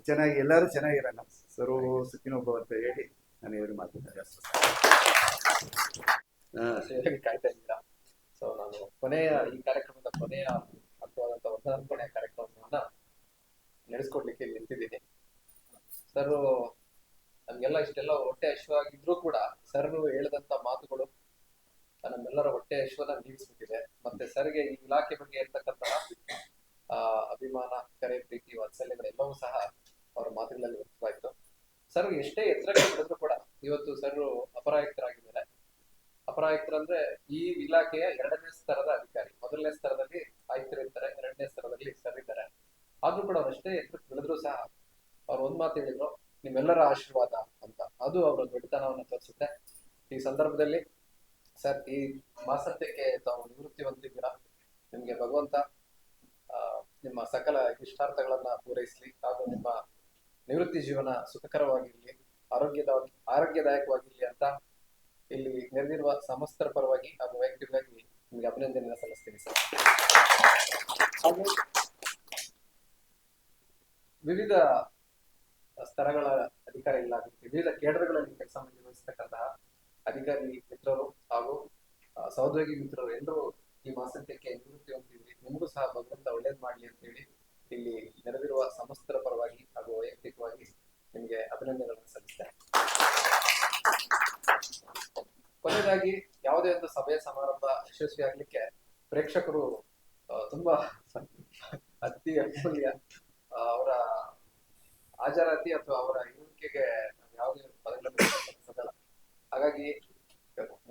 ಚೆನ್ನಾಗಿ ಎಲ್ಲರೂ ಚೆನ್ನಾಗಿರೋಣ. ಸರ್ವ ಸುಖಿನೊಬ್ಬ ಅಂತ ಹೇಳಿ ನಾನು ಏನು ಮಾತಾಡ್ತಾರೆ. ಕಾಯ್ತಾ ಇದ್ದೀರಾ? ಸೊ ನಾನು ಈ ಕಾರ್ಯಕ್ರಮದ ಕೊನೆಯ ಹಂತವಾದಂತ ಕೊನೆಯ ಕಾರ್ಯಕ್ರಮವನ್ನ ನಡೆಸ್ಕೊಡ್ಲಿಕ್ಕೆ ನಿಂತಿದ್ದೀನಿ. ಸರ್ ನಮ್ಗೆಲ್ಲ ಇಷ್ಟೆಲ್ಲ ಹೊಟ್ಟೆ ಹಸಿವಾಗಿದ್ರು ಕೂಡ ಸರ್ ಹೇಳಿದಂತ ಮಾತುಗಳು ನಮ್ಮೆಲ್ಲರ ಹೊಟ್ಟೆ ಹಸಿವನ್ನ ನೀಗಿಸ್ಬಿಟ್ಟಿದೆ. ಮತ್ತೆ ಸರ್ಗೆ ಈ ಇಲಾಖೆ ಬಗ್ಗೆ ಇರ್ತಕ್ಕಂತಹ ಅಭಿಮಾನ, ಕರೆ, ಪ್ರೀತಿ, ವಾತ್ಸಲ್ಯಗಳೆಲ್ಲವೂ ಸಹ ಅವರ ಮಾತುಗಳಲ್ಲಿ ವ್ಯಕ್ತವಾಯಿತು. ಸರ್ ಎಷ್ಟೇ ಎತ್ತರಕ್ಕೆ ಬೆಳೆದ್ರು ಕೂಡ ಇವತ್ತು ಸರ್ ಅಪರಾಯುಕ್ತರಾಗಿದ್ದಾರೆ. ಅಪರಾಯುಕ್ತರಂದ್ರೆ ಈ ಇಲಾಖೆಯ 2ನೇ ಸ್ತರದ ಅಧಿಕಾರಿ. 1ನೇ ಸ್ತರದಲ್ಲಿ ಆಯುಕ್ತರಿರ್ತಾರೆ, 2ನೇ ಸ್ತರದಲ್ಲಿ ಸರ್ ಇದ್ದಾರೆ. ಆದ್ರೂ ಕೂಡ ಅವರಷ್ಟೇ ಎತ್ತರಕ್ಕೆ ಬೆಳೆದ್ರು ಸಹ ಅವ್ರು ಒಂದ್ ಮಾತು ಹೇಳಿದ್ರು, ನಿಮ್ಮೆಲ್ಲರ ಆಶೀರ್ವಾದ ಅಂತ. ಅದು ಅವರ ದೊಡ್ಡತನವನ್ನು ತೋರಿಸುತ್ತೆ. ಈ ಸಂದರ್ಭದಲ್ಲಿ ಸರ್ ಈ ಮಾಸತ್ಯಕ್ಕೆ ತಾವು ನಿವೃತ್ತಿ ಹೊಂದಿದ್ದೀರಾ. ನಿಮ್ಗೆ ಭಗವಂತ ನಿಮ್ಮ ಸಕಲ ಇಷ್ಟಾರ್ಥಗಳನ್ನ ಪೂರೈಸಲಿ ಹಾಗೂ ನಿಮ್ಮ ನಿವೃತ್ತಿ ಜೀವನ ಸುಖಕರವಾಗಿರ್ಲಿ, ಆರೋಗ್ಯದಾಯಕವಾಗಿರ್ಲಿ ಅಂತ ಇಲ್ಲಿ ನೆರೆದಿರುವ ಸಮಸ್ತರ ಪರವಾಗಿ ಹಾಗೂ ವೈಯಕ್ತಿಕವಾಗಿ ನಿಮ್ಗೆ ಅಭಿನಂದನೆಯನ್ನು ಸಲ್ಲಿಸ್ತೀನಿ ಸರ್. ಹಾಗೂ ವಿವಿಧ ಸ್ತರಗಳ ಅಧಿಕಾರಿಗಳಾಗಿ ವಿವಿಧ ಕೇಂದ್ರಗಳಲ್ಲಿ ಕೆಲಸ ನಿರ್ವಹಿಸತಕ್ಕಂತಹ ಅಧಿಕಾರಿ ಮಿತ್ರರು ಹಾಗೂ ಸಹೋದ್ಯೋಗಿ ಮಿತ್ರರು ಎಲ್ಲರೂ ಈ ಮಾಸಾಂತ್ಯಕ್ಕೆ ನಿವೃತ್ತಿ ಹೊಂದಿದ್ವಿ. ನಿಮಗೂ ಸಹ ಭಗವಂತ ಒಳ್ಳೇದ್ ಮಾಡ್ಲಿ ಅಂತ ಹೇಳಿ ಇಲ್ಲಿ ನೆರೆದಿರುವ ಸಮಸ್ತರ ಪರವಾಗಿ ಹಾಗೂ ವೈಯಕ್ತಿಕವಾಗಿ ನಿಮಗೆ ಅಭಿನಂದನೆಗಳನ್ನು ಸಲ್ಲಿಸ್ತೇನೆ. ಕೊನೆಯದಾಗಿ ಯಾವುದೇ ಒಂದು ಸಭೆ ಸಮಾರಂಭ ಯಶಸ್ವಿ ಆಗ್ಲಿಕ್ಕೆ ಪ್ರೇಕ್ಷಕರು ತುಂಬಾ ಅತಿ ಅಮೂಲ್ಯ. ಅವರ ಹಾಜರಾತಿ ಅಥವಾ ಅವರ ಇರುವಿಕೆಗೆ ಯಾವುದೇ ಪದಗಳನ್ನು. ಹಾಗಾಗಿ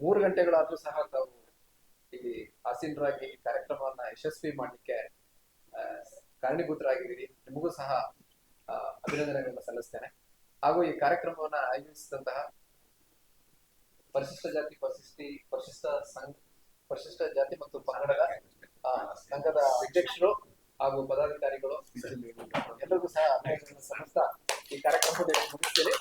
3 ಗಂಟೆಗಳಾದ್ರೂ ಸಹ ತಾವು ಇಲ್ಲಿ ಆಸೀನರಾಗಿ ಈ ಕಾರ್ಯಕ್ರಮವನ್ನ ಯಶಸ್ವಿ ಮಾಡ್ಲಿಕ್ಕೆ ಕಾರಣೀಭೂತರಾಗಿದ್ದೀರಿ. ನಿಮಗೂ ಸಹ ಅಭಿನಂದನೆಗಳನ್ನ ಸಲ್ಲಿಸ್ತೇನೆ. ಹಾಗೂ ಈ ಕಾರ್ಯಕ್ರಮವನ್ನ ಆಯೋಜಿಸಿದಂತಹ ಪರಿಶಿಷ್ಟ ಜಾತಿ ಮತ್ತು ಪಂಗಡದ ಸಂಘದ ಅಧ್ಯಕ್ಷರು ಹಾಗೂ ಪದಾಧಿಕಾರಿಗಳು ಎಲ್ಲರಿಗೂ ಸಹ ಅಭಿನಂದನೆಗಳನ್ನು ಸಲ್ಲಿಸ್ತಾ ಈ ಕಾರ್ಯಕ್ರಮದಲ್ಲಿ ಮುಗಿಸ್ತೇನೆ.